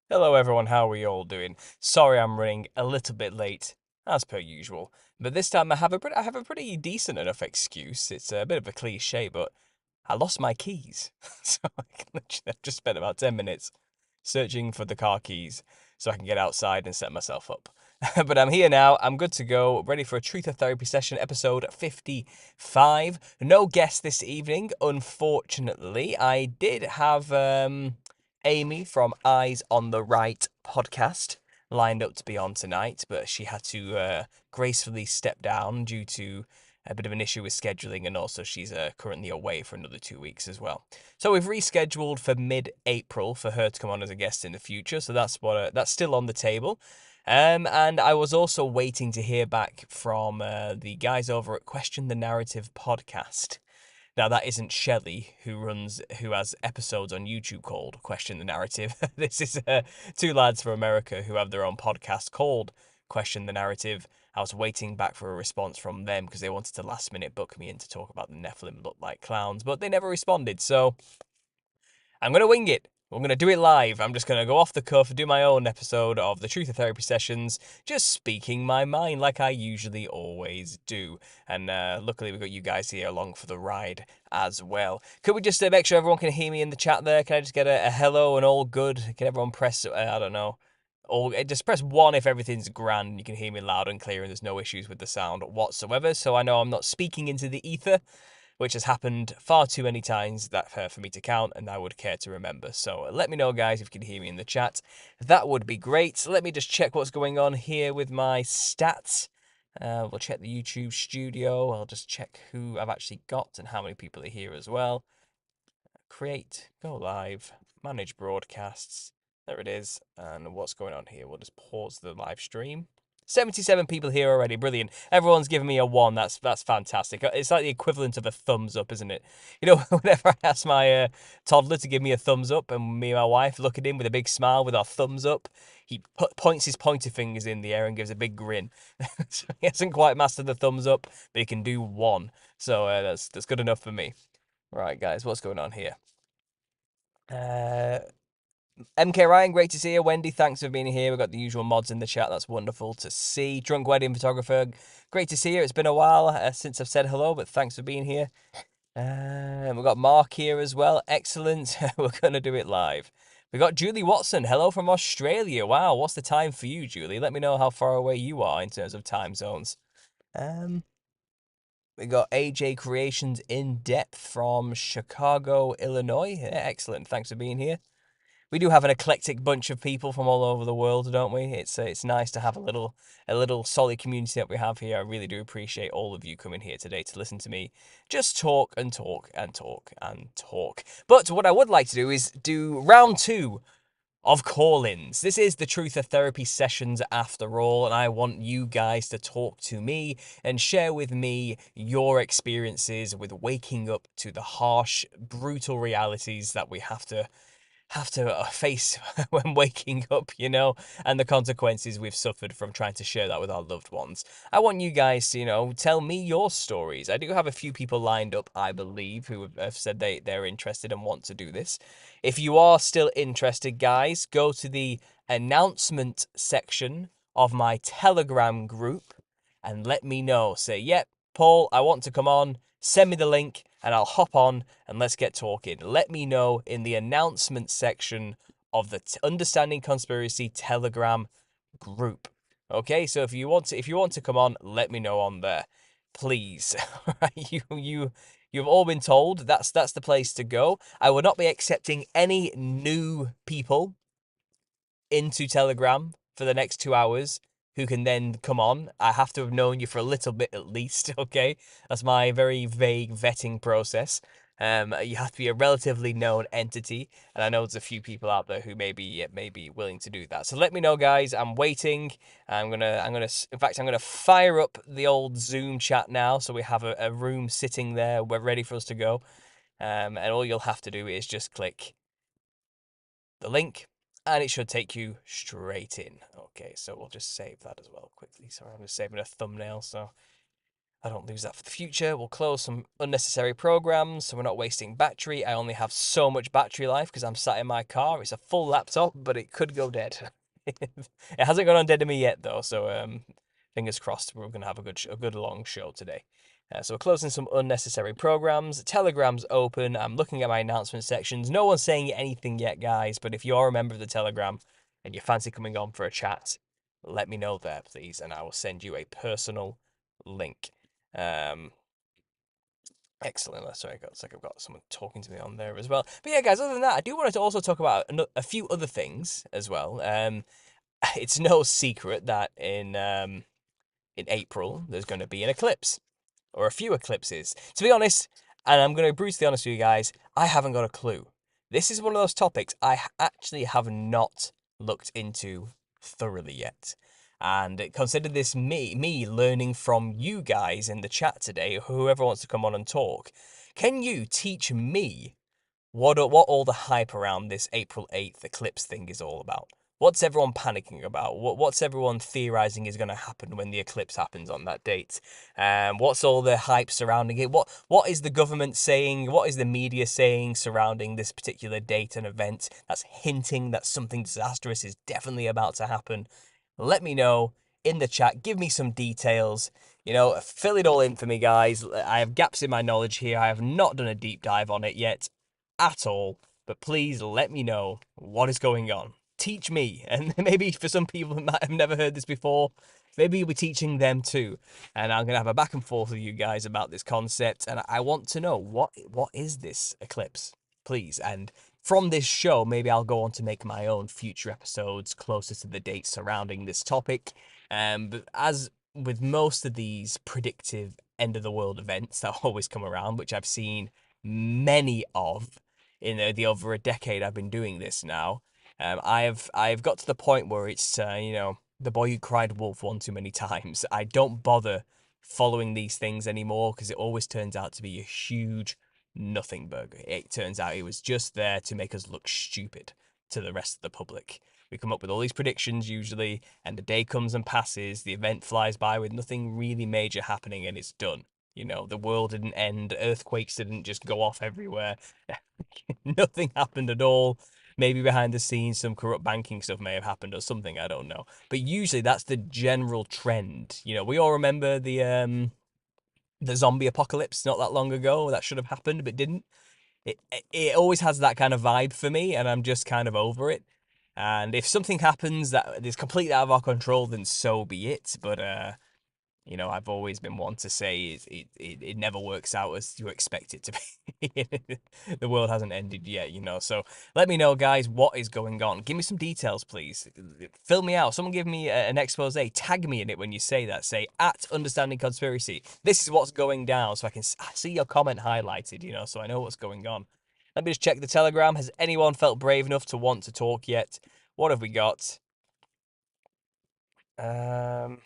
Hello everyone, how are we all doing? Sorry I'm running a little bit late, as per usual. But this time I have a pretty decent enough excuse. It's a bit of a cliche, but I lost my keys. So I've just spent about 10 minutes searching for the car keys so I can get outside and set myself up. But I'm here now, I'm good to go, ready for a Truth or Therapy session, episode 55. No guest this evening, unfortunately. I did have Amy from Eyes on the Right podcast lined up to be on tonight, but she had to gracefully step down due to a bit of an issue with scheduling, and also she's currently away for another 2 weeks as well. So we've rescheduled for mid-April for her to come on as a guest in the future. So that's still on the table. And I was also waiting to hear back from the guys over at Question the Narrative podcast. Now that isn't Shelley who has episodes on YouTube called Question the Narrative. This is two lads from America who have their own podcast called Question the Narrative. I was waiting back for a response from them because they wanted to last minute book me in to talk about the Nephilim look like clowns, but they never responded. So I'm going to wing it. I'm going to do it live. I'm just going to go off the cuff, do my own episode of the Truth or Therapy sessions, just speaking my mind like I usually always do. And luckily, we've got you guys here along for the ride as well. Could we just make sure everyone can hear me in the chat there? Can I just get a hello and all good? Can everyone press, I don't know, just press 1 if everything's grand and you can hear me loud and clear and there's no issues with the sound whatsoever. So I know I'm not speaking into the ether, which has happened far too many times that for me to count, and I would care to remember. So let me know, guys, if you can hear me in the chat. That would be great. So let me just check what's going on here with my stats. We'll check the YouTube studio. I'll just check who I've actually got and how many people are here as well. Create, go live, manage broadcasts. There it is. And what's going on here? We'll just pause the live stream. 77 people here already. Brilliant. Everyone's giving me a 1. That's fantastic. It's like the equivalent of a thumbs up, isn't it? You know, whenever I ask my toddler to give me a thumbs up and me and my wife look at him with a big smile with our thumbs up, he points his pointer fingers in the air and gives a big grin. So he hasn't quite mastered the thumbs up, but he can do 1. So that's good enough for me. Right, guys, what's going on here? MK Ryan, great to see you. Wendy, thanks for being here. We've got the usual mods in the chat. That's wonderful to see. Drunk Wedding Photographer, great to see you. It's been a while since I've said hello, but thanks for being here. We've got Mark here as well. Excellent. We're going to do it live. We got Julie Watson. Hello from Australia. Wow, what's the time for you, Julie? Let me know how far away you are in terms of time zones. We got AJ Creations in depth from Chicago, Illinois. Yeah, excellent. Thanks for being here. We do have an eclectic bunch of people from all over the world, don't we? It's nice to have a little solid community that we have here. I really do appreciate all of you coming here today to listen to me just talk and talk and talk and talk. But what I would like to do is do round 2 of call-ins. This is the Truth or Therapy sessions after all, and I want you guys to talk to me and share with me your experiences with waking up to the harsh, brutal realities that we have to face when waking up, and the consequences we've suffered from trying to share that with our loved ones. I want you guys to, tell me your stories. I do have a few people lined up, I believe, who have said they're interested and want to do this. If you are still interested, guys, go to the announcement section of my Telegram group and let me know. Say, yep, Paul, I want to come on. Send me the link and I'll hop on and let's get talking. Let me know in the announcement section of the Understanding Conspiracy Telegram group. Okay, so if you want to come on, let me know on there, please. You've all been told that's the place to go. I will not be accepting any new people into Telegram for the next 2 hours who can then come on. I have to have known you for a little bit at least, okay? That's my very vague vetting process. You have to be a relatively known entity, and I know there's a few people out there who may be willing to do that. So let me know, guys. I'm waiting. In fact, I'm gonna fire up the old Zoom chat now, so we have a room sitting there. We're ready for us to go. And all you'll have to do is just click the link and it should take you straight in. Okay, so we'll just save that as well quickly. Sorry, I'm just saving a thumbnail, so I don't lose that for the future. We'll close some unnecessary programs so we're not wasting battery. I only have so much battery life because I'm sat in my car. It's a full laptop, but it could go dead. It hasn't gone on dead to me yet though, so fingers crossed we're going to have a good long show today. So we're closing some unnecessary programs. Telegram's open. I'm looking at my announcement sections. No one's saying anything yet, guys, but if you are a member of the Telegram and you fancy coming on for a chat, let me know there, please, and I will send you a personal link. Um, Excellent. Sorry, it's like I've got someone talking to me on there as well. But yeah, guys, other than that, I do want to also talk about a few other things as well. It's no secret that in April there's going to be an eclipse or a few eclipses. To be honest, and I'm going to be brutally honest with you guys, I haven't got a clue. This is one of those topics I actually have not looked into thoroughly yet. And consider this me learning from you guys in the chat today, whoever wants to come on and talk. Can you teach me what all the hype around this April 8th eclipse thing is all about? What's everyone panicking about? What's everyone theorizing is going to happen when the eclipse happens on that date? What's all the hype surrounding it? What is the government saying? What is the media saying surrounding this particular date and event that's hinting that something disastrous is definitely about to happen? Let me know in the chat. Give me some details. You know, fill it all in for me, guys. I have gaps in my knowledge here. I have not done a deep dive on it yet at all, but please let me know what is going on. Teach me, and maybe for some people who might have never heard this before, maybe you'll be teaching them too. And I'm gonna have a back and forth with you guys about this concept, and I want to know what is this eclipse, please. And from this show, maybe I'll go on to make my own future episodes closer to the dates surrounding this topic. But as with most of these predictive end of the world events that always come around, which I've seen many of in the over a decade I've been doing this now. I've got to the point where it's the boy who cried wolf one too many times. I don't bother following these things anymore because it always turns out to be a huge nothing burger. It turns out it was just there to make us look stupid to the rest of the public. We come up with all these predictions usually, and the day comes and passes, the event flies by with nothing really major happening, and it's done. You know, the world didn't end, earthquakes didn't just go off everywhere. Nothing happened at all. Maybe behind the scenes, some corrupt banking stuff may have happened or something, I don't know. But usually that's the general trend. You know, we all remember the zombie apocalypse not that long ago. That should have happened, but didn't. It always has that kind of vibe for me, and I'm just kind of over it. And if something happens that is completely out of our control, then so be it. But you know, I've always been one to say it never works out as you expect it to be. The world hasn't ended yet, you know. So let me know, guys, what is going on. Give me some details, please. Fill me out. Someone give me an expose. Tag me in it when you say that. Say at Understanding Conspiracy. This is what's going down, so I can see your comment highlighted, you know, so I know what's going on. Let me just check the Telegram. Has anyone felt brave enough to want to talk yet? What have we got? Um.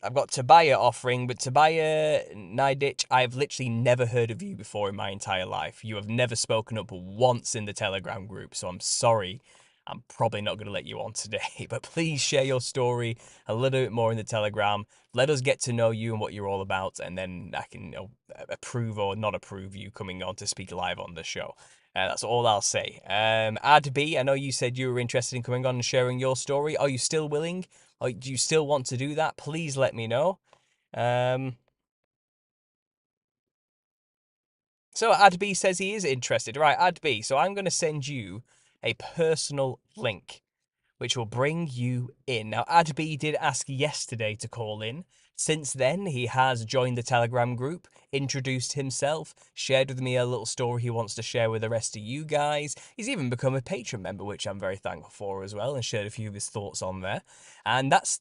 I've got Tobiah offering, but Tobiah Niditch, I've literally never heard of you before in my entire life. You have never spoken up once in the Telegram group, so I'm sorry. I'm probably not going to let you on today, but please share your story a little bit more in the Telegram. Let us get to know you and what you're all about, and then I can approve or not approve you coming on to speak live on the show. That's all I'll say. Ad I know you said you were interested in coming on and sharing your story. Are you still willing? Or do you still want to do that? Please let me know. So Adb says he is interested. Right, Adb. So I'm going to send you a personal link which will bring you in. Now, Adb did ask yesterday to call in. Since then, he has joined the Telegram group, introduced himself, shared with me a little story he wants to share with the rest of you guys. He's even become a patron member, which I'm very thankful for as well, and shared a few of his thoughts on there. And that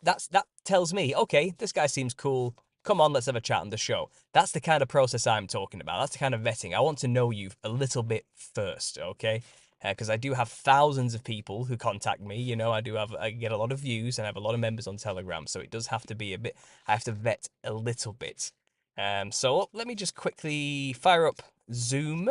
tells me, okay, this guy seems cool. Come on, let's have a chat on the show. That's the kind of process I'm talking about. That's the kind of vetting. I want to know you a little bit first, okay? Because I do have thousands of people who contact me. You know, I get a lot of views and I have a lot of members on Telegram, so it does have to be a bit. I have to vet a little bit. So let me just quickly fire up Zoom.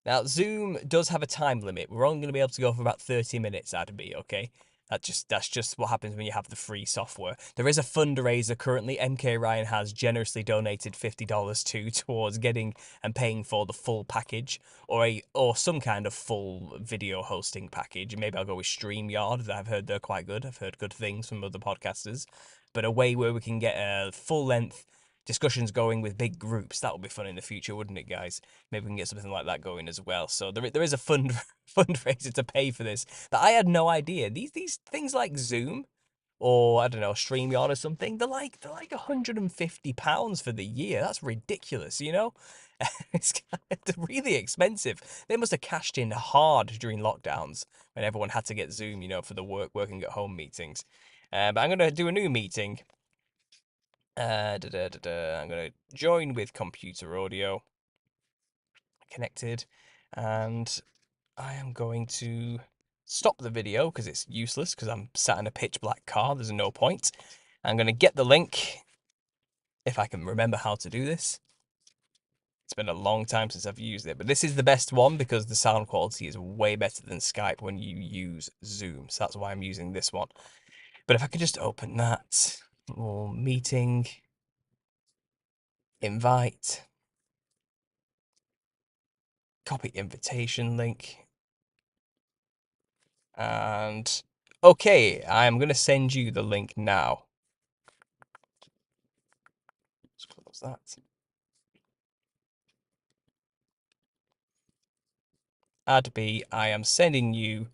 Now Zoom does have a time limit. We're only going to be able to go for about 30 minutes. That'd be okay. That's just what happens when you have the free software. There is a fundraiser currently. MK Ryan has generously donated $50 towards getting and paying for the full package, or some kind of full video hosting package. Maybe I'll go with StreamYard. I've heard they're quite good. I've heard good things from other podcasters. But a way where we can get a full length discussions going with big groups. That would be fun in the future, wouldn't it, guys? Maybe we can get something like that going as well. So there is a fundraiser to pay for this that I had no idea. These things like Zoom or I don't know, StreamYard or something, they're like £150 for the year. That's ridiculous, you know? It's really expensive. They must have cashed in hard during lockdowns when everyone had to get Zoom, you know, for the working at home meetings. But I'm gonna do a new meeting. I'm gonna join with computer audio connected, and I am going to stop the video because it's useless because I'm sat in a pitch black car. There's no point. I'm going to get the link if I can remember how to do this. It's been a long time since I've used it, but this is the best one because the sound quality is way better than Skype when you use Zoom. So that's why I'm using this one. But if I could just open that little meeting, invite, copy invitation link. And okay, I'm going to send you the link now. Let's close that. Add B, I am sending you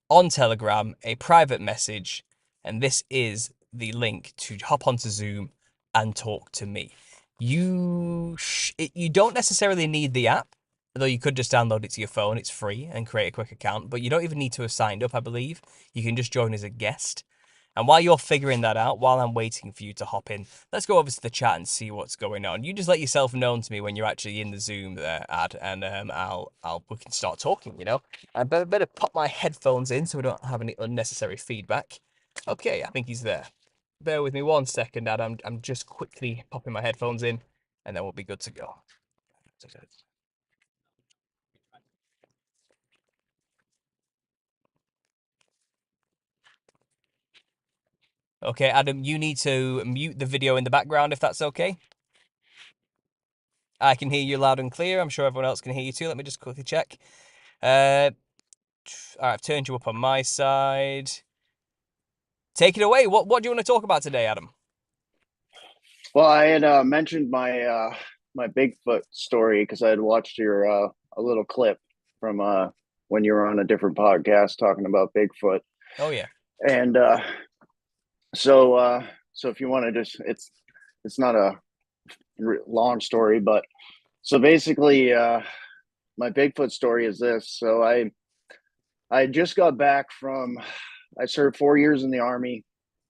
on Telegram a private message, and this is the link to hop onto Zoom and talk to me. You don't necessarily need the app, though you could just download it to your phone. It's free and create a quick account, but you don't even need to have signed up, I believe. You can just join as a guest. And while you're figuring that out, while I'm waiting for you to hop in, let's go over to the chat and see what's going on. You just let yourself known to me when you're actually in the Zoom there, Ad, and we can start talking. You know, I better pop my headphones in so we don't have any unnecessary feedback. Okay, I think he's there. Bear with me 1 second, Ad. I'm just quickly popping my headphones in, and then we'll be good to go. Okay, Adam, you need to mute the video in the background if that's okay. I can hear you loud and clear. I'm sure everyone else can hear you too. Let me just quickly check. All right, I've turned you up on my side. Take it away. What do you want to talk about today, Adam? Well, I had mentioned my my Bigfoot story because I had watched your a little clip from when you were on a different podcast talking about Bigfoot, Oh yeah. and so if you want to just it's not a long story, but so basically my Bigfoot story is this. So I just got back from I served 4 years in the Army.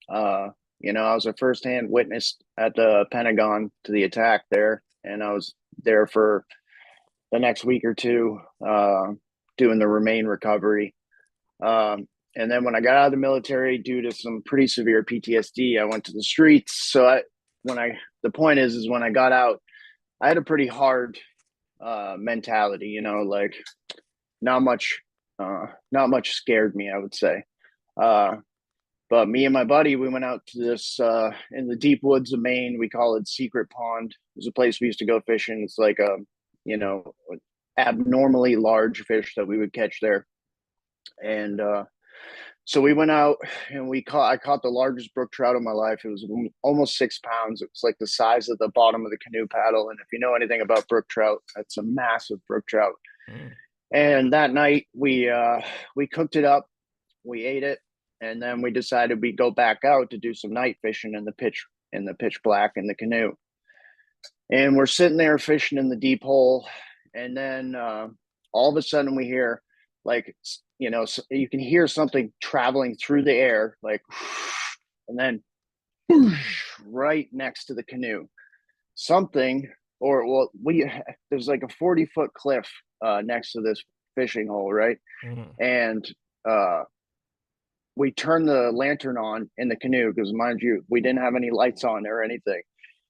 Uh, you know, I was a firsthand witness at the Pentagon to the attack there, and I was there for the next week or two doing the remain recovery. And then when I got out of the military, due to some pretty severe PTSD, I went to the streets. So the point is when I got out, I had a pretty hard mentality. You know, like not much, not much scared me, I would say. Uh, but me and my buddy, we went out to this in the deep woods of Maine. We call it Secret Pond. It's a place we used to go fishing. It's like a, you know, abnormally large fish that we would catch there. And so we went out and I caught the largest brook trout of my life. It was almost 6 pounds. It was like the size of the bottom of the canoe paddle. And if you know anything about brook trout, that's a massive brook trout. Mm. And that night we cooked it up, we ate it, and then we decided we'd go back out to do some night fishing in the pitch black in the canoe. And we're sitting there fishing in the deep hole, and then all of a sudden we hear like, you know, you can hear something traveling through the air, like, and then right next to the canoe, something, or well, there's like a 40-foot cliff next to this fishing hole, right? Mm. And we turned the lantern on in the canoe because, mind you, we didn't have any lights on or anything.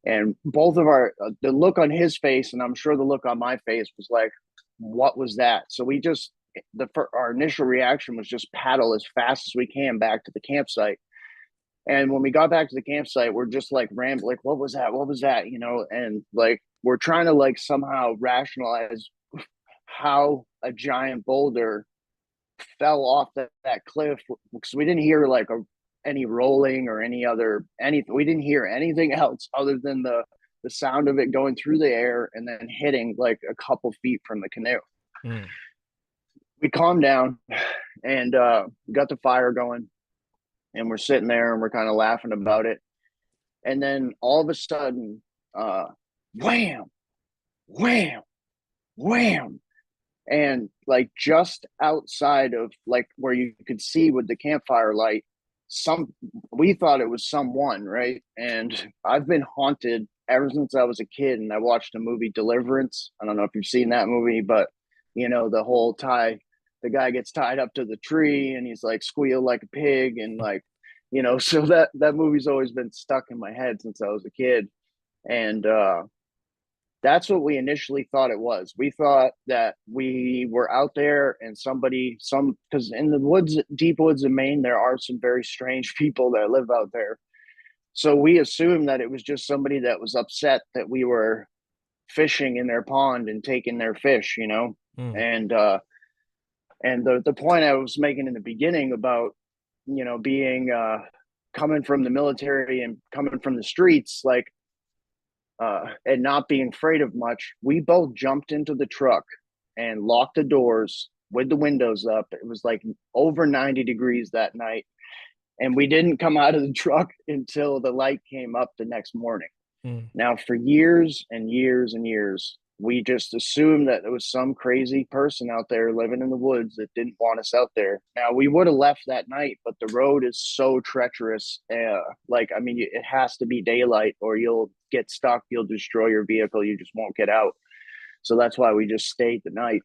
And both of the look on his face, and I'm sure the look on my face was like, what was that? So we just our initial reaction was just paddle as fast as we can back to the campsite. And when we got back to the campsite, we're just like rambling, like, what was that? What was that? And like we're trying to like somehow rationalize how a giant boulder fell off that cliff, because we didn't hear like any rolling or anything. We didn't hear anything else other than the sound of it going through the air and then hitting like a couple feet from the canoe. Mm. We calmed down and got the fire going, and we're sitting there and we're kind of laughing about it. And then all of a sudden, wham, wham, wham, and like just outside of like where you could see with the campfire light, some we thought it was someone, right? And I've been haunted ever since I was a kid, and I watched the movie Deliverance. I don't know if you've seen that movie, but the whole the guy gets tied up to the tree and he's like squeal like a pig, and like so that movie's always been stuck in my head since I was a kid. And that's what we initially thought it was. We thought that we were out there and because in the woods, deep woods in Maine, there are some very strange people that live out there. So we assumed that it was just somebody that was upset that we were fishing in their pond and taking their fish, Mm. and the point I was making in the beginning about being coming from the military and coming from the streets, like and not being afraid of much, we both jumped into the truck and locked the doors with the windows up. It was like over 90 degrees that night. And we didn't come out of the truck until the light came up the next morning. Mm. Now, for years and years and years, we just assumed that there was some crazy person out there living in the woods that didn't want us out there. Now, we would have left that night, but the road is so treacherous. Like, I mean, it has to be daylight or you'll get stuck, you'll destroy your vehicle, you just won't get out. So that's why we just stayed the night.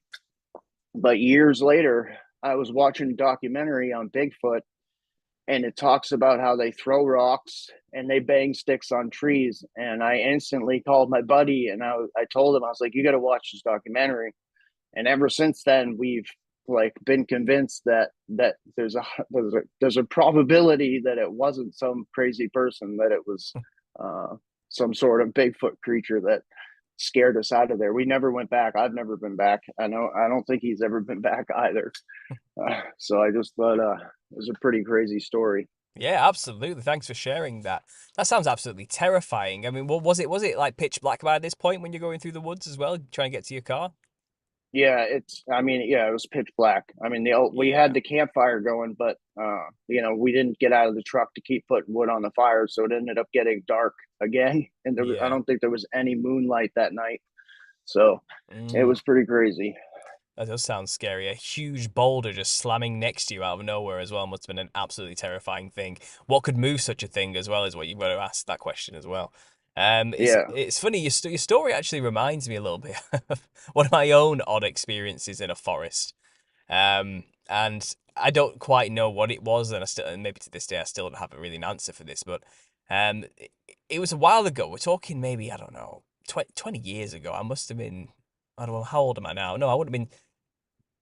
But years later, I was watching a documentary on Bigfoot, and it talks about how they throw rocks and they bang sticks on trees. And I instantly called my buddy and I told him, I was like, you got to watch this documentary. And ever since then, we've like been convinced that there's a probability that it wasn't some crazy person, that it was some sort of Bigfoot creature that scared us out of there. We never went back. I've never been back. I don't think he's ever been back either. So I just thought it was a pretty crazy story. Yeah, absolutely. Thanks for sharing that. That sounds absolutely terrifying. I mean, what was it? Was it like pitch black by this point when you're going through the woods as well, trying to get to your car? Yeah, I mean, yeah, it was pitch black. I mean, we had Yeah, the campfire going, but we didn't get out of the truck to keep putting wood on the fire, so it ended up getting dark again. And I yeah. don't think there was any moonlight that night, so it Mm. was pretty crazy. That does sound scary. A huge boulder just slamming next to you out of nowhere as well must have been an absolutely terrifying thing. What could move such a thing as well is what you've got to ask that question as well. It's Yeah, it's funny. Your story actually reminds me a little bit of one of my own odd experiences in a forest. And I don't quite know what it was, and maybe to this day I still don't have really an answer for this. But it was a while ago. We're talking maybe I don't know 20 years ago. I must have been. I don't know how old am I now? No, I would have been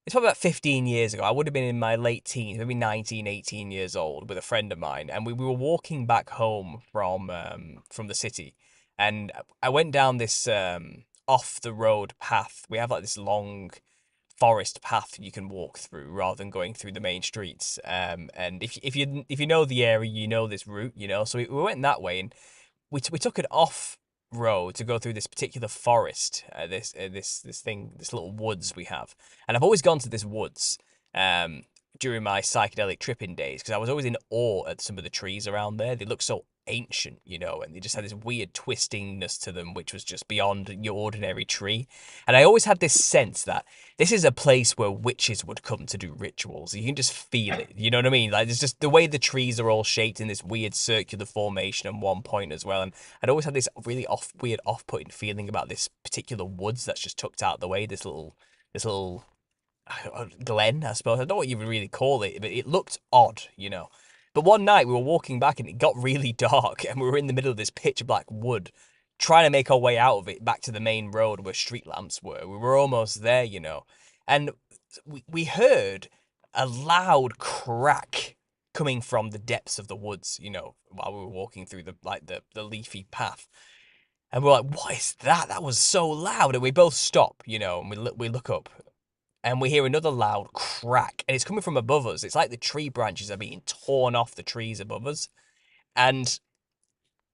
it's probably about 15 years ago. I would have been in my late teens, maybe 19, 18 years old with a friend of mine. And we were walking back home from the city. And I went down this off the road path. We have like this long forest path you can walk through rather than going through the main streets. And if you know the area, you know this route, you know. So we went that way, and we took an off road to go through this particular forest, this little woods we have, and I've always gone to this woods during my psychedelic tripping days because I was always in awe at some of the trees around there. They look so ancient, you know, and they just had this weird twistingness to them, which was just beyond your ordinary tree. And I always had this sense that this is a place where witches would come to do rituals. You can just feel it. You know what I mean? Like it's just the way the trees are all shaped in this weird circular formation at one point as well. And I'd always had this really weird off-putting feeling about this particular woods that's just tucked out the way. This little glen, I suppose. I don't know what you would really call it, but it looked odd, you know. But one night we were walking back and it got really dark and we were in the middle of this pitch black wood trying to make our way out of it back to the main road where street lamps were. We were almost there, you know. And we heard a loud crack coming from the depths of the woods, while we were walking through the leafy path. And we're like, what is that? That was so loud. And we both stop, and we look up and we hear another loud crack. And it's coming from above us. It's like the tree branches are being torn off the trees above us. And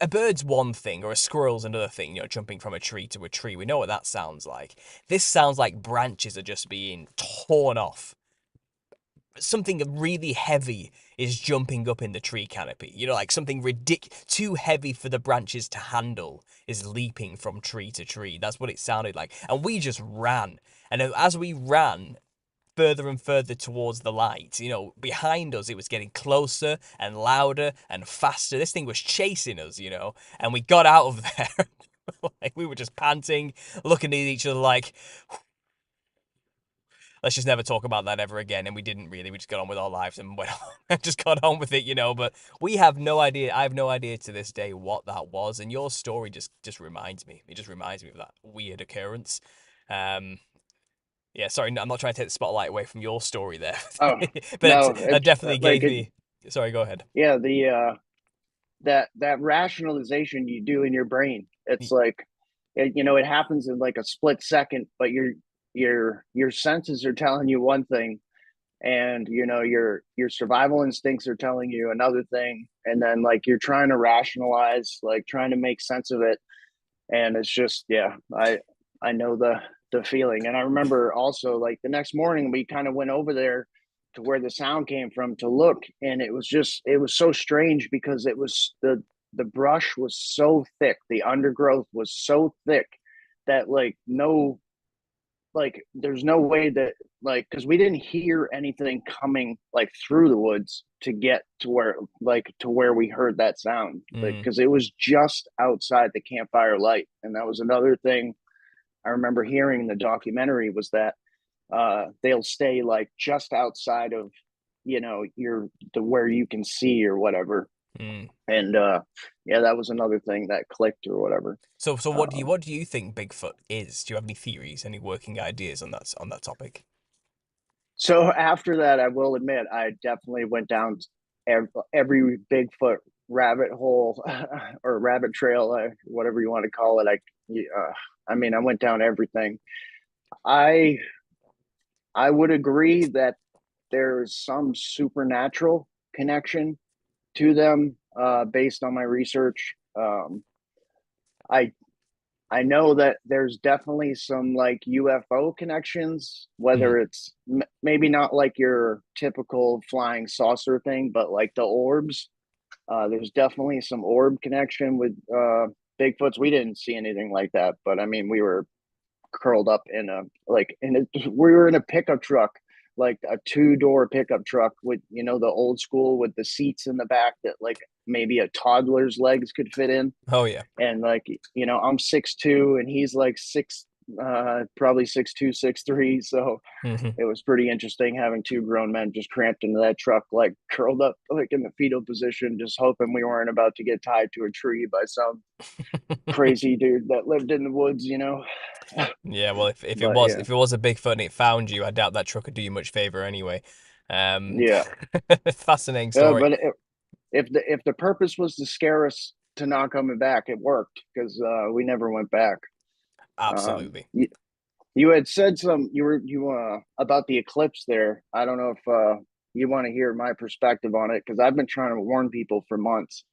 a bird's one thing, or a squirrel's another thing, jumping from a tree to a tree. We know what that sounds like. This sounds like branches are just being torn off. Something really heavy is jumping up in the tree canopy. Like something too heavy for the branches to handle is leaping from tree to tree. That's what it sounded like. And we just ran. And as we ran further and further towards the light, behind us, it was getting closer and louder and faster. This thing was chasing us, and we got out of there. Like, we were just panting, looking at each other like, let's just never talk about that ever again. And we didn't really. We just got on with our lives and went on, just got on with it, But we have no idea. I have no idea to this day what that was. And your story just reminds me. It just reminds me of that weird occurrence. Yeah, sorry, I'm not trying to take the spotlight away from your story there, Oh but no, that it's definitely like gave it. me. Sorry, go ahead. Yeah, the that rationalization you do in your brain. It's like it happens in like a split second, but your senses are telling you one thing, and your survival instincts are telling you another thing, and then like you're trying to rationalize, like trying to make sense of it, and it's just I know the feeling. And I remember also like the next morning we kind of went over there to where the sound came from to look, and it was so strange because it was the brush was so thick, the undergrowth was so thick that like no, like there's no way that, like, because we didn't hear anything coming like through the woods to get to where, like, to where we heard that sound, like Mm, because it was just outside the campfire light. And that was another thing I remember hearing in the documentary, was that they'll stay like just outside of your the where you can see or whatever. mm. And yeah, that was another thing that clicked or whatever. So um, what do you think Bigfoot is? Do you have any theories, any working ideas on that topic? so after that, I will admit I definitely went down every Bigfoot rabbit hole or rabbit trail, whatever you want to call it. I mean, I went down everything. I I would agree that there's some supernatural connection to them, based on my research. I I know that there's definitely some like UFO connections, Mm, whether it's maybe not like your typical flying saucer thing, but like the orbs. There's definitely some orb connection with Bigfoots. We didn't see anything like that, but I mean, we were curled up in a we were in a pickup truck, like a two-door pickup truck with the old school with the seats in the back that like maybe a toddler's legs could fit in. oh yeah. And like I'm 6'2" and he's like six, probably 6'2", 6'3", so Hmm. it was pretty interesting having two grown men just cramped into that truck, like curled up like in the fetal position, just hoping we weren't about to get tied to a tree by some crazy dude that lived in the woods. Yeah, well, But yeah. if it was a Bigfoot and it found you, I doubt that truck would do you much favor anyway. Um, Yeah. fascinating story. But if the purpose was to scare us to not coming back, it worked because we never went back. Absolutely. You, you had said you about the eclipse there. I don't know if you want to hear my perspective on it, because I've been trying to warn people for months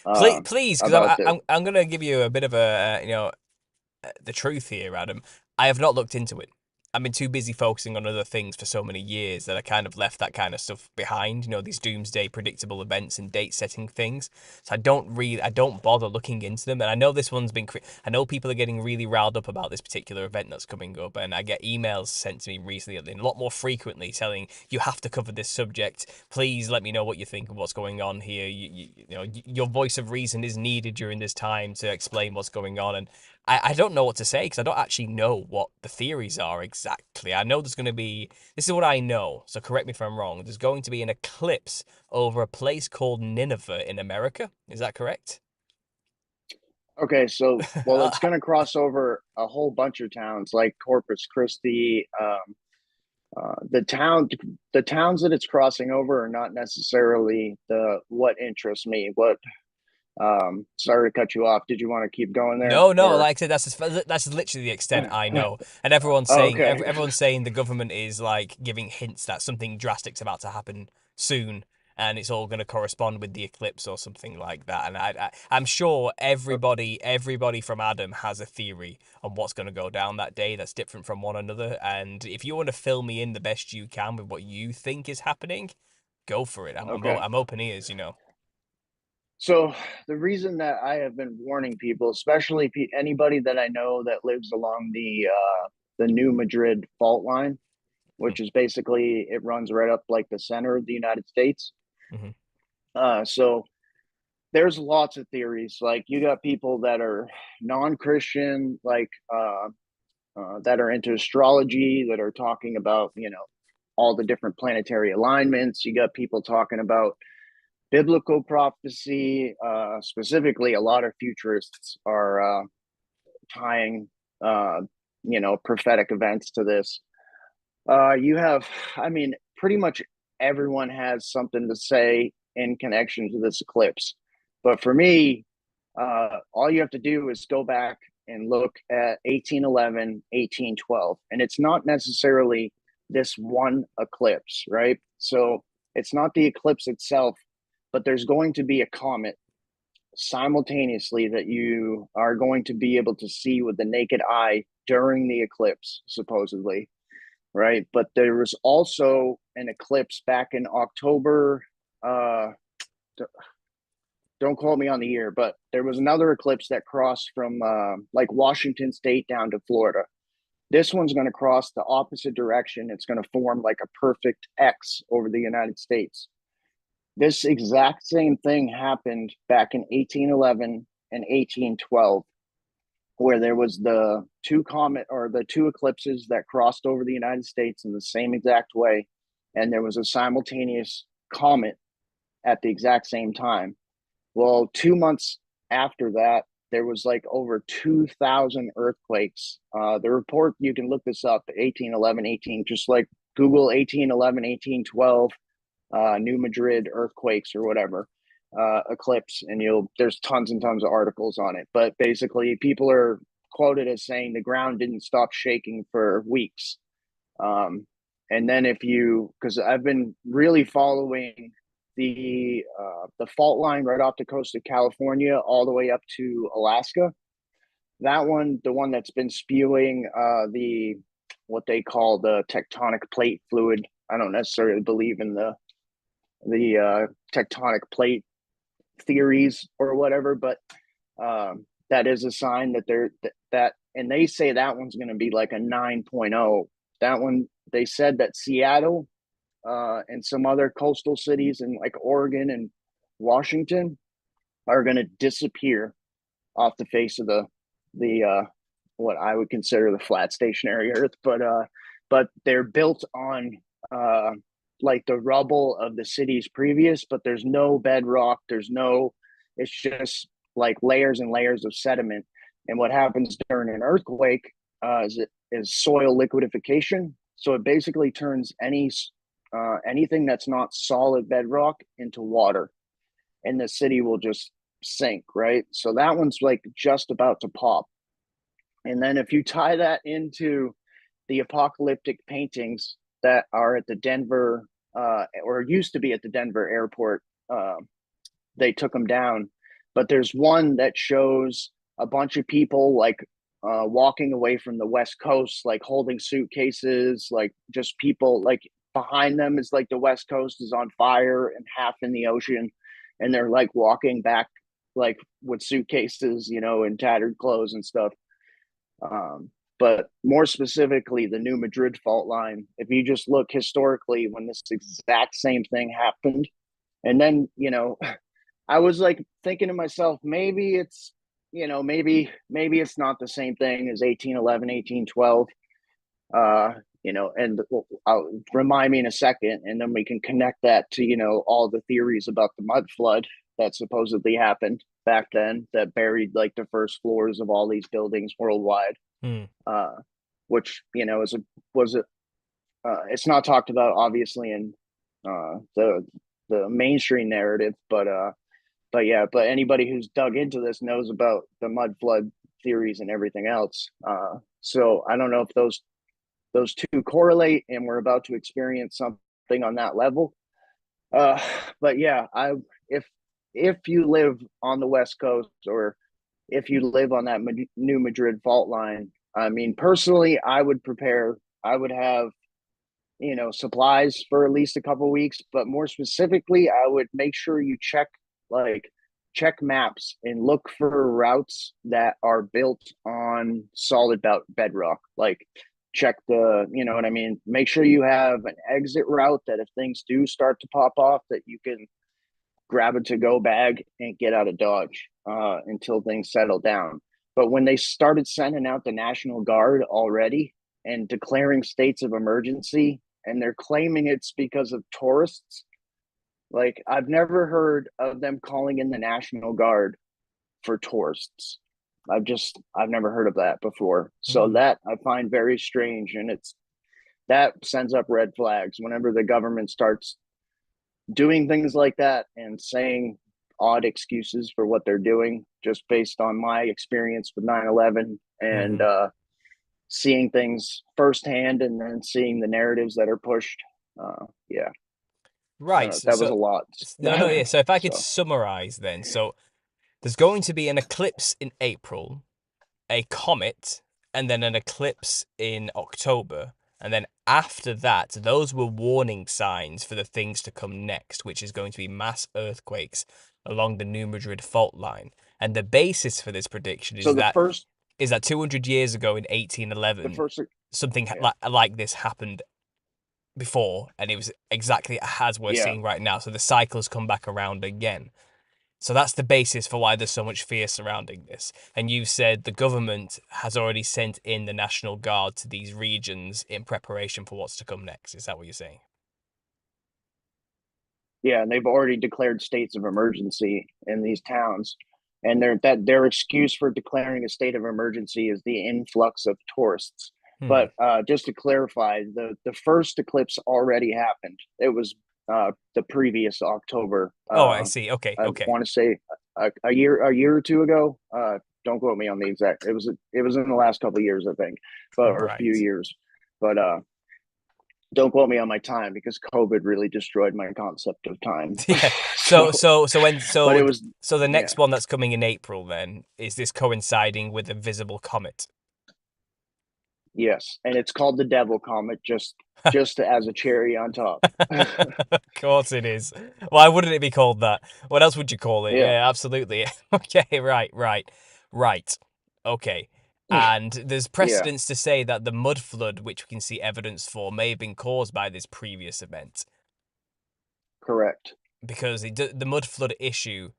uh, Please, because about this. I'm gonna give you a bit of the truth here, Adam. I have not looked into it. I've been too busy focusing on other things for so many years that I kind of left that kind of stuff behind, these doomsday predictable events and date setting things. So I don't bother looking into them. And I know this one's been, I know people are getting really riled up about this particular event that's coming up. And I get emails sent to me recently, a lot more frequently, telling you have to cover this subject. Please let me know what you think of what's going on here. Your voice of reason is needed during this time to explain what's going on. And I don't know what to say because I don't actually know what the theories are exactly. I know there's going to be, this is what I know, so correct me if I'm wrong. There's going to be an eclipse over a place called Nineveh in America. Is that correct? Okay, so well, it's going to cross over a whole bunch of towns like Corpus Christi, The towns that it's crossing over are not necessarily the what interests me. What Sorry to cut you off. Did you want to keep going there No, no, or? like I said, that's literally the extent I know. And everyone's Oh, saying okay. everyone's saying the government is like giving hints that something drastic's about to happen soon, and it's all going to correspond with the eclipse or something like that. And I'm sure everybody from Adam has a theory on what's going to go down that day that's different from one another. And if you want to fill me in the best you can with what you think is happening, go for it. Okay. I'm open ears, you know. So the reason that I have been warning people, especially anybody that I know that lives along the New Madrid fault line, which is basically it runs right up like the center of the United States. Mm-hmm. So there's lots of theories. Like you got people that are non-Christian, like that are into astrology, that are talking about all the different planetary alignments. You got people talking about biblical prophecy. Specifically, a lot of futurists are tying prophetic events to this. You have, I mean, pretty much everyone has something to say in connection to this eclipse. But for me, all you have to do is go back and look at 1811, 1812. And it's not necessarily this one eclipse, right? So it's not the eclipse itself, but there's going to be a comet simultaneously that you are going to be able to see with the naked eye during the eclipse, supposedly, right? But there was also an eclipse back in October. Uh, don't quote me on the year, but there was another eclipse that crossed from like Washington State down to Florida. This one's going to cross the opposite direction. It's going to form like a perfect X over the United States. This exact same thing happened back in 1811 and 1812, where there was the two eclipses that crossed over the United States in the same exact way, and there was a simultaneous comet at the exact same time. Well, 2 months after that, there was like over 2,000 earthquakes. The report, you can look this up, 1811, 18, just like Google 1811, 1812, New Madrid earthquakes or whatever, eclipse, and there's tons and tons of articles on it. But basically, people are quoted as saying the ground didn't stop shaking for weeks. Um, and then because I've been really following the fault line right off the coast of California all the way up to Alaska. That one, the one that's been spewing the what they call the tectonic plate fluid. I don't necessarily believe in the tectonic plate theories or whatever, but that is a sign that and they say that one's going to be like a 9.0. That one, they said that Seattle and some other coastal cities in like Oregon and Washington are going to disappear off the face of the what I would consider the flat stationary Earth, but they're built on uh, like the rubble of the cities previous, but there's no bedrock. It's just like layers and layers of sediment. And what happens during an earthquake is soil liquefaction. So it basically turns anything that's not solid bedrock into water, and the city will just sink, right? So that one's like just about to pop. And then if you tie that into the apocalyptic paintings that are at the Denver, or used to be at the Denver airport, they took them down. But there's one that shows a bunch of people like walking away from the West Coast, like holding suitcases, like just people like behind them is like the West Coast is on fire and half in the ocean. And they're like walking back like with suitcases, and tattered clothes and stuff. But more specifically, the New Madrid fault line, if you just look historically when this exact same thing happened, and then, I was like thinking to myself, maybe it's, maybe it's not the same thing as 1811, 1812. And I'll remind me in a second, and then we can connect that to, all the theories about the mud flood that supposedly happened back then that buried like the first floors of all these buildings worldwide, Hmm. uh, which, was It's not talked about obviously in the mainstream narrative, but yeah, but anybody who's dug into this knows about the mud flood theories and everything else. So I don't know if those two correlate, and we're about to experience something on that level. Uh, but yeah, I if you live on the West Coast, or if you live on that New Madrid fault line, I mean, personally, I would prepare. I would have supplies for at least a couple weeks, but more specifically, I would make sure you check maps and look for routes that are built on solid bedrock. Like check the, you know what I mean? Make sure you have an exit route that if things do start to pop off, that you can grab a to go bag and get out of Dodge until things settle down. But when they started sending out the National Guard already and declaring states of emergency, and they're claiming it's because of tourists, like I've never heard of them calling in the National Guard for tourists. I've never heard of that before. So Hmm. that I find very strange, and that sends up red flags whenever the government starts doing things like that and saying odd excuses for what they're doing, just based on my experience with 9/11 and Hmm. seeing things firsthand, and then seeing the narratives that are pushed. Yeah, I don't Right. know. That was a lot. No, no, yeah. So if I could So summarize then, so there's going to be an eclipse in April, a comet, and then an eclipse in October. And then after that, those were warning signs for the things to come next, which is going to be mass earthquakes along the New Madrid fault line. And the basis for this prediction so is that 200 years ago in the 1811, first something yeah, like this happened before, and it was exactly as we're yeah, seeing right now. So the cycles come back around again. So that's the basis for why there's so much fear surrounding this. And you said the government has already sent in the National Guard to these regions in preparation for what's to come next. Is that what you're saying? yeah, and they've already declared states of emergency in these towns, and their excuse for declaring a state of emergency is the influx of tourists. Hmm. But just to clarify, the first eclipse already happened. It was the previous October. Oh, I see. Okay, I okay. want to say a year or two ago. Don't quote me on the exact. It was in the last couple of years, I think, but or a few Right. years. But don't quote me on my time, because COVID really destroyed my concept of time. Yeah. So so, so so when but it so was, so the yeah, next one that's coming in April then is this coinciding with a visible comet? yes, and it's called the Devil Comet, just as a cherry on top. Of course it is. Why wouldn't it be called that? What else would you call it? Yeah, Yeah, absolutely. Okay, right. Okay. And there's yeah, precedence to say that the mud flood, which we can see evidence for, may have been caused by this previous event. correct. Because the mud flood issue,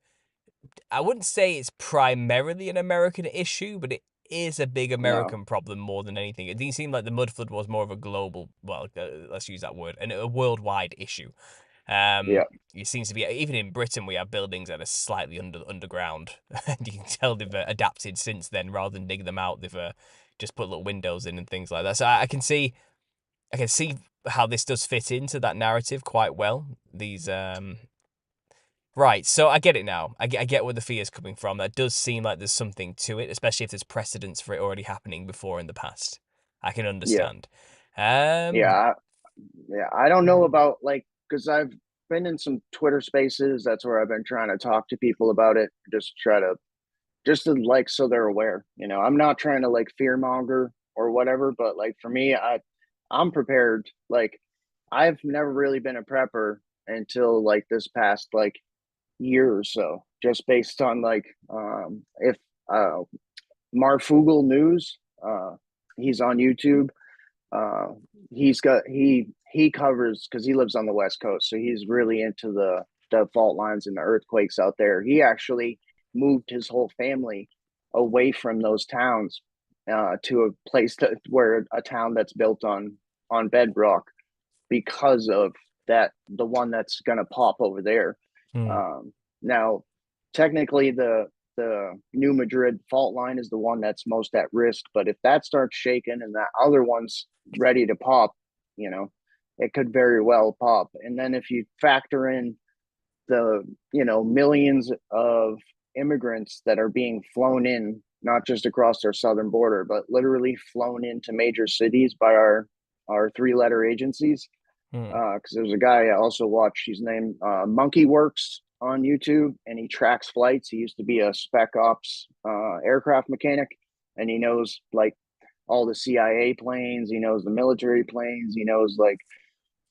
I wouldn't say it's primarily an American issue, but it is a big No, American problem more than anything. It didn't seem like the mud flood was more of a global, well, let's use that word, and a worldwide issue. yeah, It seems to be even in Britain we have buildings that are slightly underground, and you can tell they've adapted since then. Rather than dig them out, they've just put little windows in and things like that. So I can see how this does fit into that narrative quite well. These Right, so I get it now. I get where the fear is coming from. That does seem like there's something to it, especially if there's precedence for it already happening before in the past. I can yeah, understand. Um, yeah, yeah. I don't know about, like, because I've been in some Twitter spaces. That's where I've been trying to talk to people about it, just to like, so they're aware. I'm not trying to like fear monger or whatever, but like for me, I'm prepared. Like, I've never really been a prepper until like this past like year or so, just based on like if uh Marfugel News, he's on YouTube. Uh he covers, because he lives on the West Coast, so he's really into the fault lines and the earthquakes out there. He actually moved his whole family away from those towns to a place where a town that's built on bedrock, because of that, the one that's going to pop over there. hmm. Now, technically, the New Madrid fault line is the one that's most at risk. But if that starts shaking and that other one's ready to pop, you know, it could very well pop. And then if you factor in the millions of immigrants that are being flown in, not just across our southern border, but literally flown into major cities by our three-letter agencies. Hmm. Because there's a guy I also watch. He's named Monkey Works on YouTube, and he tracks flights. He used to be a spec ops aircraft mechanic, and he knows like all the CIA planes. He knows the military planes. He knows like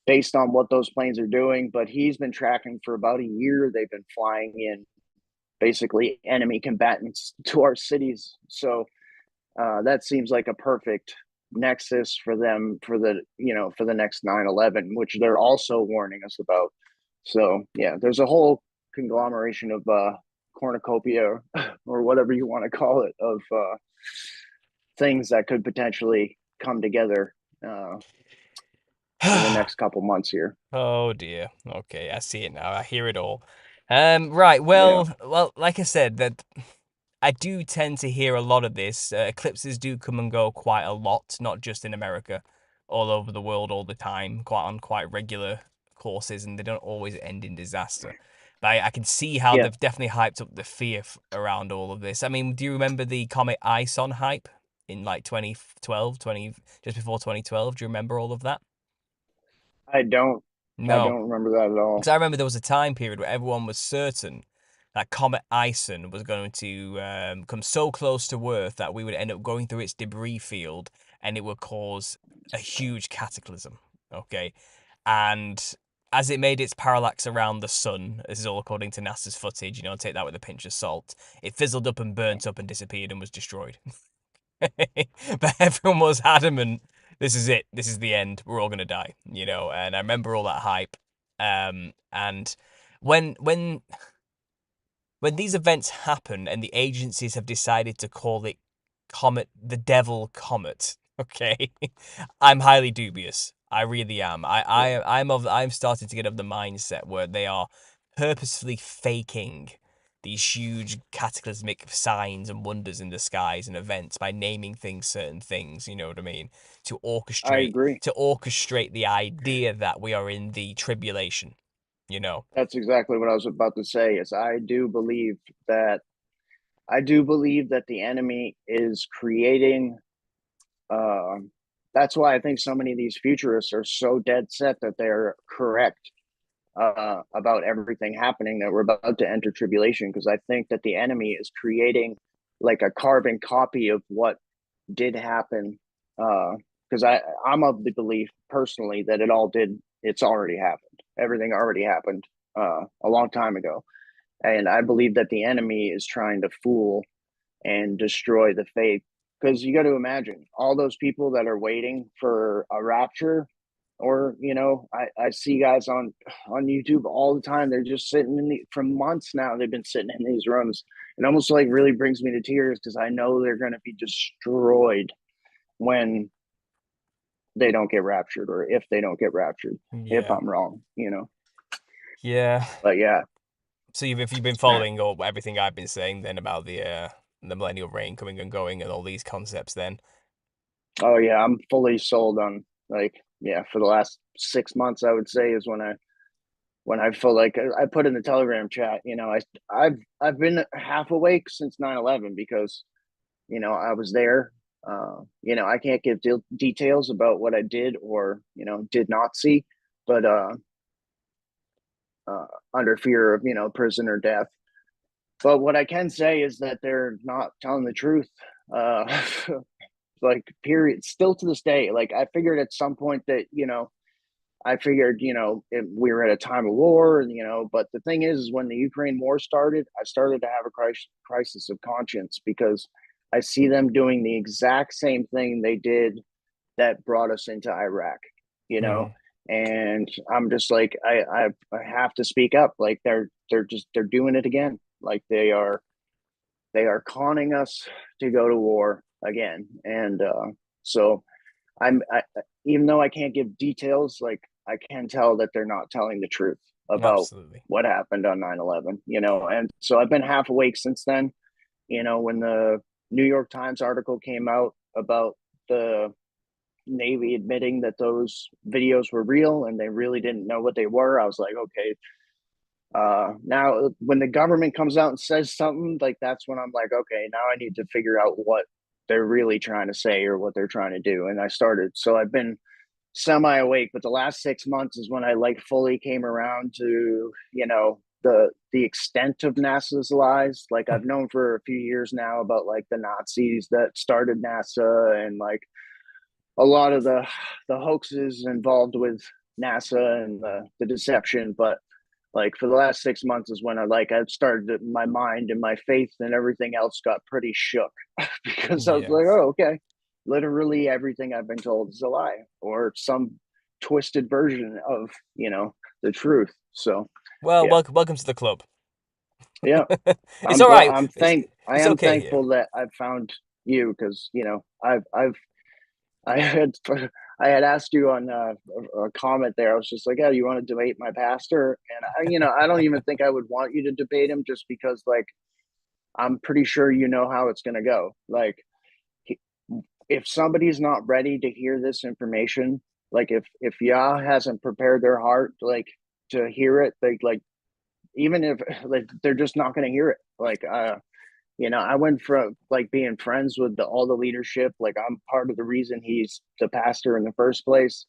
based on what those planes are doing. But he's been tracking for about a year. They've been flying in basically enemy combatants to our cities. So that seems like a perfect nexus for them for the next 9/11, which they're also warning us about. So yeah, there's a whole conglomeration of cornucopia or whatever you want to call it of things that could potentially come together in the next couple months here. Oh dear. Okay, I see it now. I hear it all. Right. Yeah, Well, like I said, that I do tend to hear a lot of this. Eclipses do come and go quite a lot, not just in America, all over the world, all the time, quite on quite regular courses, and they don't always end in disaster. But I can see how yeah, they've definitely hyped up the fear around all of this. I mean, do you remember the Comet Ison hype in like 2012, just before 2012? Do you remember all of that? I don't, I No. don't remember that at all. Because I remember there was a time period where everyone was certain that Comet Ison was going to come so close to Earth that we would end up going through its debris field and it would cause a huge cataclysm. Okay. And as it made its parallax around the sun, this is all according to NASA's footage, take that with a pinch of salt, it fizzled up and burnt up and disappeared and was destroyed. But everyone was adamant, this is it, this is the end, we're all gonna die, and I remember all that hype. And when when these events happen and the agencies have decided to call it Comet, the Devil Comet, okay, I'm highly dubious. I really am. Yeah, I'm starting to get of the mindset where they are purposefully faking these huge cataclysmic signs and wonders in the skies and events by naming things certain things, you know what I mean? To I orchestrate agree. to orchestrate the idea that we are in the tribulation, you know. That's exactly what I was about to say. Is that I do believe that the enemy is creating. Uh, that's why I think so many of these futurists are so dead set that they're correct about everything happening, that we're about to enter tribulation. Because I think that the enemy is creating like a carbon copy of what did happen. Because I'm of the belief personally that it's already happened. Everything already happened a long time ago. And I believe that the enemy is trying to fool and destroy the faith. Because you got to imagine all those people that are waiting for a rapture, or I see guys on YouTube all the time. They're just sitting for months now. They've been sitting in these rooms. It almost like really brings me to tears because I know they're going to be destroyed when they don't get raptured, or if they don't get raptured. If Yeah. I'm wrong. Yeah. But yeah, So if you've been following all everything I've been saying then about the millennial reign coming and going and all these concepts then. oh yeah, I'm fully sold on, like, yeah, for the last 6 months I would say is when I feel like I put in the Telegram chat. I've been half awake since 9/11 because I was there. I can't give details about what I did or did not see, but under fear of prison or death. But what I can say is that they're not telling the truth. Uh, like, period. Still to this day, like, I figured at some point that we were at a time of war, and but the thing is when the Ukraine war started, I started to have a crisis of conscience because I see them doing the exact same thing they did that brought us into Iraq, you know, Hmm. and I'm just like, I have to speak up. Like, they're doing it again. Like, they are conning us to go to war again, and so I even though I can't give details, like, I can tell that they're not telling the truth about Absolutely. what happened on 9/11. And so I've been half awake since then. When the New York Times article came out about the Navy admitting that those videos were real and they really didn't know what they were, I was like, okay, now when the government comes out and says something, like that's when I'm like, okay, now I need to figure out what they're really trying to say or what they're trying to do. And I started, so I've been semi awake, but the last 6 months is when I like fully came around to, the extent of NASA's lies. Like I've known for a few years now about like the Nazis that started NASA and like a lot of the hoaxes involved with NASA and the deception. But like for the last 6 months is when I started, my mind and my faith and everything else got pretty shook because I was Yeah. like, oh, okay, literally everything I've been told is a lie or some twisted version of the truth. So Well, yeah, welcome to the club. yeah, It's all right. I It's am okay here. thankful that I've found you because I had I had asked you on a comment there. I was just like, "Yeah, you want to debate my pastor?" And I don't even think I would want you to debate him, just because like I'm pretty sure you know how it's going to go. Like, if somebody's not ready to hear this information, like if Yah hasn't prepared their heart, like to hear it, like even if like they're just not going to hear it. Like, I went from like being friends with all the leadership. Like I'm part of the reason he's the pastor in the first place.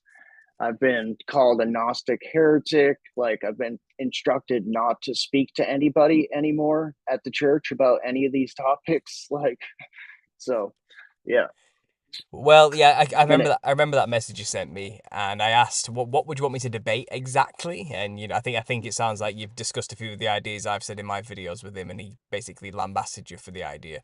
I've been called a Gnostic heretic. Like I've been instructed not to speak to anybody anymore at the church about any of these topics. Like, so yeah. Well, yeah, I And remember that. I remember that message you sent me, and I asked, "What would you want me to debate exactly?" And I think it sounds like you've discussed a few of the ideas I've said in my videos with him, and he basically lambasted you for the idea.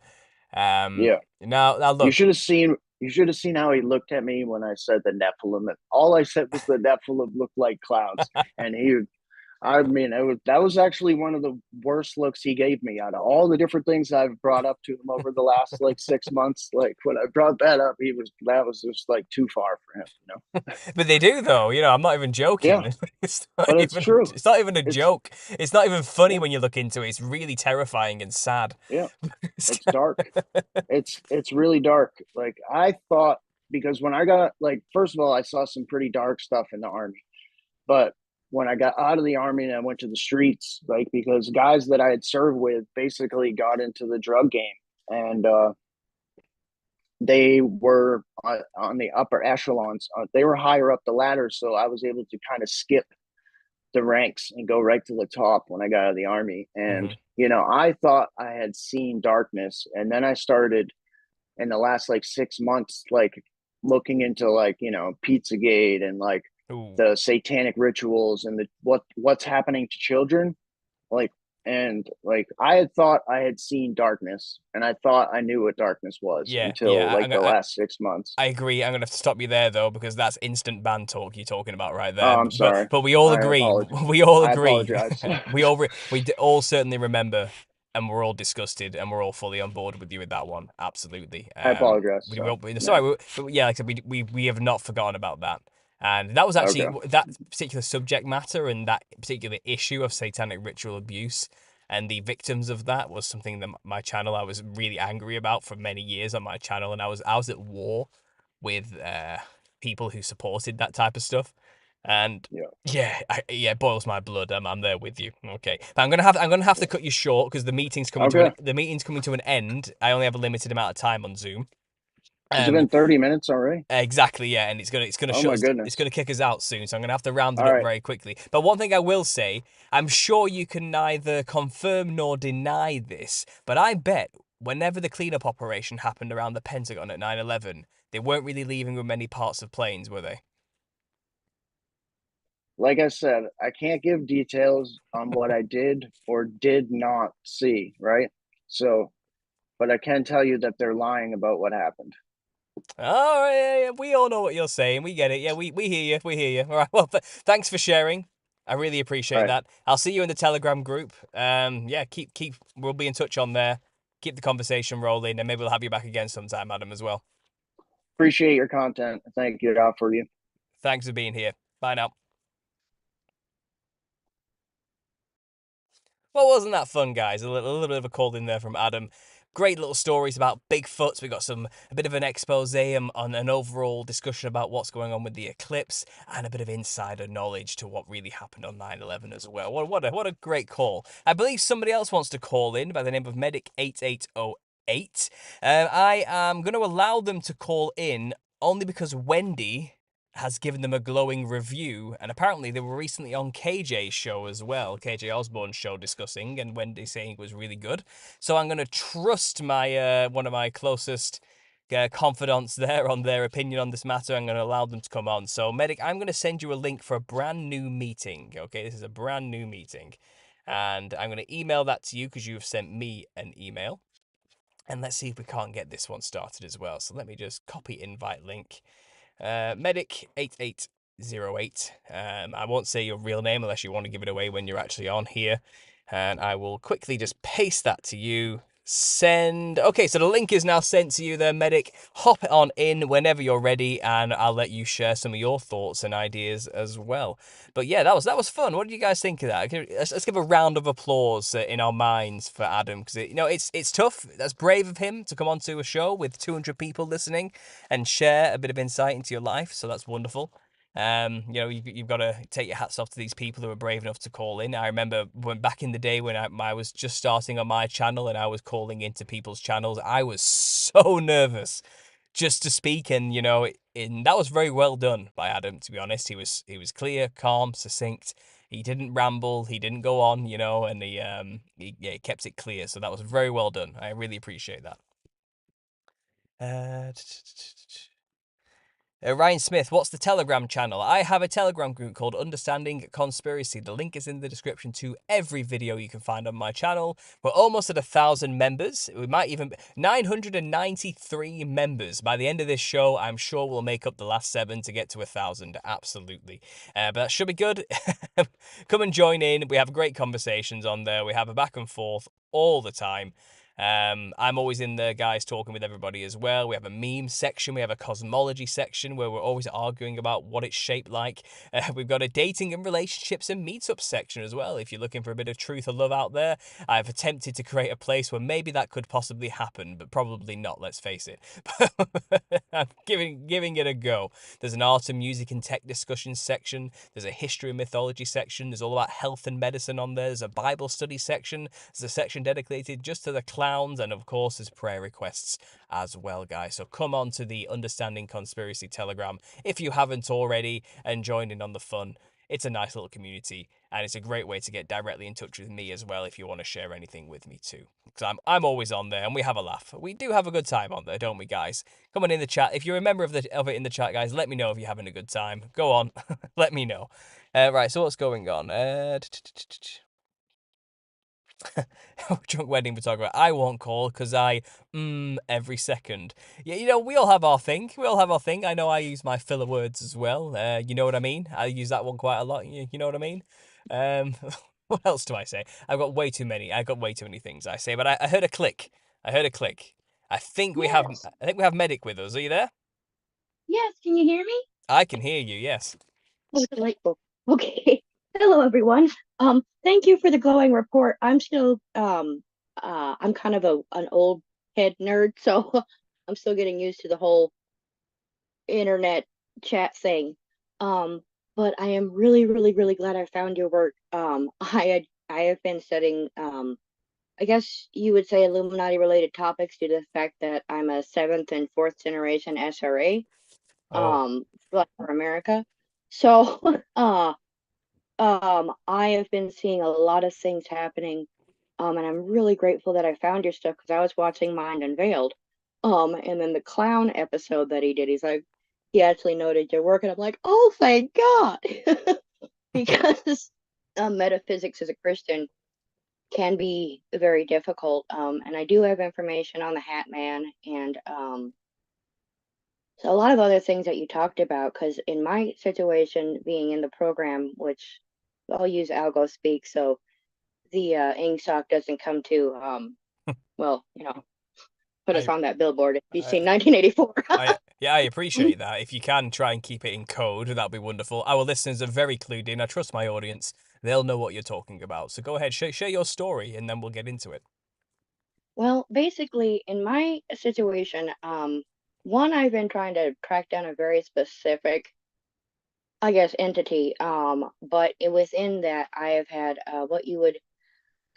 yeah, Now you look, should have seen you should have seen how he looked at me when I said the Nephilim. All I said was the Nephilim looked like clouds, and I mean, that was actually one of the worst looks he gave me out of all the different things I've brought up to him over the last like 6 months. Like when I brought that up, that was just like too far for him. but they do though. I'm not even Yeah, joking. It's not but it's even. true. It's not even a It's joke. It's not even funny yeah, when you look into it. It's really terrifying and sad. yeah. It's dark. It's really dark. Like I thought, because when I got like, first of all, I saw some pretty dark stuff in the army. But when I got out of the army and I went to the streets, like because guys that I had served with basically got into the drug game, and they were on the upper echelons. They were higher up the ladder, so I was able to kind of skip the ranks and go right to the top when I got out of the army. And Hmm. I thought I had seen darkness, and then I started in the last like 6 months, like looking into like Pizzagate and like Ooh. the satanic rituals and the what's happening to children, like, and like I had thought I had seen darkness and I thought I knew what darkness was Yeah, until yeah. like the last 6 months. I agree. I'm gonna have to stop you there though because that's instant ban talk you're talking about right there. Oh, I'm But sorry. we all I agree. apologize. We all I agree. apologize. We all certainly remember, and we're all disgusted, and we're all fully on board with you with that one. Absolutely. I apologize. We So will. yeah. Sorry, but yeah, like I said, we have not forgotten about that. And that was Okay. actually that particular subject matter and that particular issue of satanic ritual abuse and the victims of that was something that my channel I was really angry about for many years on my channel, and I was at war with people who supported that type of stuff. And Yeah. yeah, yeah, it boils my blood. I'm there with you. Okay, but I'm gonna have to Yeah. cut you short because Okay. the meeting's coming to an end. I only have a limited amount of time on Zoom. Has it Um, been 30 minutes already? exactly, yeah, and it's gonna Oh shut my us. It's goodness. gonna kick us out soon, so I'm gonna have to round it All up right. very quickly. But one thing I will say, I'm sure you can neither confirm nor deny this, but I bet whenever the cleanup operation happened around the Pentagon at 9/11, they weren't really leaving with many parts of planes, were they? Like I said, I can't give details on what I did or did not see, right? So, but I can tell you that they're lying about what happened. Oh, yeah, yeah, we all know what you're saying. We get it. Yeah, we hear you. We hear you. All right. Well, thanks for sharing. I really All appreciate right. that. I'll see you in the Telegram group. Yeah, keep. We'll be in touch on there. Keep the conversation rolling, and maybe we'll have you back again sometime, Adam, as well. Appreciate your content. Thank you, Doc, for you. Thanks for being here. Bye now. Well, wasn't that fun, guys? A little bit of a call in there from Adam. great little stories about Bigfoots. We got a bit of an expose on an overall discussion about what's going on with the eclipse, and a bit of insider knowledge to what really happened on 9/11 as well. What a great call. I believe somebody else wants to call in by the name of Medic 8808. I am going to allow them to call in only because Wendy has given them a glowing review, and apparently they were recently on KJ's show as well, KJ Osborne's show, discussing, and Wendy saying it was really good. So I'm going to trust my one of my closest confidants there on their opinion on this matter. I'm going to allow them to come on. So Medic, I'm going to send you a link for a brand new meeting. Okay, this is a brand new meeting, and I'm going to email that to you because you've sent me an email. And let's see if we can't get this one started as well. So let me just copy invite link. Medic 8808. I won't say your real name unless you want to give it away when you're actually on here. And I will quickly just paste that to you. Send. Okay, so the link is now sent to you there, Medic. Hop it on in whenever you're ready, and I'll let you share some of your thoughts and ideas as well. But yeah, that was fun. What did you guys think of that? Let's give a round of applause in our minds for Adam, because it's tough. That's brave of him to come onto a show with 200 people listening and share a bit of insight into your life. So that's wonderful. You've got to take your hats off to these people who are brave enough to call in. I remember when back in the day when I was just starting on my channel and I was calling into people's channels, I was so nervous just to speak, and that was very well done by Adam. To be honest, he was clear, calm, succinct. He didn't ramble. He didn't go on, and he kept it clear. So that was very well done. I really appreciate that. Ryan Smith, what's the Telegram channel? I have a Telegram group called Understanding Conspiracy. The link is in the description to every video you can find on my channel. We're almost at 1,000 members. We might even 993 members. By the end of this show, I'm sure we'll make up the last 7 to get to 1,000. Absolutely. But that should be good. Come and join in. We have great conversations on there. We have a back and forth all the time. I'm always in there, guys, talking with everybody as well. We have a meme section. We have a cosmology section where we're always arguing about what it's shaped like. We've got a dating and relationships and meetups section as well. If you're looking for a bit of truth or love out there, I've attempted to create a place where maybe that could possibly happen, but probably not, let's face it. I'm giving it a go. There's an art and music and tech discussion section. There's a history and mythology section. There's all about health and medicine on there. There's a Bible study section. There's a section dedicated just to the clowns, and of course there's prayer requests as well, guys. So come on to the Understanding Conspiracy Telegram if you haven't already and join in on the fun. It's a nice little community, and it's a great way to get directly in touch with me as well if you want to share anything with me too. Because I'm always on there, and we have a laugh. We do have a good time on there, don't we, guys? Come on in the chat. If you're a member of it in the chat, guys, let me know if you're having a good time. Go on, let me know. Right, so what's going on? Drunk wedding photographer. I won't call because I every second. Yeah, we all have our thing. We all have our thing. I know I use my filler words as well. You know what I mean? I use that one quite a lot. You know what I mean? What else do I say? I've got way too many. I've got way too many things I say. But I heard a click. I heard a click. I think we have. Yes. I think we have Medic with us. Are you there? Yes, can you hear me? I can hear you. Yes. Oh, delightful. Okay. Hello, everyone. Thank you for the glowing report. I'm still I'm kind of an old head nerd, so I'm still getting used to the whole internet chat thing. Um, but I am really, really, really glad I found your work. I have been studying I guess you would say Illuminati related topics due to the fact that I'm a seventh and fourth generation SRA. Oh. For America. So I have been seeing a lot of things happening. And I'm really grateful that I found your stuff because I was watching Mind Unveiled. And then the clown episode that he did, he actually noted your work, and I'm like, oh, thank God. Because metaphysics as a Christian can be very difficult. And I do have information on the Hat Man and so a lot of other things that you talked about, because in my situation, being in the program, which I'll use algo speak, so the ingsoc doesn't come to, well, put us I on that billboard. If you've I seen 1984. I appreciate that. If you can try and keep it in code, that'd be wonderful. Our listeners are very clued in. I trust my audience. They'll know what you're talking about. So go ahead, share your story, and then we'll get into it. Well, basically, in my situation, one, I've been trying to track down a very specific, I guess, entity. But within that, I have had what you would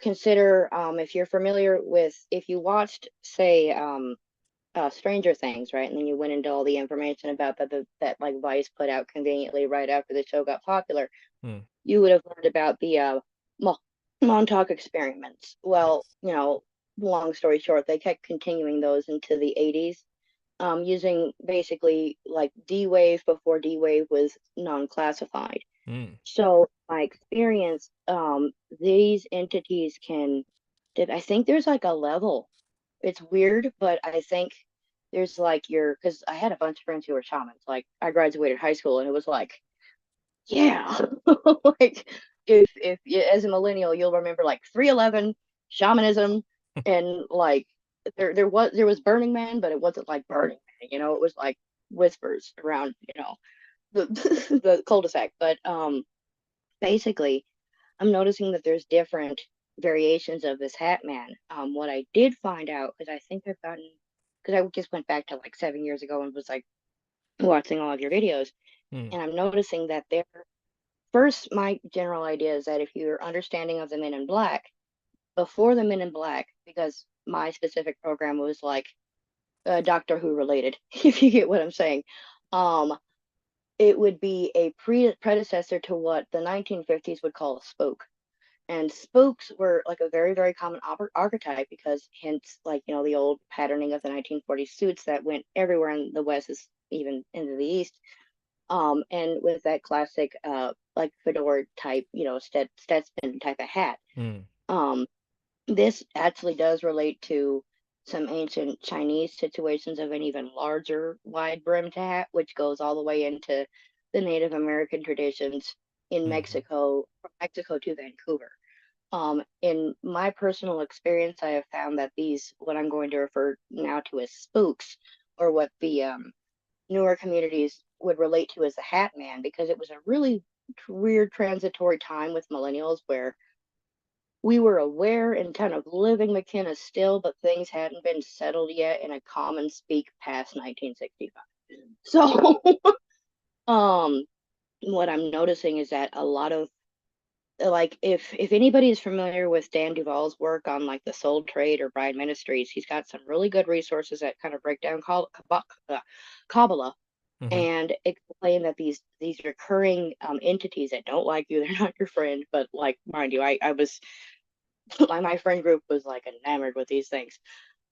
consider, if you're familiar with, if you watched, say, Stranger Things, right? And then you went into all the information about that like Vice put out conveniently right after the show got popular. Hmm. You would have learned about the Mo- Montauk experiments. Well, Yes. long story short, they kept continuing those into the 80s, using basically like D Wave before D Wave was non-classified. Hmm. So my experience, these entities can, I think there's like a level. It's weird, but I think there's like because I had a bunch of friends who were shamans. Like I graduated high school and it was like, yeah, like if you, as a millennial, you'll remember like 311 shamanism, and like there was Burning Man, but it wasn't like Burning Man, it was like whispers around, the the cul-de-sac. But basically, I'm noticing that there's different variations of this Hat Man. What I did find out, because I think I've gotten, because I just went back to like 7 years ago and was like watching all of your videos, Hmm. and I'm noticing that there. First, my general idea is that if you're understanding of the Men in Black, before the Men in Black, because my specific program was like Doctor Who related, if you get what I'm saying, um, it would be a predecessor to what the 1950s would call a spook. And spooks were like a very, very common archetype because, hence, like, the old patterning of the 1940s suits that went everywhere in the West, is even into the East. And with that classic, like fedora type, Stetson type of hat. Hmm. Um, this actually does relate to some ancient Chinese situations of an even larger wide brimmed hat, which goes all the way into the Native American traditions in Hmm. Mexico, from Mexico to Vancouver. In my personal experience, I have found that these, what I'm going to refer now to as spooks, or what the newer communities would relate to as the Hat Man, because it was a really weird transitory time with millennials where we were aware and kind of living McKenna still, but things hadn't been settled yet in a common speak past 1965. So, um, what I'm noticing is that a lot of, like, if anybody is familiar with Dan Duvall's work on like the Soul Trade or Bride Ministries, he's got some really good resources that kind of break down Kabbalah Hmm. and explain that these recurring entities that don't like you, they're not your friend, but like, mind you, I was my friend group was like enamored with these things.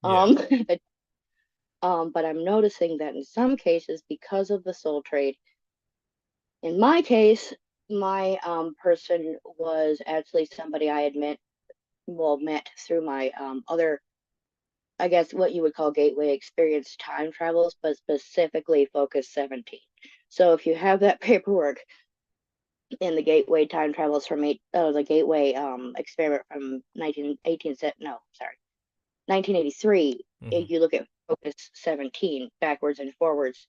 Yeah. But but I'm noticing that in some cases, because of the soul trade, in my case, my person was actually somebody I had met through my other, I guess what you would call gateway experience time travels, but specifically Focus 17. So if you have that paperwork in the Gateway time travels from the Gateway experiment from 1918, no, sorry, 1983, Hmm. if you look at Focus 17 backwards and forwards,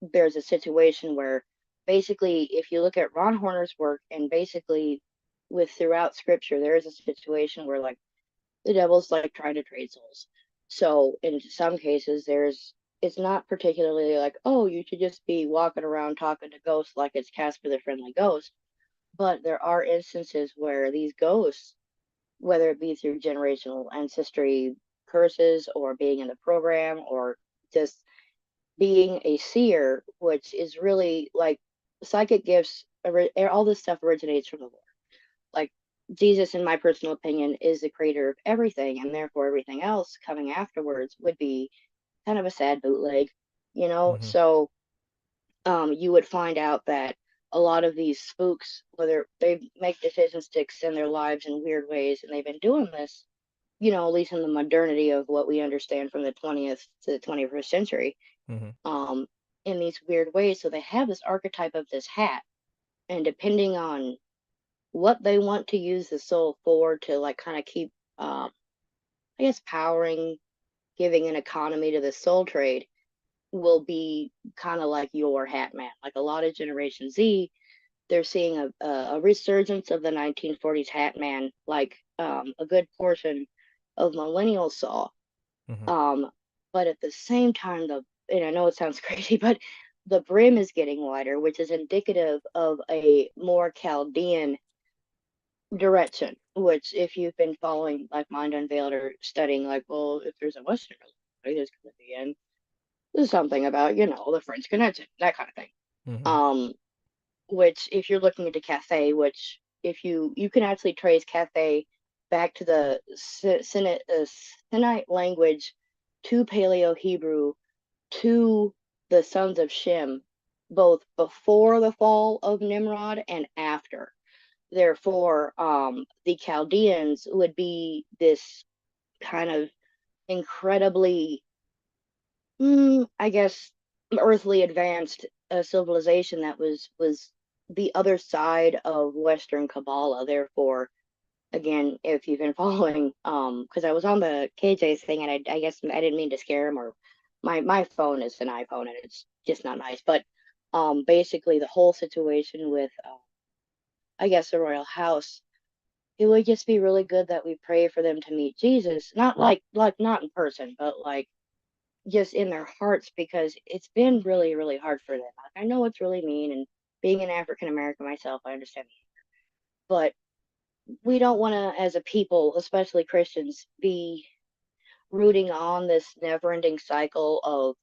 there's a situation where basically, if you look at Ron Horner's work, and basically with throughout scripture, there is a situation where like the devil's like trying to trade souls. So in some cases, it's not particularly like, oh, you should just be walking around talking to ghosts like it's Casper the Friendly Ghost. But there are instances where these ghosts, whether it be through generational ancestry curses or being in the program or just being a seer, which is really like psychic gifts, all this stuff originates from the Lord. Like Jesus, in my personal opinion, is the creator of everything, and therefore everything else coming afterwards would be kind of a sad bootleg, Hmm. So you would find out that a lot of these spooks, whether they make decisions to extend their lives in weird ways, and they've been doing this, at least in the modernity of what we understand from the 20th to the 21st century, Hmm. um, in these weird ways. So they have this archetype of this hat, and depending on what they want to use the soul for, to like kind of keep, I guess, powering, giving an economy to the soul trade, will be kind of like your hat man. Like a lot of Generation Z, they're seeing a resurgence of the 1940s hat man. Like a good portion of millennials saw. Hmm. Um, but at the same time, and I know it sounds crazy, but the brim is getting wider, which is indicative of a more Chaldean direction. Which, if you've been following like Mind Unveiled or studying, like, well, if there's a Western, there's going to be in there's something about the French Connection, that kind of thing. Hmm. Um, which if you're looking into Cathay, which if you can actually trace Cathay back to the Sinite language, to Paleo Hebrew, to the sons of Shem, both before the fall of Nimrod and after. Therefore, the Chaldeans would be this kind of incredibly, I guess, earthly advanced civilization that was the other side of Western Kabbalah. Therefore, again, if you've been following, because I was on the KJ thing, and I guess I didn't mean to scare him, or my phone is an iPhone and it's just not nice. But basically, the whole situation with, I guess, the royal house. It would just be really good that we pray for them to meet Jesus, not like not in person, but like just in their hearts, because it's been really, really hard for them. Like, I know it's really mean, and being an African American myself, I understand. But we don't want to, as a people, especially Christians, be rooting on this never-ending cycle of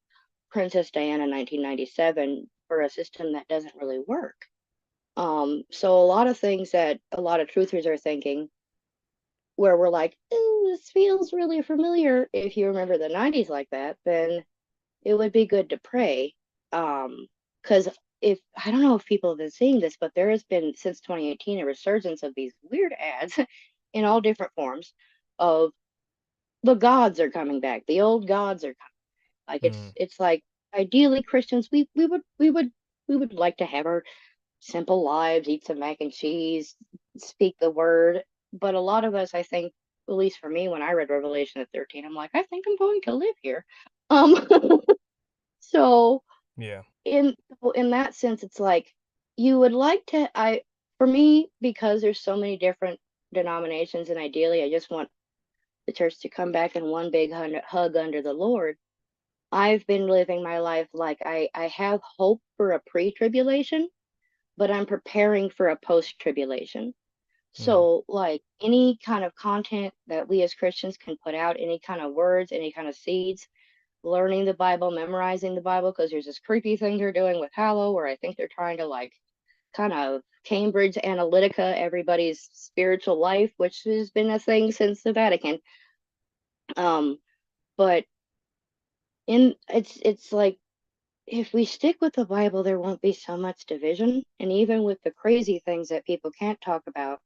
Princess Diana 1997 for a system that doesn't really work. So a lot of things that a lot of truthers are thinking, where we're like, "Ooh, this feels really familiar." If you remember the 90s like that, then it would be good to pray. Because if I don't know if people have been seeing this, but there has been since 2018 a resurgence of these weird ads in all different forms of the gods are coming back, the old gods are coming. Like it's like ideally Christians, we would like to have our simple lives, eat some mac and cheese, speak the word. But a lot of us, I think, at least for me, when I read Revelation at 13, I'm like, I think I'm going to live here. Um, so Yeah. in in that sense, it's like you would like to. For me, because there's so many different denominations, and ideally, I just want the church to come back in one big hug under the Lord. I've been living my life like I have hope for a pre-tribulation, but I'm preparing for a post-tribulation. Mm. So, like any kind of content that we as Christians can put out, any kind of words, any kind of seeds, learning the Bible, memorizing the Bible, because there's this creepy thing they're doing with Hallow, where I think they're trying to like kind of Cambridge Analytica everybody's spiritual life, which has been a thing since the Vatican. Um, but it's like if we stick with the Bible, there won't be so much division. And even with the crazy things that people can't talk about,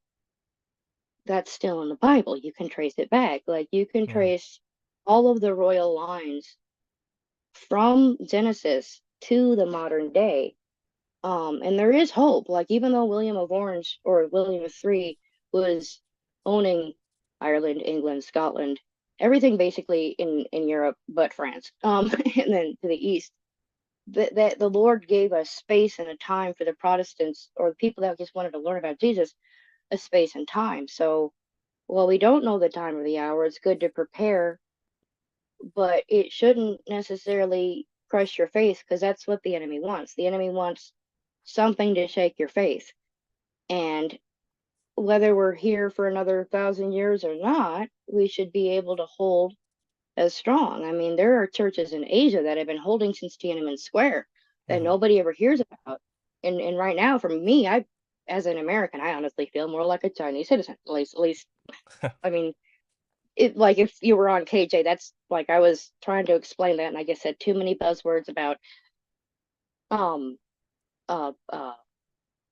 that's still in the Bible. You can trace it back. Like you can Mm. trace all of the royal lines from Genesis to the modern day. And there is hope. Like even though William of Orange or William of Three was owning Ireland, England, Scotland, everything basically in Europe but France, and then to the east, that the Lord gave us space and a time for the Protestants or the people that just wanted to learn about Jesus, a space and time. So while we don't know the time or the hour, it's good to prepare, but it shouldn't necessarily crush your faith, because that's what the enemy wants. The enemy wants something to shake your faith. And whether we're here for another 1,000 years or not, we should be able to hold as strong. I mean, there are churches in Asia that have been holding since Tiananmen Square that Hmm. nobody ever hears about. And right now, for me, as an American, I honestly feel more like a Chinese citizen. At least, I mean, it like if you were on KJ, that's like I was trying to explain that, and I guess said too many buzzwords about um uh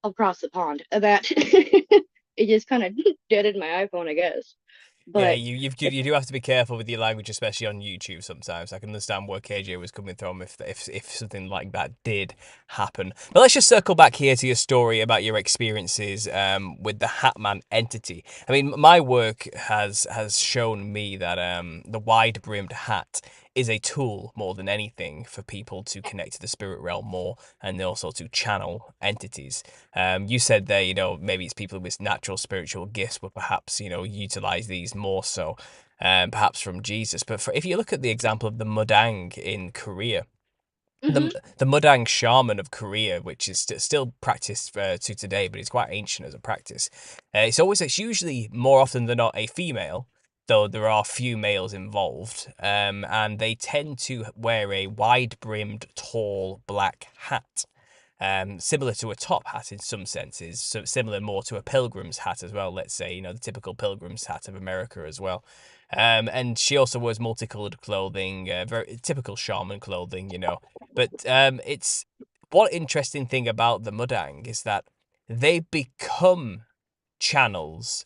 across the pond that it just kind of deaded my iPhone, I guess. Yeah, But you do have to be careful with your language, especially on YouTube. Sometimes I can understand where KJ was coming from if something like that did happen. But let's just circle back here to your story about your experiences with the Hatman entity. I mean, my work has shown me that the wide brimmed hat is a tool more than anything for people to connect to the spirit realm more and also to channel entities. You said there, maybe it's people with natural spiritual gifts would perhaps, utilize these more so, perhaps from Jesus. But if you look at the example of the Mudang in Korea, Hmm. the Mudang shaman of Korea, which is still practiced to today, but it's quite ancient as a practice. It's usually more often than not a female, though there are few males involved, and they tend to wear a wide-brimmed, tall black hat. Similar to a top hat in some senses, so similar more to a pilgrim's hat as well. Let's say, the typical pilgrim's hat of America as well. And she also wears multicolored clothing, very typical shaman clothing. But it's what interesting thing about the Mudang is that they become channels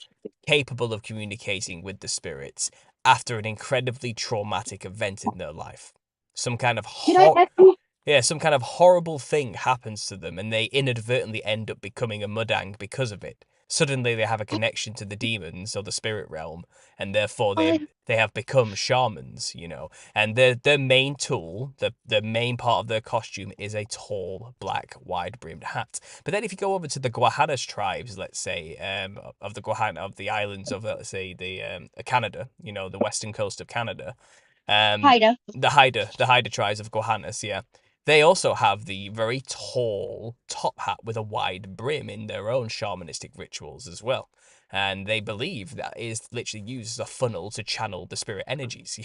capable of communicating with the spirits after an incredibly traumatic event in their life. Some kind of Can I actually? yeah, some kind of horrible thing happens to them and they inadvertently end up becoming a Mudang because of it. Suddenly they have a connection to the demons or the spirit realm, and therefore they I they have become shamans. And their main tool, the main part of their costume is a tall, black, wide-brimmed hat. But then if you go over to the Guahanas tribes, let's say, of the Guahana of the islands of let's say the Canada, the western coast of Canada, um, Haida. the Haida tribes of Gohannas, yeah. They also have the very tall top hat with a wide brim in their own shamanistic rituals as well. And they believe that is literally used as a funnel to channel the spirit energies,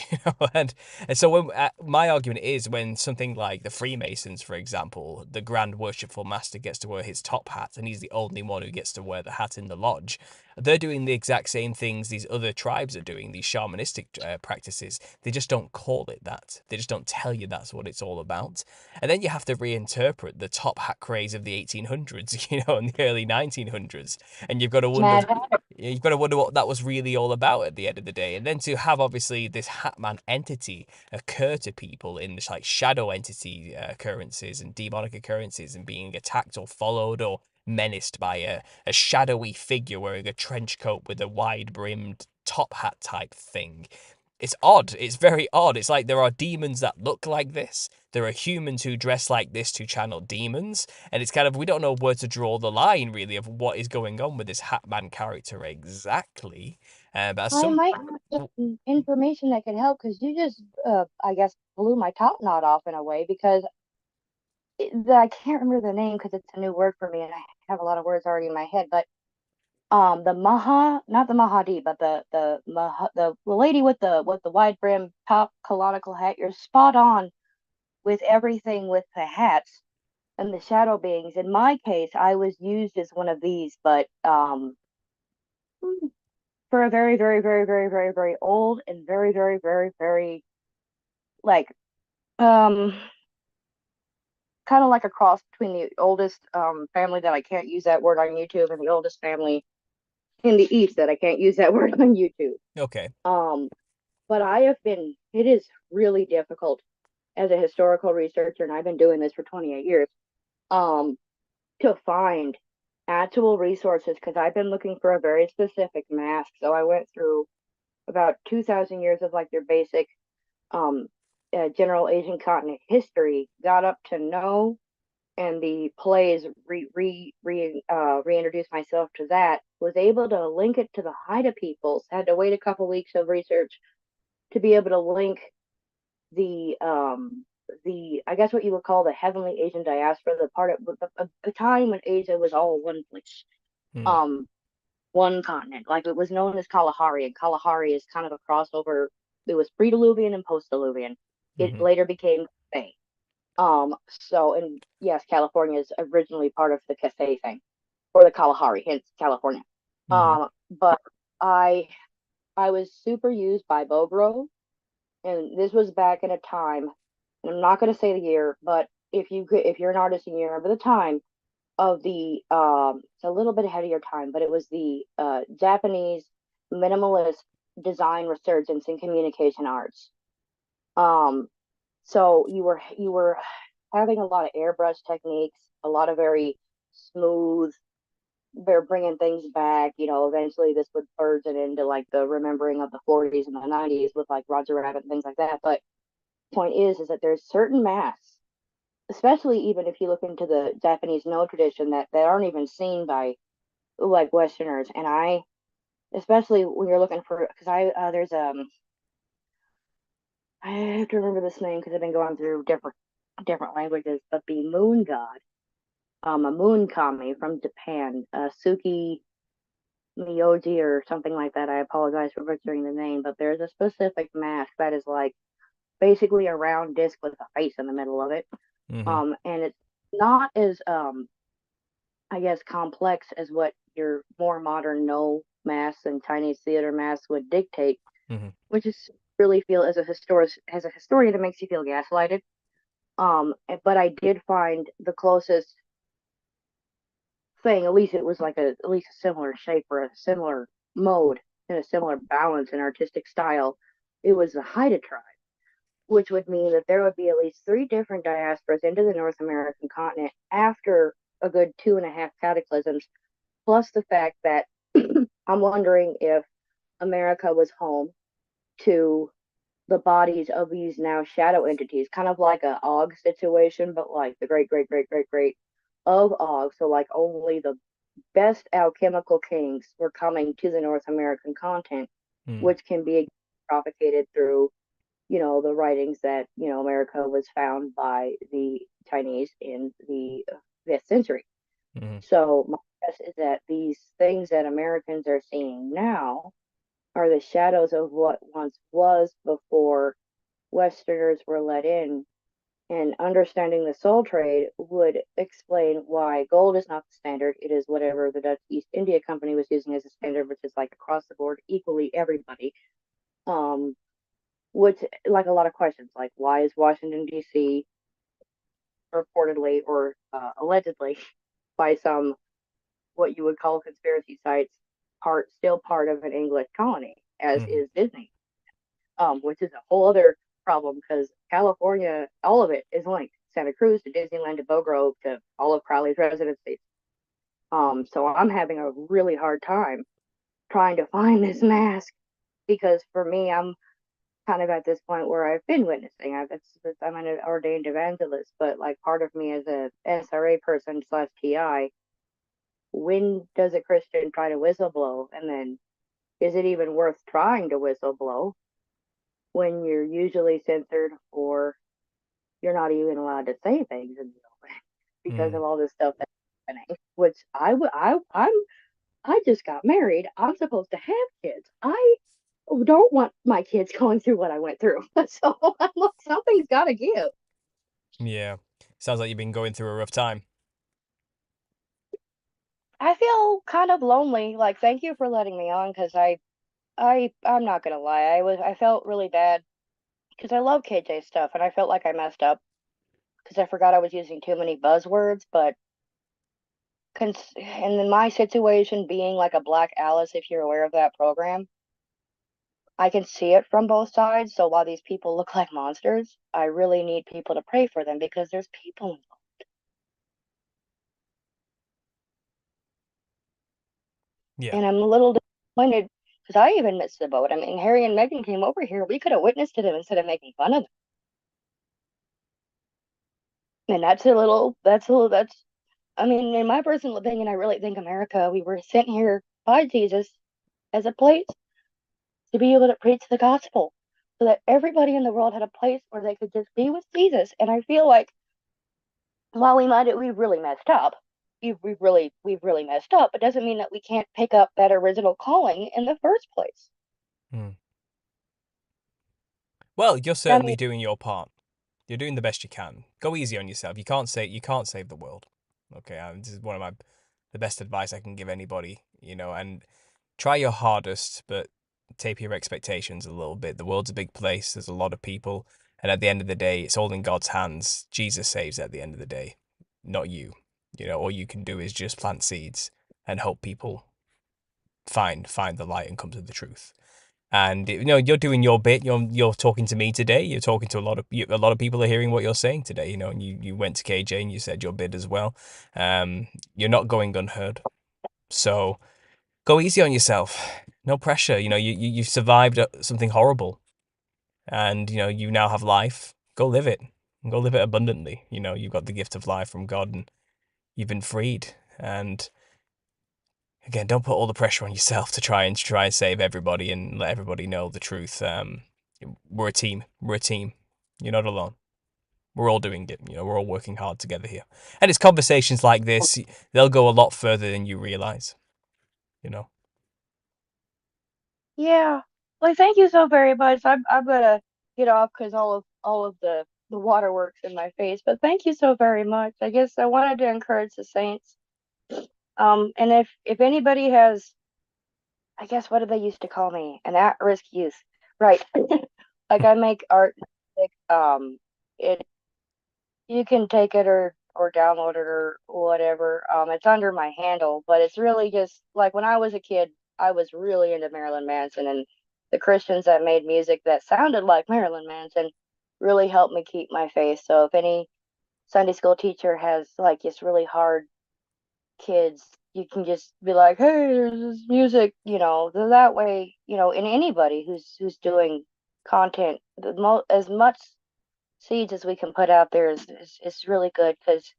and so my argument is when something like the Freemasons, for example, the Grand Worshipful Master gets to wear his top hat, and he's the only one who gets to wear the hat in the lodge. They're doing the exact same things these other tribes are doing, these shamanistic practices. They just don't call it that. They just don't tell you that's what it's all about. And then you have to reinterpret the top hat craze of the 1800s, and the early 1900s. And Mad Hatter. you've got to wonder what that was really all about at the end of the day. And then to have obviously this Hatman entity occur to people in this like shadow entity occurrences and demonic occurrences and being attacked or followed or menaced by a shadowy figure wearing a trench coat with a wide brimmed top hat type thing. It's odd. It's very odd. It's like there are demons that look like this. There are humans who dress like this to channel demons. And it's kind of, we don't know where to draw the line, really, of what is going on with this Hatman character exactly. But as I some. might have some information that could help because you just, I guess, blew my top knot off in a way because I can't remember the name because it's a new word for me and I have a lot of words already in my head. But the not the Mahadi, but the lady with the wide brim top colonical hat. You're spot on with everything with the hats and the shadow beings. In my case, I was used as one of these, but for a very, very, very, very, very, very old and very, very, very, very like um kind of like a cross between the oldest family that I can't use that word on YouTube and the oldest family in the East that I can't use that word on YouTube. Okay. Um, but it is really difficult as a historical researcher, and I've been doing this for 28 years, um, to find actual resources because I've been looking for a very specific mask. So I went through about 2,000 years of like their basic um, general Asian continent history, got up to know and the plays reintroduced myself to that, was able to link it to the Haida peoples, had to wait a couple weeks of research to be able to link the I guess what you would call the heavenly Asian diaspora, the part of a time when Asia was all one place, Hmm. um, one continent. Like it was known as Kalahari, and Kalahari is kind of a crossover. It was pre-Diluvian and post-Diluvian. It Mm-hmm. later became Cathay. So and yes, California is originally part of the Cathay thing or the Kalahari, hence California. Mm-hmm. But I I was super used by Bogro, and this was back in a time, and I'm not going to say the year, but if you're an artist and you remember the time of the it's a little bit ahead of your time, but it was the Japanese minimalist design resurgence in communication arts. Um, so you were having a lot of airbrush techniques, a lot of very smooth. They're bringing things back. Eventually this would merge it into like the remembering of the 40s and the 90s with like Roger Rabbit and things like that. But point is that there's certain masks, especially even if you look into the Japanese no tradition that aren't even seen by like Westerners. And I, especially when you're looking for, because there's I have to remember this name because I've been going through different languages, but the moon god, a moon kami from Japan, Suki Miyoji or something like that. I apologize for butchering the name, but there's a specific mask that is like basically a round disc with a face in the middle of it. Mm-hmm. And it's not as I guess complex as what your more modern no masks and Chinese theater masks would dictate, Mm-hmm. which is really feel as a historian it makes you feel gaslighted. But I did find the closest thing, at least it was like at least a similar shape or a similar mode and a similar balance and artistic style. It was the Haida tribe, which would mean that there would be at least three different diasporas into the North American continent after a good 2.5 cataclysms, plus the fact that I'm wondering if America was home to the bodies of these now shadow entities, kind of like a Og situation, but like the great, great, great, great, great of Og. So like only the best alchemical kings were coming to the North American continent, Mm. which can be propagated through, the writings that, America was found by the Chinese in the 5th century. Mm-hmm. So my guess is that these things that Americans are seeing now are the shadows of what once was before Westerners were let in. And understanding the soul trade would explain why gold is not the standard. It is whatever the Dutch East India Company was using as a standard, which is like across the board, equally everybody. Um, which, like a lot of questions, like why is Washington, D.C. reportedly or allegedly by some what you would call conspiracy sites still part of an English colony, as Mm-hmm. is Disney, which is a whole other problem because California, all of it is linked. Santa Cruz to Disneyland to Bow Grove to all of Crowley's residencies. So I'm having a really hard time trying to find this mask because for me, I'm kind of at this point where I've been witnessing. I'm an ordained evangelist, but like part of me as a SRA person slash TI, when does a Christian try to whistleblow? And then is it even worth trying to whistleblow when you're usually censored or you're not even allowed to say things in the open because Mm. of all this stuff that's happening? Which I just got married. I'm supposed to have kids. I don't want my kids going through what I went through. So look, something's got to give. Yeah. Sounds like you've been going through a rough time. I feel kind of lonely. Like, thank you for letting me on because I'm not gonna lie. I felt really bad because I love KJ stuff and I felt like I messed up because I forgot I was using too many buzzwords. But and in my situation, being like a Black Alice, if you're aware of that program, I can see it from both sides. So while these people look like monsters, I really need people to pray for them because there's people. Yeah. And I'm a little disappointed because I even missed the boat. I mean, Harry and Meghan came over here. We could have witnessed to them instead of making fun of them. And that's, I mean, in my personal opinion, I really think America, we were sent here by Jesus as a place to be able to preach the gospel so that everybody in the world had a place where they could just be with Jesus. And I feel like while we've really messed up, we've really messed up, it doesn't mean that we can't pick up that original calling in the first place. Mm. Well, you're I certainly mean, doing your part. You're doing the best you can. Go easy on yourself. You can't save the world. Okay, this is one of the best advice I can give anybody. And try your hardest, but taper your expectations a little bit. The world's a big place. There's a lot of people, and at the end of the day, it's all in God's hands. Jesus saves at the end of the day, not you. All you can do is just plant seeds and help people find the light and come to the truth. And you're doing your bit. You're talking to me today. You're talking to a lot of people are hearing what you're saying today. And you went to KJ and you said your bit as well. You're not going unheard. So go easy on yourself. No pressure. You survived something horrible, and you now have life. go live it. Go live it abundantly. You know, you've got the gift of life from God, and you've been freed. And again, don't put all the pressure on yourself to try and save everybody and let everybody know the truth. We're a team. We're a team. You're not alone. We're all doing it. You know, we're all working hard together here. And it's conversations like this, they'll go a lot further than you realize. You know. Yeah. Well, thank you so very much. I'm gonna get off because all of the waterworks in my face. But thank you so very much. I guess I wanted to encourage the saints. And if anybody has, I guess what do they used to call me? An at-risk youth, right? Like I make art. Like, it you can take it or download it or whatever. It's under my handle, but it's really just like when I was a kid, I was really into Marilyn Manson, and the Christians that made music that sounded like Marilyn Manson really helped me keep my faith. So if any Sunday school teacher has like just really hard kids, you can just be like, "Hey, there's this music," that way, and anybody who's doing content, as much seeds as we can put out there is really good because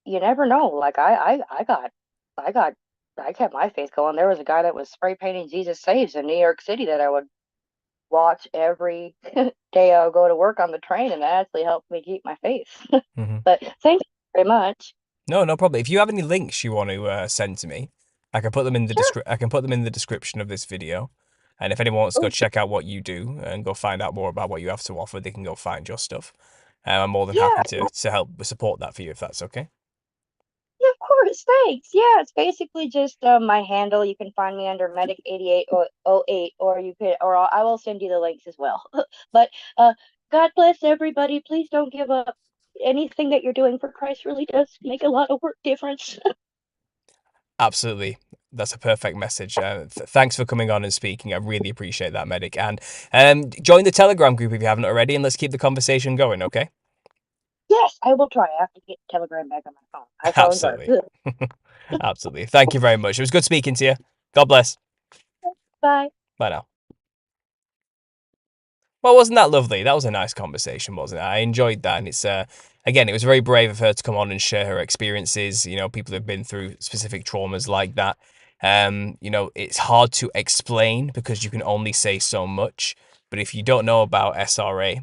you never know. Like I got, I kept my faith going. There was a guy that was spray painting "Jesus Saves" in New York City that I would watch every day I would go to work on the train, and that actually helped me keep my faith. Mm-hmm. But thank you very much. No, no problem. If you have any links you want to send to me, I can put them in the Sure. I can put them in the description of this video. And if anyone wants to go Oh, check out what you do and go find out more about what you have to offer, they can go find your stuff. I'm more than yeah. happy to help support that for you if that's okay. Yeah, of course. Thanks. Yeah, it's basically just my handle. You can find me under Medic8808, or you could, or I will send you the links as well. But God bless everybody. Please don't give up. Anything that you're doing for Christ really does make a lot of work difference. Absolutely. That's a perfect message. Thanks for coming on and speaking. I really appreciate that, Medic. And join the Telegram group if you haven't already, and let's keep the conversation going, okay? Yes, I will try. I have to get Telegram back on my phone. iPhones are Absolutely. good. Absolutely. Thank you very much. It was good speaking to you. God bless. Bye. Bye now. Well, wasn't that lovely? That was a nice conversation, wasn't it? I enjoyed that, and it's again, it was very brave of her to come on and share her experiences. You know, people who've been through specific traumas like that. You know, it's hard to explain because you can only say so much. But if you don't know about SRA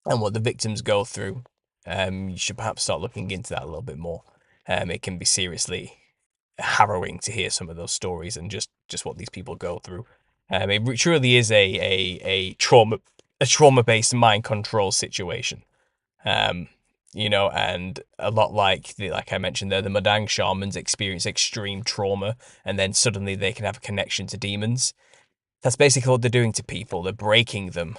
and what the victims go through, you should perhaps start looking into that a little bit more. It can be seriously harrowing to hear some of those stories and just what these people go through. It truly is a trauma based mind control situation. Um, you know, and a lot like I mentioned there, the Madang shamans experience extreme trauma, and then suddenly they can have a connection to demons. That's basically what they're doing to people. They're breaking them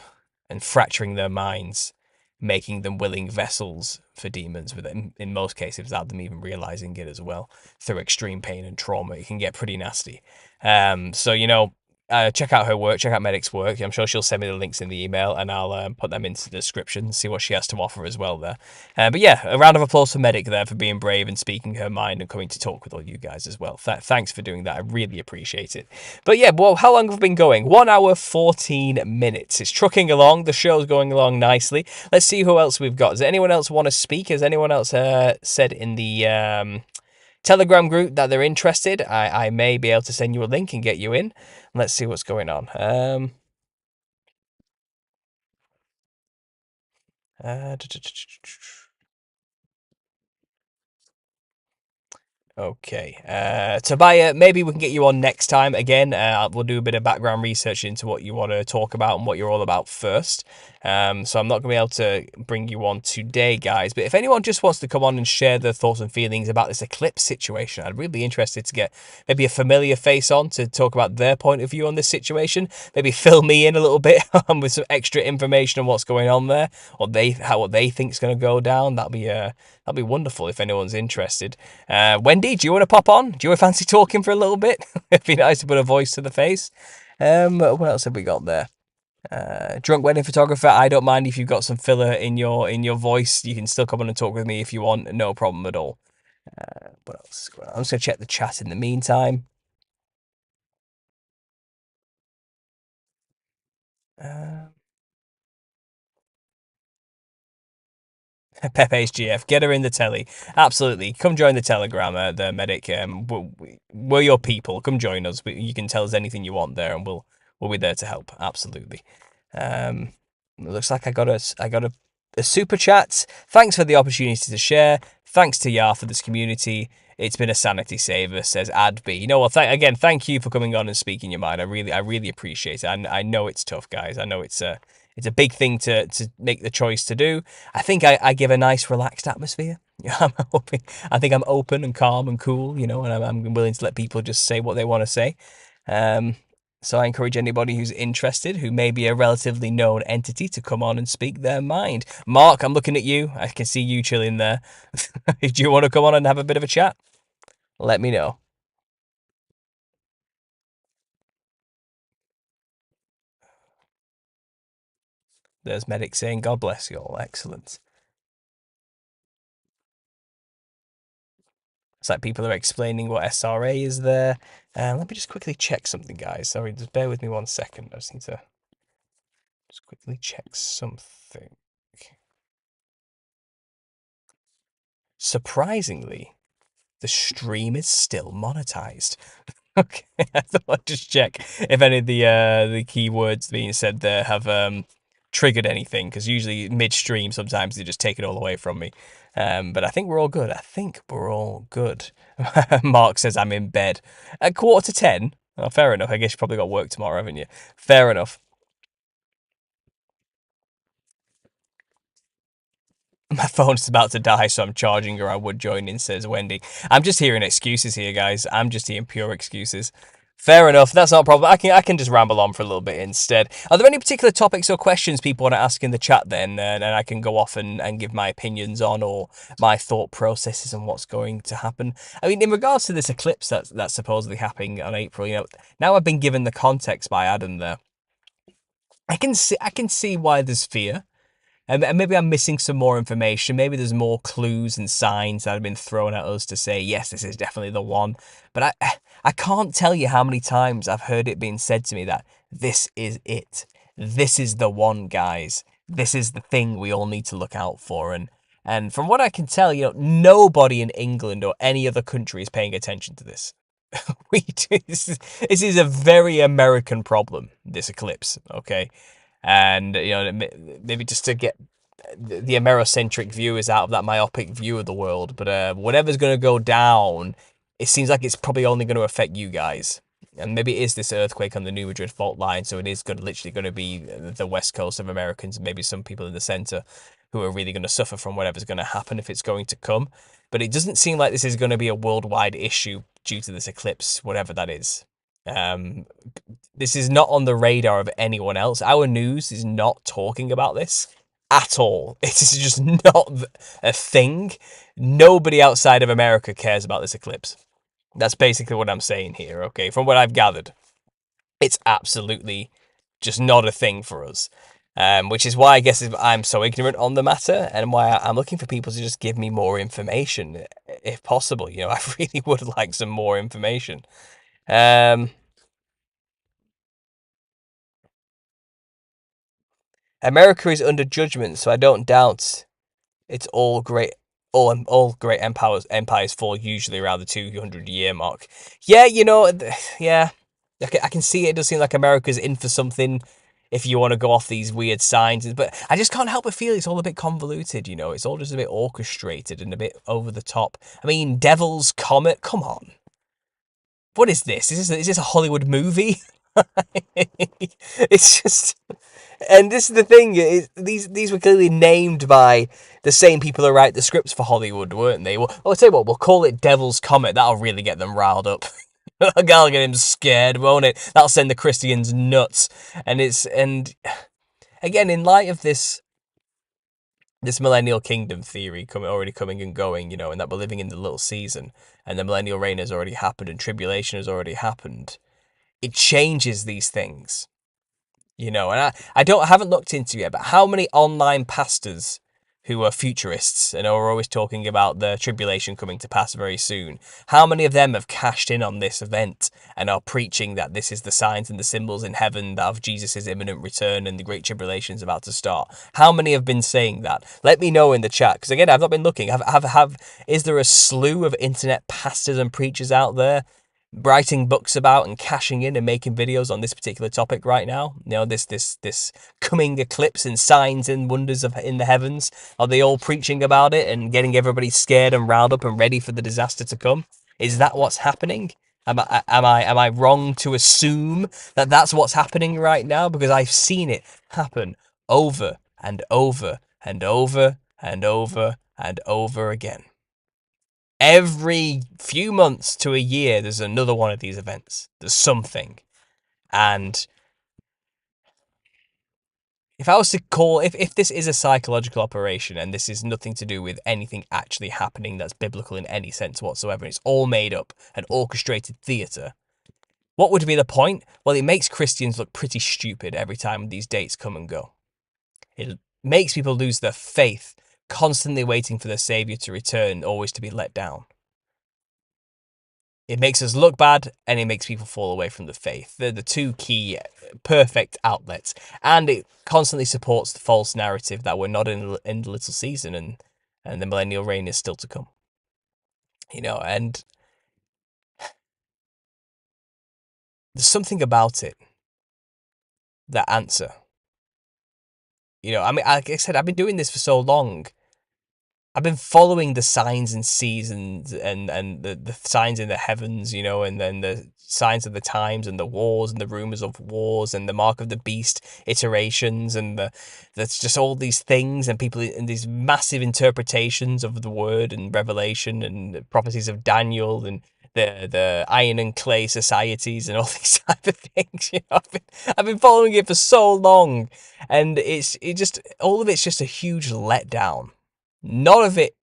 and fracturing their minds, making them willing vessels for demons, with in most cases without them even realizing it as well, through extreme pain and trauma. It can get pretty nasty. So, you know, check out her work, check out Medic's work. I'm sure she'll send me the links in the email and I'll put them into the description, see what she has to offer as well there. But yeah, a round of applause for Medic there for being brave and speaking her mind and coming to talk with all you guys as well. Thanks for doing that. I really appreciate it. But yeah, well, how long have we been going? 1 hour, 14 minutes. It's trucking along. The show's going along nicely. Let's see who else we've got. Does anyone else want to speak? Has anyone else said in the Telegram group that they're interested? I may be able to send you a link and get you in. Let's see what's going on. Uh, Okay. Tobiah, maybe we can get you on next time again. We'll do a bit of background research into what you want to talk about and what you're all about first. So I'm not going to be able to bring you on today, guys. But if anyone just wants to come on and share their thoughts and feelings about this eclipse situation, I'd really be interested to get maybe a familiar face on to talk about their point of view on this situation. Maybe fill me in a little bit with some extra information on what's going on there, or what they think is going to go down. That'd be wonderful if anyone's interested. Wendy, do you want to pop on? Do you fancy talking for a little bit? It'd be nice to put a voice to the face. What else have we got there? Drunk wedding photographer. I don't mind if you've got some filler in your voice. You can still come on and talk with me if you want. No problem at all. What else is going on? I'm just gonna check the chat in the meantime. Uh, Pepe's GF, get her in the telly. Absolutely, come join the Telegram, the medic. We're your people. Come join us. You can tell us anything you want there, and we'll be there to help. Absolutely. It looks like I got a super chat. Thanks for the opportunity to share. Thanks to Yar for this community. It's been a sanity saver, says Adby. You know what? Again, thank you for coming on and speaking your mind. I really appreciate it. I know it's tough, guys. I know it's a big thing to make the choice to do. I think I give a nice, relaxed atmosphere. I think I'm open and calm and cool, and I'm willing to let people just say what they want to say. So I encourage anybody who's interested, who may be a relatively known entity, to come on and speak their mind. Mark, I'm looking at you. I can see you chilling there. Do you want to come on and have a bit of a chat? Let me know. There's Medic saying, God bless you all. Excellent. It's like people are explaining what SRA is there. Let me just quickly check something, guys. Sorry, just bear with me 1 second. I just need to just quickly check something. Surprisingly, the stream is still monetized. Okay, I thought I'd just check if any of the keywords being said there have triggered anything, because usually midstream sometimes they just take it all away from me. But I think we're all good. I think we're all good. Mark says I'm in bed at 9:45. Oh, fair enough. I guess you probably got work tomorrow, haven't you? Fair enough. My phone's about to die, so I'm charging her. I would join in, says Wendy. I'm just hearing excuses here, guys. I'm just hearing pure excuses. Fair enough. That's not a problem. I can just ramble on for a little bit instead. Are there any particular topics or questions people want to ask in the chat then? And I can go off and give my opinions on, or my thought processes on what's going to happen. I mean, in regards to this eclipse that's supposedly happening on April, now I've been given the context by Adam there. I can see why there's fear. And maybe I'm missing some more information. Maybe there's more clues and signs that have been thrown at us to say, yes, this is definitely the one. But I can't tell you how many times I've heard it being said to me that this is it. This is the one, guys. This is the thing we all need to look out for. And from what I can tell, nobody in England or any other country is paying attention to this. This is a very American problem, this eclipse, okay? And maybe just to get the Amerocentric viewers out of that myopic view of the world, but whatever's going to go down, it seems like it's probably only going to affect you guys. And maybe it is this earthquake on the New Madrid fault line, so it is literally going to be the west coast of Americans, maybe some people in the center who are really going to suffer from whatever's going to happen if it's going to come. But it doesn't seem like this is going to be a worldwide issue due to this eclipse, whatever that is. This is not on the radar of anyone else. Our news is not talking about this at all. It is just not a thing. Nobody outside of America cares about this eclipse. That's basically what I'm saying here, okay? From what I've gathered, it's absolutely just not a thing for us. Which is why I guess I'm so ignorant on the matter, and why I'm looking for people to just give me more information, if possible. I really would like some more information. America is under judgment, so I don't doubt it's all great. All great empires fall usually around the 200-year mark. Yeah, yeah. Okay, I can see it. It does seem like America's in for something, if you want to go off these weird signs. But I just can't help but feel it's all a bit convoluted. It's all just a bit orchestrated and a bit over the top. I mean, Devil's Comet. Come on. What is this? Is this a Hollywood movie? It's just. And this is the thing, these were clearly named by the same people who write the scripts for Hollywood, weren't they? Well, I'll tell you what, we'll call it Devil's Comet. That'll really get them riled up. That'll get him scared, won't it? That'll send the Christians nuts. And again, in light of this millennial kingdom theory already coming and going, and that we're living in the little season, and the millennial reign has already happened, and tribulation has already happened, it changes these things. And I haven't looked into it yet, but how many online pastors who are futurists and are always talking about the tribulation coming to pass very soon, how many of them have cashed in on this event and are preaching that this is the signs and the symbols in heaven that of Jesus' imminent return and the great tribulation is about to start? How many have been saying that? Let me know in the chat, because again, I've not been looking. Is there a slew of internet pastors and preachers out there writing books about and cashing in and making videos on this particular topic right now? You know, this coming eclipse and signs and wonders in the heavens. Are they all preaching about it and getting everybody scared and riled up and ready for the disaster to come? Is that what's happening? Am I wrong to assume that that's what's happening right now? Because I've seen it happen over and over and over and over and over again. Every few months to a year, there's another one of these events. There's something. And if I was to call, if this is a psychological operation and this is nothing to do with anything actually happening that's biblical in any sense whatsoever, it's all made up and orchestrated theatre, what would be the point? Well, it makes Christians look pretty stupid every time these dates come and go. It makes people lose their faith, constantly waiting for their Saviour to return, always to be let down. It makes us look bad, and it makes people fall away from the faith. They're the two key perfect outlets. And it constantly supports the false narrative that we're not in the little season and the millennial reign is still to come. You know, and there's something about it, that answer. You know, I mean, like I said, I've been doing this for so long. I've been following the signs and seasons and the signs in the heavens, you know, and then the signs of the times and the wars and the rumors of wars and the mark of the beast iterations and that's just all these things and people in these massive interpretations of the word and revelation and the prophecies of Daniel and the iron and clay societies and all these type of things. You know, I've been following it for so long, and all of it's just a huge letdown. None of it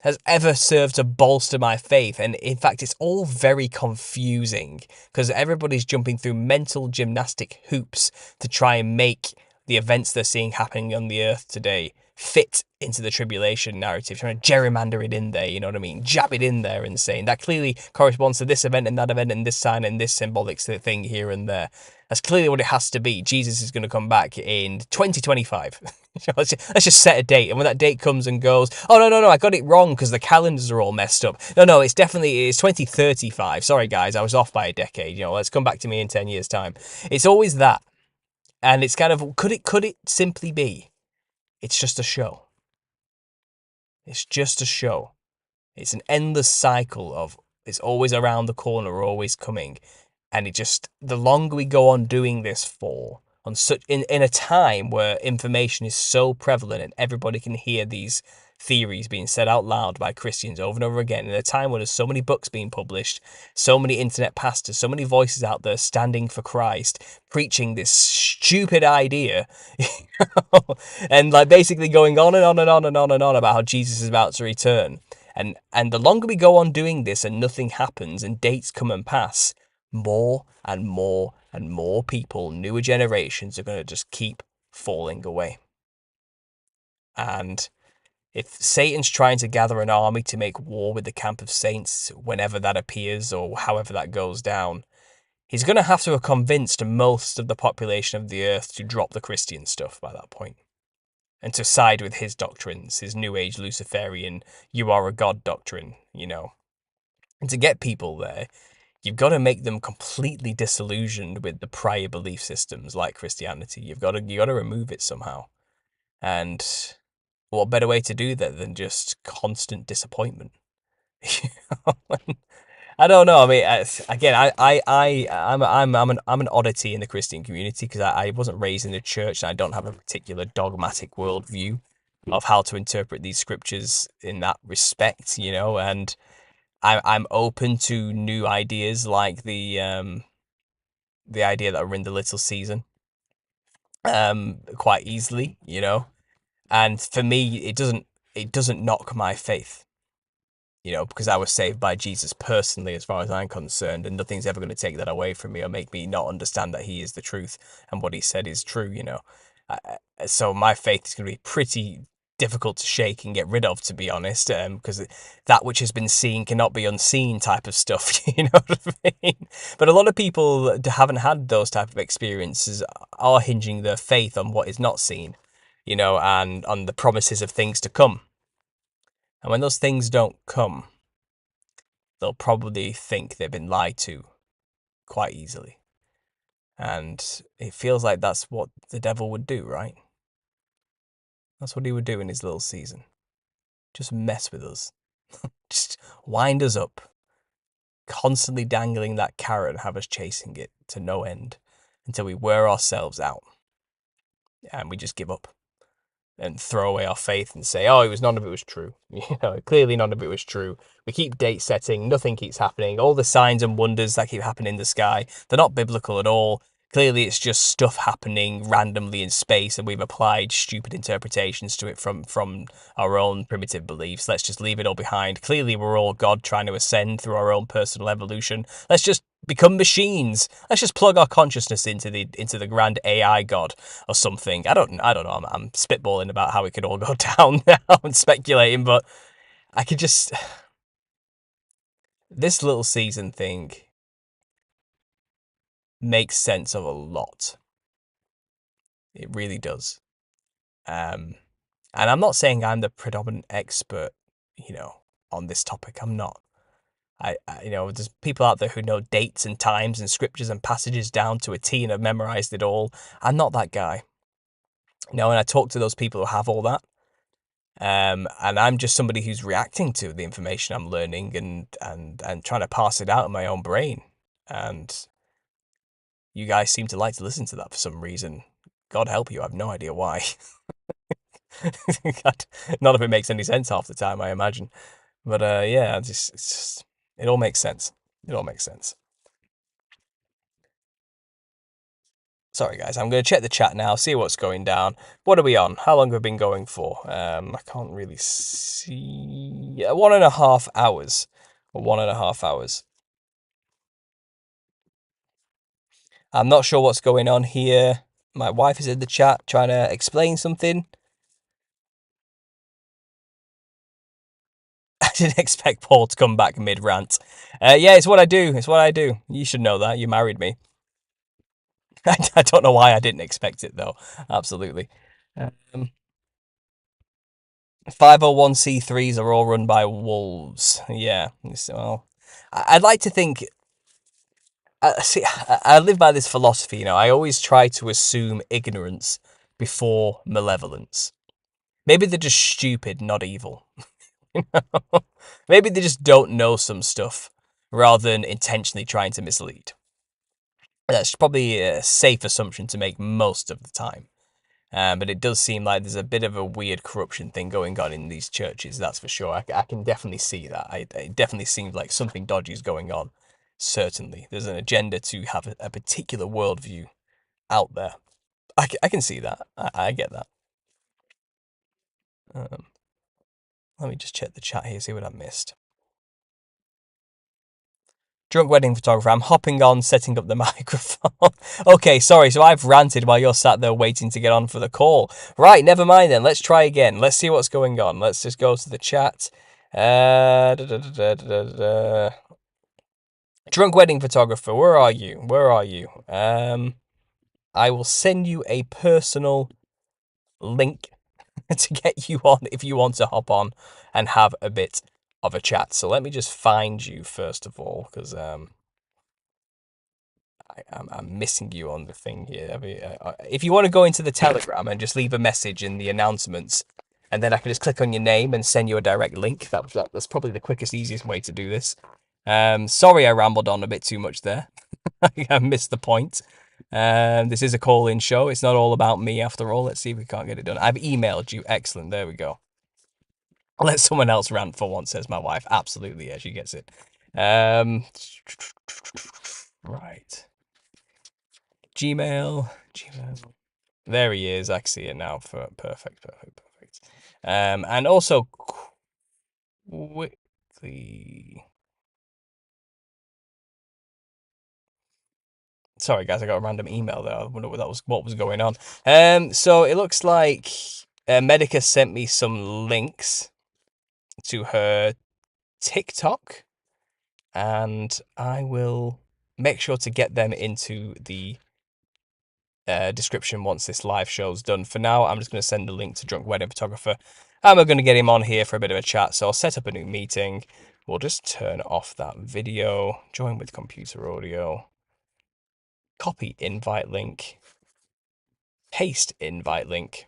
has ever served to bolster my faith, and in fact it's all very confusing because everybody's jumping through mental gymnastic hoops to try and make the events they're seeing happening on the earth today fit into the tribulation narrative, trying to gerrymander it in there, you know what I mean? Jab it in there and saying that clearly corresponds to this event and that event and this sign and this symbolic thing here and there. That's clearly what it has to be. Jesus is going to come back in 2025. let's just set a date, and when that date comes and goes, oh no, I got it wrong because the calendars are all messed up. No, it's 2035. Sorry guys, I was off by a decade. You know, let's come back to me in 10 years' time. It's always that, and it's kind of could it simply be? It's just a show. It's just a show. It's an endless cycle of it's always around the corner, always coming. And the longer we go on doing this for, in a time where information is so prevalent and everybody can hear these theories being said out loud by Christians over and over again, in a time when there's so many books being published, so many internet pastors, so many voices out there standing for Christ, preaching this stupid idea, and like basically going on and on and on and on and on about how Jesus is about to return. And the longer we go on doing this and nothing happens and dates come and pass, more and more and more people, newer generations, are going to just keep falling away. And if Satan's trying to gather an army to make war with the camp of saints whenever that appears or however that goes down, he's going to have to have convinced most of the population of the earth to drop the Christian stuff by that point and to side with his doctrines, his New Age Luciferian, you are a god doctrine, you know. And to get people there, you've got to make them completely disillusioned with the prior belief systems like Christianity. You got to remove it somehow. And what better way to do that than just constant disappointment? I don't know. I mean, I'm an oddity in the Christian community because I wasn't raised in the church and I don't have a particular dogmatic worldview of how to interpret these scriptures in that respect, you know. And I'm open to new ideas like the idea that we're in the little season, quite easily, you know. And for me, it doesn't knock my faith, you know, because I was saved by Jesus personally, as far as I'm concerned, and nothing's ever going to take that away from me or make me not understand that he is the truth and what he said is true, you know. So my faith is going to be pretty difficult to shake and get rid of, to be honest, because that which has been seen cannot be unseen type of stuff, you know what I mean? But a lot of people that haven't had those type of experiences are hinging their faith on what is not seen, you know, and on the promises of things to come. And when those things don't come, they'll probably think they've been lied to quite easily. And it feels like that's what the devil would do, right? That's what he would do in his little season. Just mess with us. Just wind us up. Constantly dangling that carrot and have us chasing it to no end until we wear ourselves out. And we just give up and throw away our faith and say, oh, none of it was true. You know, clearly none of it was true. We keep date setting, nothing keeps happening. All the signs and wonders that keep happening in the sky, they're not biblical at all. Clearly it's just stuff happening randomly in space, and we've applied stupid interpretations to it from our own primitive beliefs. Let's just leave it all behind. Clearly we're all God trying to ascend through our own personal evolution. Let's just become machines. Let's just plug our consciousness into the grand AI God or something. I don't know. I'm spitballing about how it could all go down now and speculating, but I could just this little season thing makes sense of a lot. It really does. And I'm not saying I'm the predominant expert, you know, on this topic. I'm not. You know, there's people out there who know dates and times and scriptures and passages down to a T and have memorized it all. I'm not that guy. You know, and I talk to those people who have all that. And I'm just somebody who's reacting to the information I'm learning and trying to pass it out in my own brain. And you guys seem to like to listen to that for some reason. God help you, I have no idea why. None of it makes any sense half the time, I imagine. But yeah, it all makes sense. It all makes sense. Sorry, guys. I'm going to check the chat now, see what's going down. What are we on? How long have we been going for? I can't really see. 1.5 hours. 1.5 hours. I'm not sure what's going on here. My wife is in the chat trying to explain something. I didn't expect Paul to come back mid-rant. Yeah, it's what I do. It's what I do. You should know that. You married me. I don't know why I didn't expect it, though. Absolutely. 501c3s are all run by wolves. Yeah. Well, I'd like to think... see, I live by this philosophy, you know. I always try to assume ignorance before malevolence. Maybe they're just stupid, not evil. Maybe they just don't know some stuff rather than intentionally trying to mislead. That's probably a safe assumption to make most of the time. But it does seem like there's a bit of a weird corruption thing going on in these churches, that's for sure. I can definitely see that. It definitely seems like something dodgy is going on. Certainly. There's an agenda to have a particular worldview out there. I can see that. I get that. Let me just check the chat here, see what I missed. Drunk wedding photographer, I'm hopping on, setting up the microphone. Okay, sorry, so I've ranted while you're sat there waiting to get on for the call. Right, never mind then, let's try again. Let's see what's going on. Let's just go to the chat. Drunk wedding photographer, where are you? Where are you? I will send you a personal link to get you on if you want to hop on and have a bit of a chat. So let me just find you first of all, because I'm missing you on the thing here. If you want to go into the Telegram and just leave a message in the announcements, and then I can just click on your name and send you a direct link. That's probably the quickest, easiest way to do this. Sorry I rambled on a bit too much there. I missed the point. This is a call-in show. It's not all about me after all. Let's see if we can't get it done. I've emailed you. Excellent. There we go. I'll let someone else rant for once, says my wife. Absolutely, yeah, she gets it. Right. Gmail. There he is. I can see it now. Perfect. And also quickly. Sorry, guys, I got a random email there. I wonder what was going on. So it looks like Medica sent me some links to her TikTok, and I will make sure to get them into the description once this live show's done. For now, I'm just going to send a link to Drunk Wedding Photographer, and we're going to get him on here for a bit of a chat. So I'll set up a new meeting. We'll just turn off that video, join with computer audio, copy invite link, paste invite link,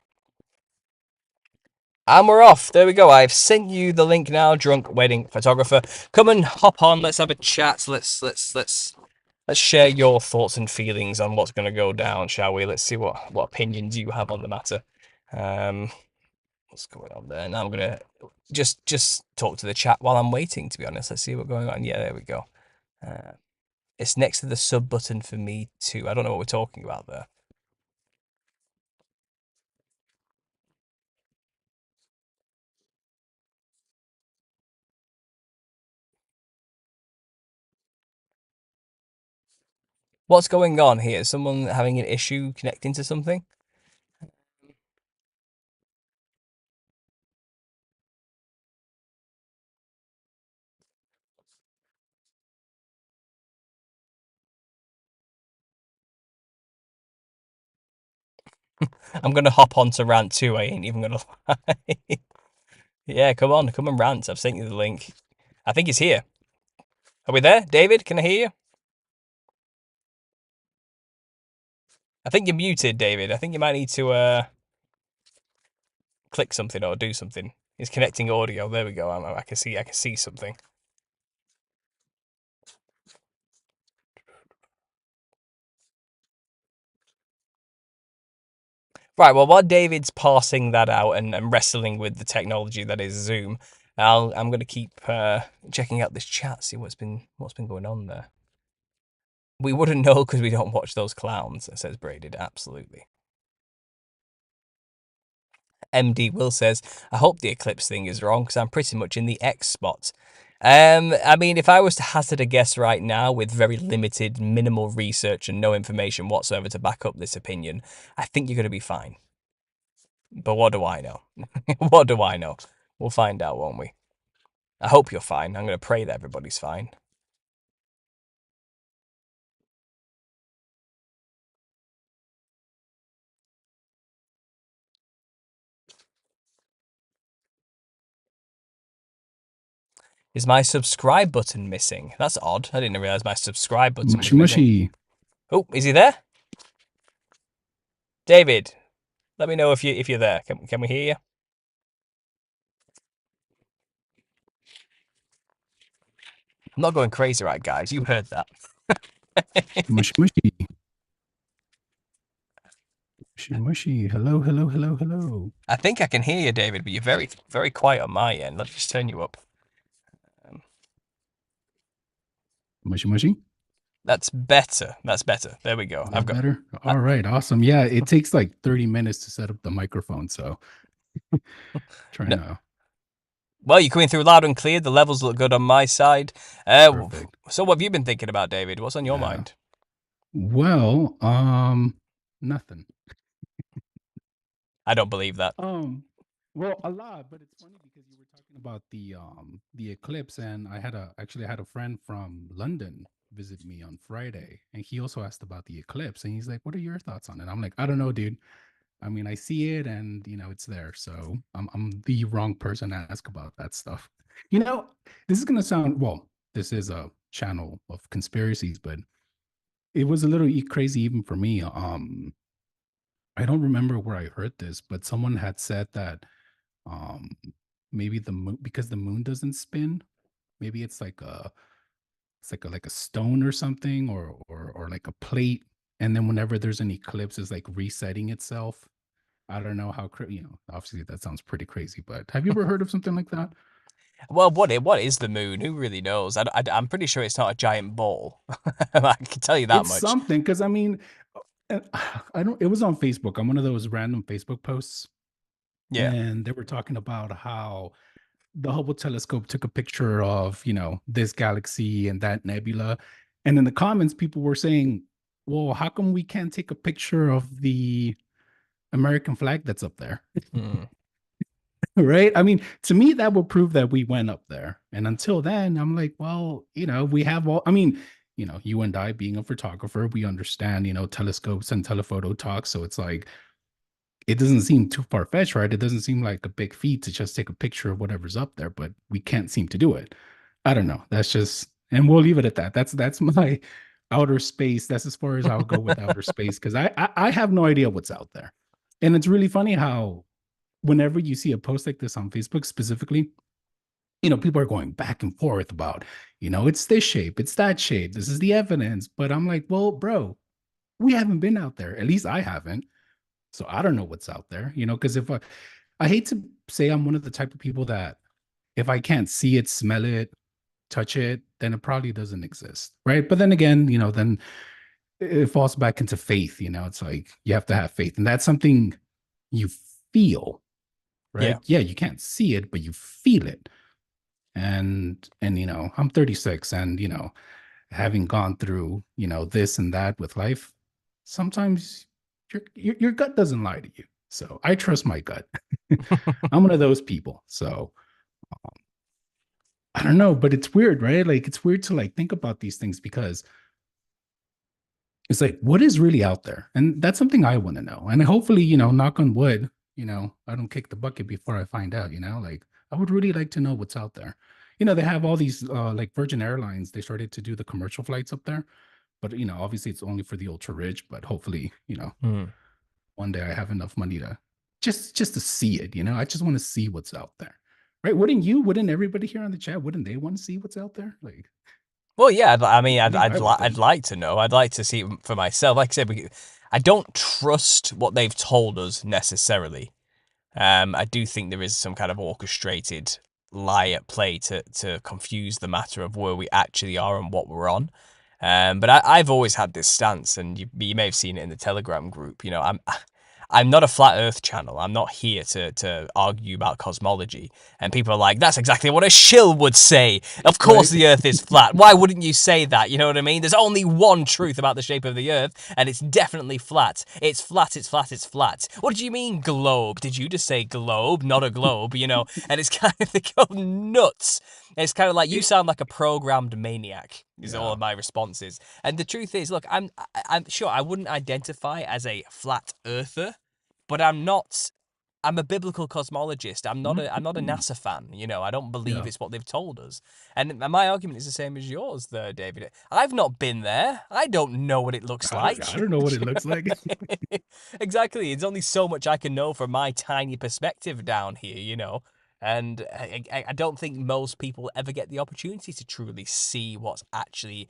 and we're off. There we go. I've sent you the link now, Drunk Wedding Photographer. Come and hop on. Let's have a chat. Let's share your thoughts and feelings on what's going to go down, shall we? Let's see what opinions you have on the matter. What's going on there? Now I'm gonna just talk to the chat while I'm waiting. To be honest, let's see what's going on. Yeah, there we go. It's next to the sub button for me too. I don't know what we're talking about there. What's going on here? Is someone having an issue connecting to something? I'm gonna hop on to rant too. I ain't even gonna lie. Yeah, come on, come and rant. I've sent you the link. I think he's here. Are we there, David? Can I hear you? I think you're muted, David. I think you might need to click something or do something. It's connecting audio. There we go. I can see something. Right, well, while David's parsing that out and wrestling with the technology that is Zoom, I'm going to keep checking out this chat, see what's been going on there. We wouldn't know because we don't watch those clowns, says Braided. Absolutely. MD Will says, I hope the Eclipse thing is wrong because I'm pretty much in the X spot. I mean, if I was to hazard a guess right now with very limited, minimal research and no information whatsoever to back up this opinion, I think you're going to be fine. But what do I know? What do I know? We'll find out, won't we? I hope you're fine. I'm going to pray that everybody's fine. Is my subscribe button missing? That's odd. I didn't realize my subscribe button was missing. Oh, is he there? David, let me know if you're there. Can we hear you? I'm not going crazy, right, guys? You heard that. Mushy, mushy. Mushy, mushy. Hello, hello, hello, hello. I think I can hear you, David, but you're very, very quiet on my end. Let's just turn you up. Mushy, mushy. That's better. That's better. There we go. I've got better. All right, awesome. Yeah, it takes like 30 minutes to set up the microphone, so try now. Well, you're coming through loud and clear. The levels look good on my side. Perfect. So what have you been thinking about, David? What's on your mind? Well, nothing. I don't believe that. Well, a lot, but it's funny because you were talking about the eclipse, and I had a friend from London visit me on Friday, and he also asked about the eclipse, and he's like, "What are your thoughts on it?" I'm like, "I don't know, dude. I mean, I see it, and it's there, so I'm the wrong person to ask about that stuff." This is gonna sound well. This is a channel of conspiracies, but it was a little crazy even for me. I don't remember where I heard this, but someone had said that um maybe the moon, because the moon doesn't spin, maybe it's like a stone or something, or like a plate, and then whenever there's an eclipse it's like resetting itself. I don't know how obviously that sounds pretty crazy, but have you ever heard of something like that? Well, what is the moon? Who really knows? I'm pretty sure it's not a giant ball. I can tell you that It's much. something, because I mean, I don't. It was on Facebook, on one of those random Facebook posts. Yeah. And they were talking about how the Hubble telescope took a picture of, this galaxy and that nebula. And in the comments, people were saying, well, how come we can't take a picture of the American flag that's up there. Mm. Right? I mean, to me, that would prove that we went up there. And until then, I'm like, well, we have all, I mean, you and I being a photographer, we understand, telescopes and telephoto talk. So it's like, it doesn't seem too far fetched, right? It doesn't seem like a big feat to just take a picture of whatever's up there, but we can't seem to do it. I don't know. That's just, and we'll leave it at that. That's my outer space. That's as far as I'll go with outer space because I have no idea what's out there. And it's really funny how whenever you see a post like this on Facebook specifically, people are going back and forth about, it's this shape, it's that shape, this is the evidence. But I'm like, well, bro, we haven't been out there. At least I haven't. So I don't know what's out there, because if I hate to say I'm one of the type of people that if I can't see it, smell it, touch it, then it probably doesn't exist. Right. But then again, then it falls back into faith. It's like you have to have faith. And that's something you feel, right? Yeah, you can't see it, but you feel it. And I'm 36 and having gone through, this and that with life, sometimes your gut doesn't lie to you. So I trust my gut. I'm one of those people. So I don't know, but it's weird, right? Like it's weird to like think about these things because it's like, what is really out there? And that's something I want to know. And hopefully, knock on wood, I don't kick the bucket before I find out, like I would really like to know what's out there. They have all these like Virgin Airlines, they started to do the commercial flights up there. But obviously it's only for the ultra rich, but hopefully, one day I have enough money to just to see it, I just want to see what's out there. Right? Wouldn't everybody here on the chat, wouldn't they want to see what's out there? Like Well, yeah, I mean, I I'd like to know. I'd like to see it for myself. Like I said, I don't trust what they've told us necessarily. I do think there is some kind of orchestrated lie at play to confuse the matter of where we actually are and what we're on. But I've always had this stance, and you may have seen it in the Telegram group. I'm not a flat Earth channel. I'm not here to argue about cosmology. And people are like, that's exactly what a shill would say. Of course the Earth is flat. Why wouldn't you say that? You know what I mean? There's only one truth about the shape of the Earth, and it's definitely flat. It's flat, it's flat, it's flat. What do you mean globe? Did you just say globe, not a globe, And it's kind of, they go nuts. It's kind of like, you sound like a programmed maniac, is all of my responses. And the truth is, look, I'm sure I wouldn't identify as a flat earther, but I'm not. I'm a biblical cosmologist. I'm not a NASA fan. I don't believe it's what they've told us. And my argument is the same as yours, there, David. I've not been there. I don't know what it looks like. I don't know what it looks like. Exactly. It's only so much I can know from my tiny perspective down here. And I don't think most people ever get the opportunity to truly see what's actually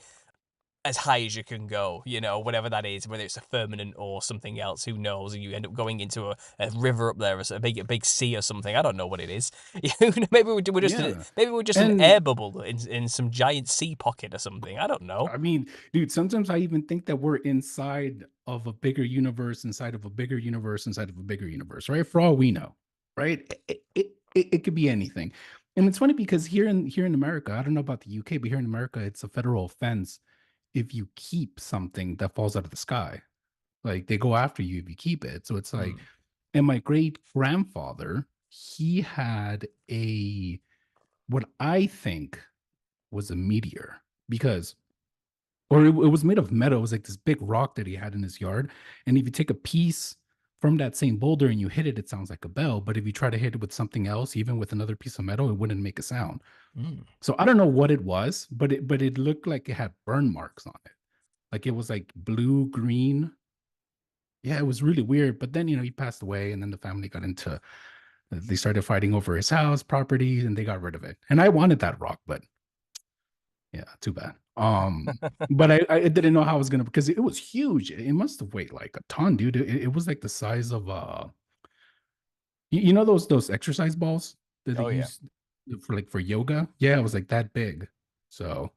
as high as you can go, whatever that is, whether it's a firmament or something else, who knows, and you end up going into a river up there, or a big sea or something. I don't know what it is. Maybe we're just an air bubble in some giant sea pocket or something. I don't know. I mean, dude, sometimes I even think that we're inside of a bigger universe, inside of a bigger universe, inside of a bigger universe, right? For all we know, right? It could be anything. And it's funny because here in America, I don't know about the UK, but here in America, it's a federal offense if you keep something that falls out of the sky. Like they go after you if you keep it. So it's like, and my great grandfather, he had what I think was a meteor because, or it was made of metal. It was like this big rock that he had in his yard. And if you take a piece from that same boulder and you hit it, it sounds like a bell. But if you try to hit it with something else, even with another piece of metal, it wouldn't make a sound. So I don't know what it was, but it looked like it had burn marks on it. Like it was like blue, green. Yeah, it was really weird. But then, he passed away and then the family got into, they started fighting over his house, property, and they got rid of it. And I wanted that rock, but yeah, too bad. But I didn't know how I was gonna, because it was huge. It must have weighed like a ton, dude. It was like the size of you know those exercise balls that they use for yoga? Yeah, it was like that big. So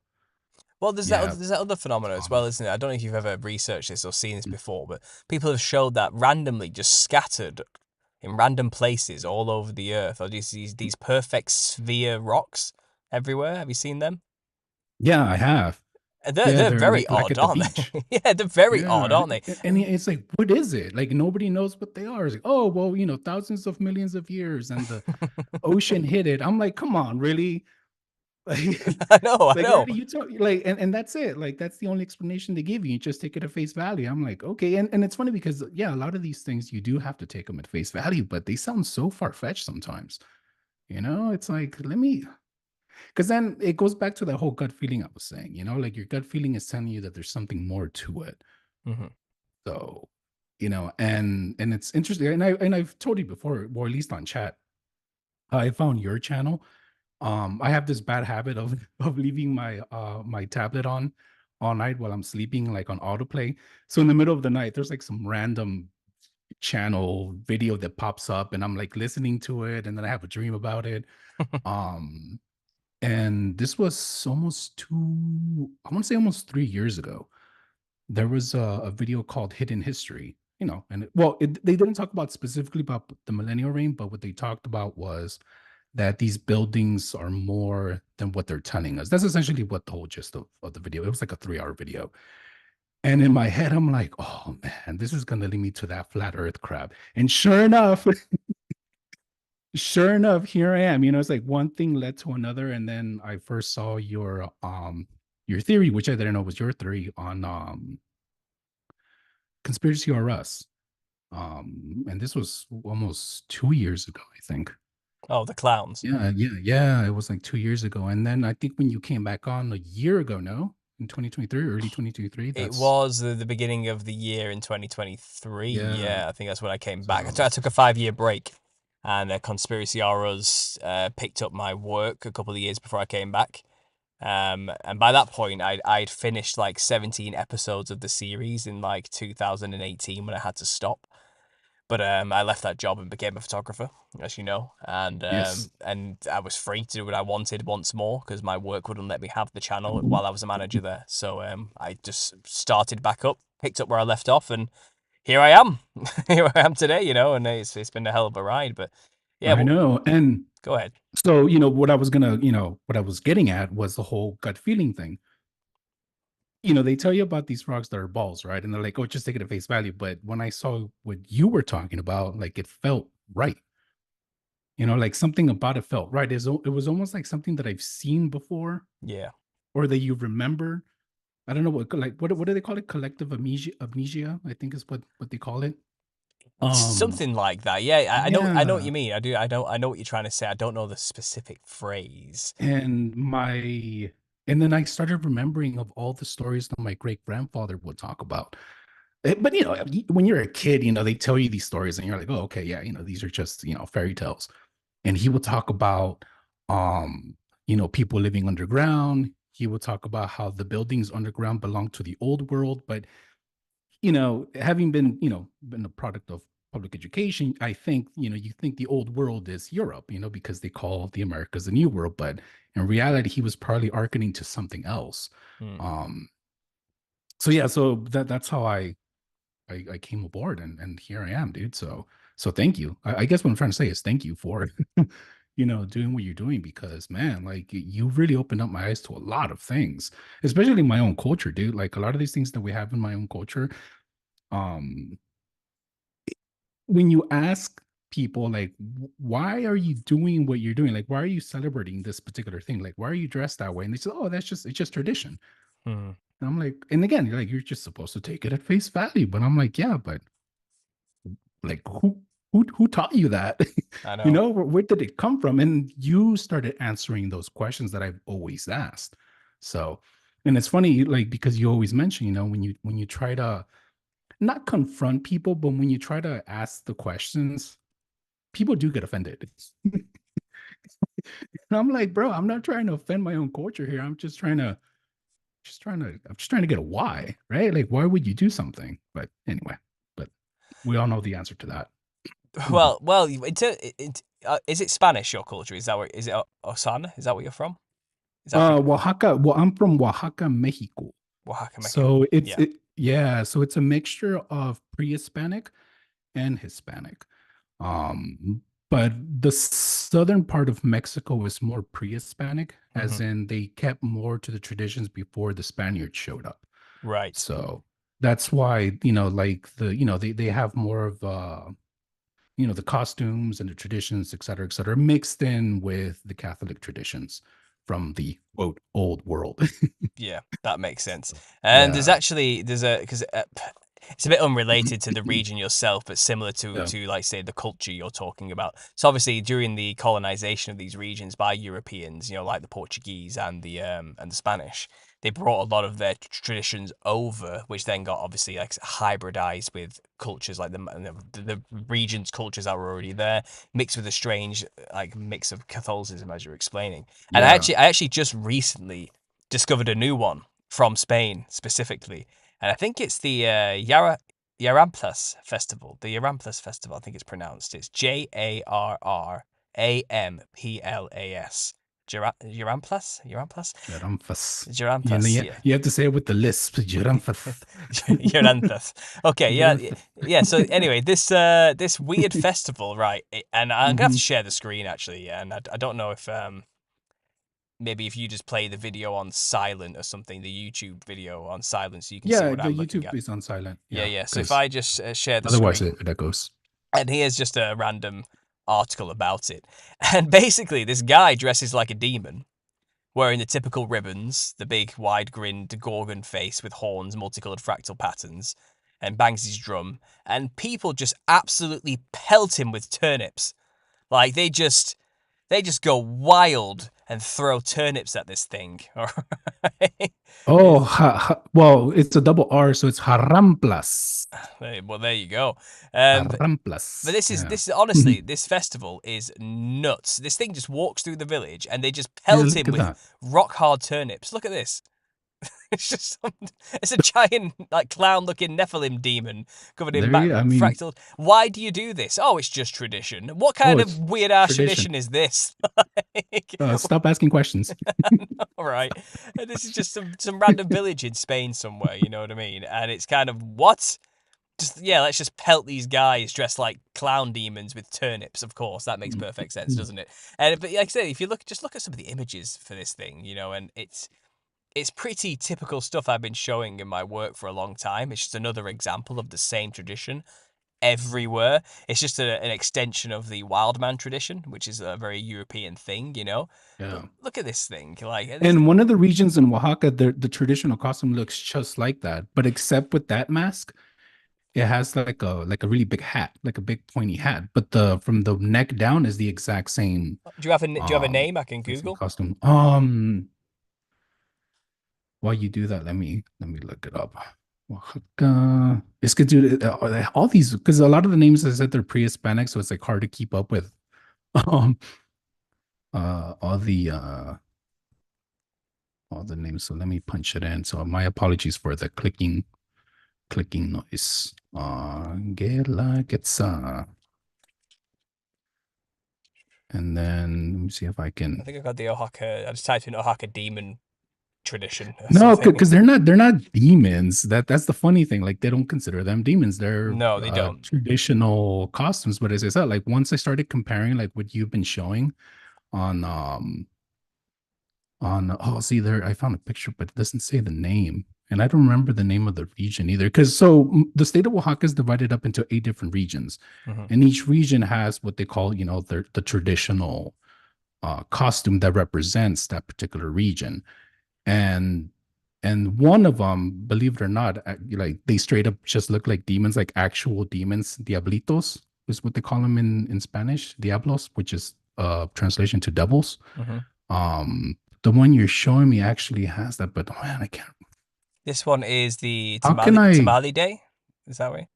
well, there's that other phenomenon as well, isn't it? I don't know if you've ever researched this or seen this before, but people have showed that randomly, just scattered in random places all over the Earth, are these perfect sphere rocks everywhere. Have you seen them? Yeah, I have. They're they're very like odd, at the aren't beach. they? Yeah, they're very odd, Yeah, aren't they? and it's like, what is it? Like nobody knows what they are. It's like, oh well, thousands of millions of years, and the ocean hit it. I'm like, come on, really? Like, I know, I like know. really, you talk like, and that's it. Like that's the only explanation they give you. You just take it at face value. I'm like, okay, and it's funny because yeah, a lot of these things you do have to take them at face value, but they sound so far fetched sometimes. It's like, let me, because then it goes back to that whole gut feeling I was saying. Like your gut feeling is telling you that there's something more to it. Hmm. So, and it's interesting, and I've told you before, or at least on chat, I found your channel. I have this bad habit of of leaving my tablet on all night while I'm sleeping, like on autoplay. So in the middle of the night, there's like some random channel video that pops up, and I'm like listening to it, and then I have a dream about it. Um, and this was I want to say almost 3 years ago. There was a video called Hidden History, and they didn't talk about specifically about the millennial reign, but what they talked about was that these buildings are more than what they're telling us. That's essentially what the whole gist of the video. It was like a 3-hour video. And in my head, I'm like, oh man, this is gonna lead me to that flat earth crap. And sure enough, sure enough, here I am. It's like one thing led to another. And then I first saw your theory, which I didn't know was your theory on Conspiracy or Us. And this was almost 2 years ago, I think. Oh, the clowns. Yeah, yeah, yeah. It was like 2 years ago. And then I think when you came back on a year ago, no, in 2023, early 2023, It that's, was the beginning of the year in 2023. yeah. Yeah, I think that's when I came back. So, I took a 5 year break, and Conspiracy Horrors picked up my work a couple of years before I came back. And by that point, I'd finished like 17 episodes of the series in like 2018 when I had to stop. But I left that job and became a photographer, as you know, yes. and I was free to do what I wanted once more because my work wouldn't let me have the channel while I was a manager there. So I just started back up, picked up where I left off, and here I am. Here I am today, and it's been a hell of a ride. But yeah, I know. And go ahead. so, what I was getting at was the whole gut feeling thing. They tell you about these frogs that are balls, right? And they're like, oh, just take it at face value. But when I saw what you were talking about, like it felt right. Like something about it felt right. It was almost like something that I've seen before Yeah, or that you remember. I don't know what do they call it? Collective amnesia, I think is what they call it. Um, something like that. Yeah, I know what yeah. you mean. I know what you're trying to say. I don't know the specific phrase. And then I started remembering of all the stories that my great grandfather would talk about. But when you're a kid, they tell you these stories and you're like, oh, okay, yeah, these are just, fairy tales. And he would talk about people living underground. He would talk about how the buildings underground belong to the old world, but having been a product of public education, I think, you think the old world is Europe, because they call the Americas the new world, but in reality, he was probably hearkening to something else. Hmm. Um, so yeah, so that's how I came aboard and here I am, dude. So thank you. I guess what I'm trying to say is thank you for doing what you're doing because man, like you really opened up my eyes to a lot of things, especially my own culture, dude. Like a lot of these things that we have in my own culture, um when you ask people like why are you doing what you're doing, like why are you celebrating this particular thing, like why are you dressed that way, and they say, oh, it's just tradition. Hmm. And I'm like, and again, you're just supposed to take it at face value, but I'm like, yeah, but like who taught you that? I know. Where did it come from? And you started answering those questions that I've always asked. So, and it's funny, like because you always mention, when you try to not confront people, but when you try to ask the questions, people do get offended. And I'm like, bro, I'm not trying to offend my own culture here. I'm just trying to get a why, right? Like, why would you do something? But anyway, but we all know the answer to that. Well, is it Spanish, your culture? Is it Osana? Is that where you're from? Is that where Oaxaca. Well, I'm from Oaxaca, Mexico. Oaxaca, So Mexico? Yeah. yeah. So it's a mixture of pre-Hispanic and Hispanic. Um, but the southern part of Mexico is more pre-Hispanic, as Mhm. in they kept more to the traditions before the Spaniards showed up. Right. So that's why, like they have more of the costumes and the traditions, et cetera, mixed in with the Catholic traditions from the quote old world. Yeah, that makes sense. So, And yeah. because it's a bit unrelated to the region yourself, but similar to Yeah. like say the culture you're talking about. So obviously during the colonization of these regions by Europeans, like the Portuguese and the Spanish, they brought a lot of their traditions over, which then got obviously like hybridized with cultures like the region's cultures that were already there, mixed with a strange like mix of Catholicism as you're explaining. And Yeah. I actually just recently discovered a new one from Spain specifically, and I think it's the Yarramplas Festival. The Yarramplas Festival, I think it's pronounced. It's Jarramplas. Yarramplas. Jarumfas. Jarramplas. Yeah. You have to say it with the lisp. Jarumfas. Yarramplas. Okay. Yeah. Jarumfas. Yeah. So anyway, this weird festival, right? And I'm gonna have to Mhm. share the screen actually, and I don't know if maybe if you just play the video on silent or something, the YouTube video on silent, so you can see Yeah, what the I'm looking YouTube at. is on silent. Yeah, Yeah, yeah. So if because I just share the otherwise screen, it echoes. and here's just a random article about it. And basically, this guy dresses like a demon, wearing the typical ribbons, the big wide grinned gorgon face with horns, multicolored fractal patterns, and bangs his drum. And people just absolutely pelt him with turnips. Like they just go wild and throw turnips at this thing. All right. Oh, well, it's a double R, so it's Haramplas. Well, there you go. But Haramplas. Yeah. this is honestly, this festival is nuts. This thing just walks through the village and they just Yeah, pelt look him at with that. rock hard turnips. Look at this. It's just it's a giant like clown looking Nephilim demon covered in There you, I mean, fractal. Why do you do this? Oh, it's just tradition. What oh, kind of it's weird ass tradition. tradition is this? Like, Stop asking questions. all right, this is just some random village in Spain somewhere. You know what I mean? And it's kind of what? Just yeah, let's just pelt these guys dressed like clown demons with turnips. Of course, that makes perfect sense, doesn't it? And but like I said, if you look at some of the images for this thing, and it's pretty typical stuff I've been showing in my work for a long time. It's just another example of the same tradition everywhere. It's just an extension of the Wildman tradition, which is a very European thing. But Yeah. look at this thing, like And one of the regions in Oaxaca, the traditional costume looks just like that, but except with that mask, it has like a really big hat, like a big pointy hat. But the from the neck down is the do you have a name I can exact same Google? costume. While you do that, let me look it up. Oaxaca. It's good, dude. All these, because a lot of the names I said they're pre-Hispanic, so it's like hard to keep up with. Um, all the names. So let me punch it in. So my apologies for the clicking noise. Get like it's and then let me see if I I can. think I got the Oaxaca. I just typed in Oaxaca demon tradition or No, something. because they're not demons. That's the funny thing. Like they don't consider them demons. They're No, they don't. traditional costumes. But as I said, like once I started comparing like what you've been showing on oh, see there I found a picture, but it doesn't say the name. And I don't remember the name of the region either. Because the state of Oaxaca is divided up into 8 different regions. Mhm. And each region has what they call, the traditional costume that represents that particular region. And one of them, believe it or not, like they straight up just look like demons, like actual demons. Diablitos is what they call them in Spanish. Diablos, which is translation to devils. Mhm. The one you're showing me actually has that, but man, I can't. This one is the How can I? Tamale Day. Is that right?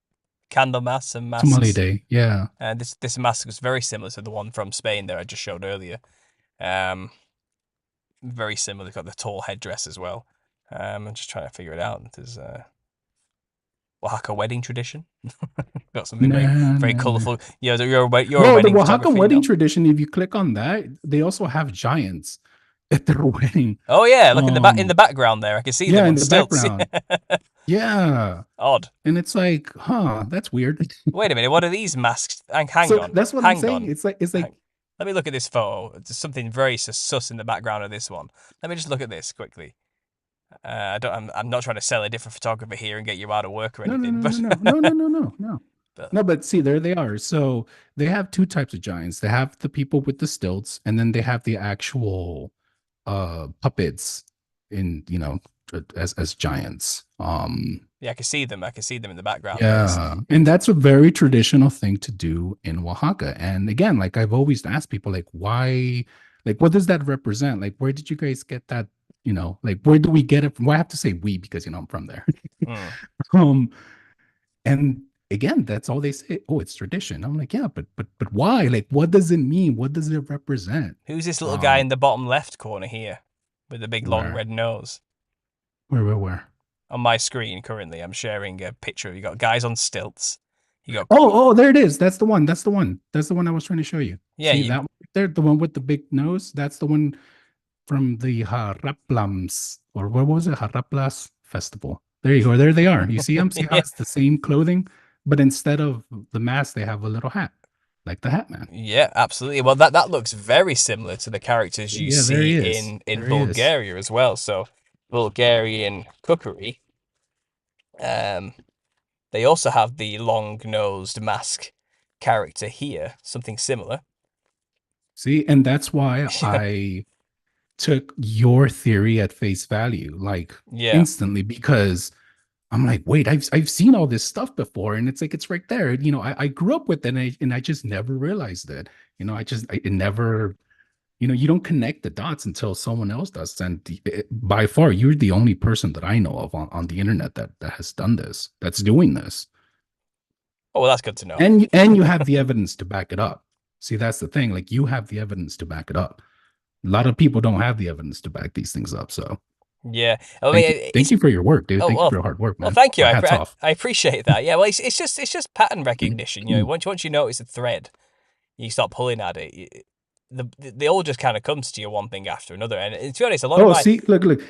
Candle mass and Tamale masks. Day, yeah. And this mask was very similar to the one from Spain that I just showed earlier. Very similar. They've got the tall headdress as well. I'm just trying to figure it out. There's Oaxaca wedding tradition. Got something very Nah, very nah, nah. colourful. You're a Well, the wedding Oaxaca photographer, wedding tradition, if you click on that, they also have giants at their wedding. Oh yeah, look in the background there. I can see Yeah, them on in the stilts. background. Yeah. Odd. And it's like, huh, that's weird. Wait a minute, what are these masks? Hang So on. that's what I'm Hang saying. on. It's like Let me look at this photo. There's something very sus in the background of this one. Let me just look at this quickly. I'm not trying to sell a different photographer here and get you out of work or no, no, anything, no, but no, no, no, no, no, no, no. but No, but see, there they are. So they have two types of giants. They have the people with the stilts, and then they have the actual puppets in, as giants. yeah, I can see them. I can see them in the background there. Yeah. And that's a very traditional thing to do in Oaxaca. And again, like I've always asked people, like, why, like, what does that represent? Like, where did you guys get that? Like, where do we get it from? Well, I have to say we because, I'm from there. Hmm. um, and again, that's all they say. Oh, it's tradition. I'm like, yeah, but why? Like, what does it mean? What does it represent? Who's this little guy in the bottom left corner here with the big long Where, red nose? where? On my screen currently, I'm sharing a picture. You got guys on stilts. You got Oh, there it is. That's the one. That's the one. That's the one I was trying to show you. yeah, See that one right there, the one with the big nose. That's the one from the Haraplams, or what was it? Haraplas Festival. There you go. There they are. You see them? See how yeah, it's the same clothing, but instead of the mask, they have a little hat, like the Hat Man. yeah, absolutely. Well, that looks very similar to the characters you Yeah, there see he is. in There he is. Bulgaria as well. So Bulgarian cookery. Um, they also have the long-nosed mask character here, something similar. See, and that's why I took your theory at face value, like Yeah, instantly, because I'm like, wait, I've seen all this stuff before, and it's like it's right there. I grew up with it, and I just never realized it. It never. You don't connect the dots until someone else does. And by far, you're the only person that I know of on the internet that has done this, that's doing this, oh, well, that's good to know. and you have the evidence to back it up. See, that's the thing. Like you have the evidence to back it up. A lot of people don't have the evidence to back these things up. So Yeah, I thank mean, you, thank you for your work, dude. oh Thank you well, for your hard work, well, man. thank you. My hat's off. I appreciate that. Yeah, well, it's just pattern recognition. Once you notice a thread, you start pulling at it. They all just kind of comes to you one thing after another. And to be honest, a lot of Oh, my see, look,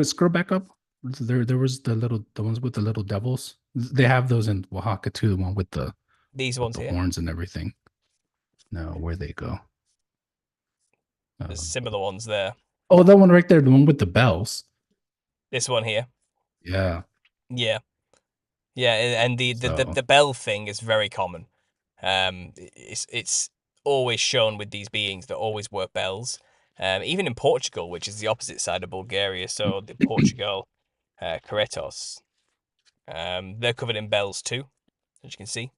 scroll back up. There was the ones with the little devils. They have those in Oaxaca too. The one with the these with ones the here, horns and everything. No, where they go? there's Um, similar ones there. oh, that one right there, the one with the bells. This one here, Yeah. yeah, yeah, and So the bell thing is very common. It's always shown with these beings that always wear bells. Even in Portugal, which is the opposite side of Bulgaria, so the Portugal, Queretos, they're covered in bells too, as you can see.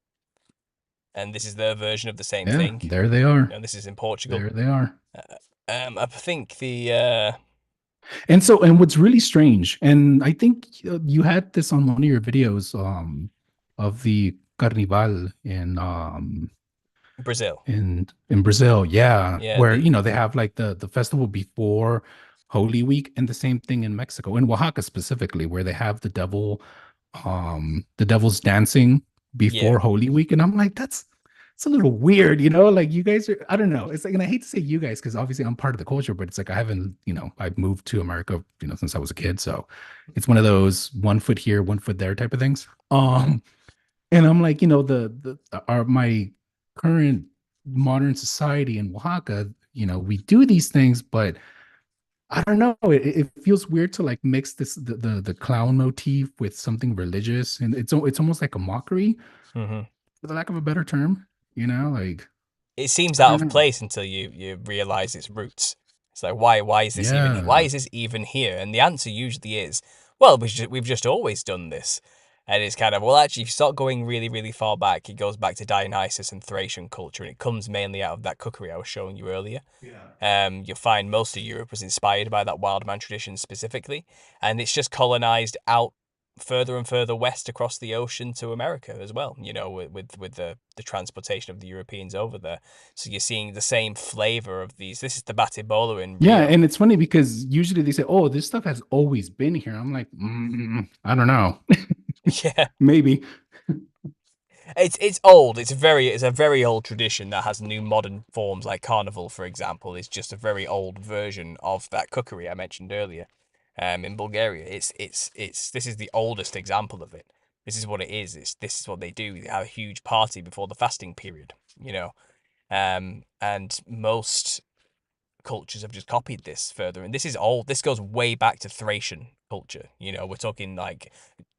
And this is their version of the same yeah, thing. there they are. This is in Portugal. There they are. I think the And what's really strange, and I think you had this on one of your videos, of the Carnival Brazil, in Brazil, yeah, yeah, where they have like the festival before Holy Week, and the same thing in Mexico, in Oaxaca specifically, where they have the devil's dancing yeah, before Holy Week, and I'm like, it's a little weird, like you guys are, I don't know. It's like, and I hate to say you guys because obviously I'm part of the culture, but it's like I haven't, I've moved to America, since I was a kid, so it's one of those one foot here, one foot there type of things. And I'm like, the my current modern society in Oaxaca, we do these things, but I don't know. It feels weird to like mix the clown motif with something religious, and it's almost like a mockery, hmm for the lack of a better term. Like it seems I out don't of know. place until you realize its roots. It's like why is this even Yeah, here? And the answer usually is, well, we've just always done this. And it's kind of, well, actually, if you start going really, really far back, it goes back to Dionysus and Thracian culture, and it comes mainly out of that cookery I was showing you earlier. yeah, You'll find most of Europe was inspired by that wild man tradition specifically, and it's just colonized out further and further west across the ocean to America as well. With the transportation of the Europeans over there, so you're seeing the same flavor of these. This is the Batibola in yeah. Rio. And it's funny because usually they say, "Oh, this stuff has always been here." I'm like, I don't know, Yeah, maybe. it's old. It's a very old tradition that has new modern forms, like carnival, for example, is just a very old version of that cookery I mentioned earlier. in Bulgaria. This is the oldest example of it. This is what it is. This is what they do. They have a huge party before the fasting period, you know. And most cultures have just copied this further. And this is old. This goes way back to Thracian culture. You know, we're talking like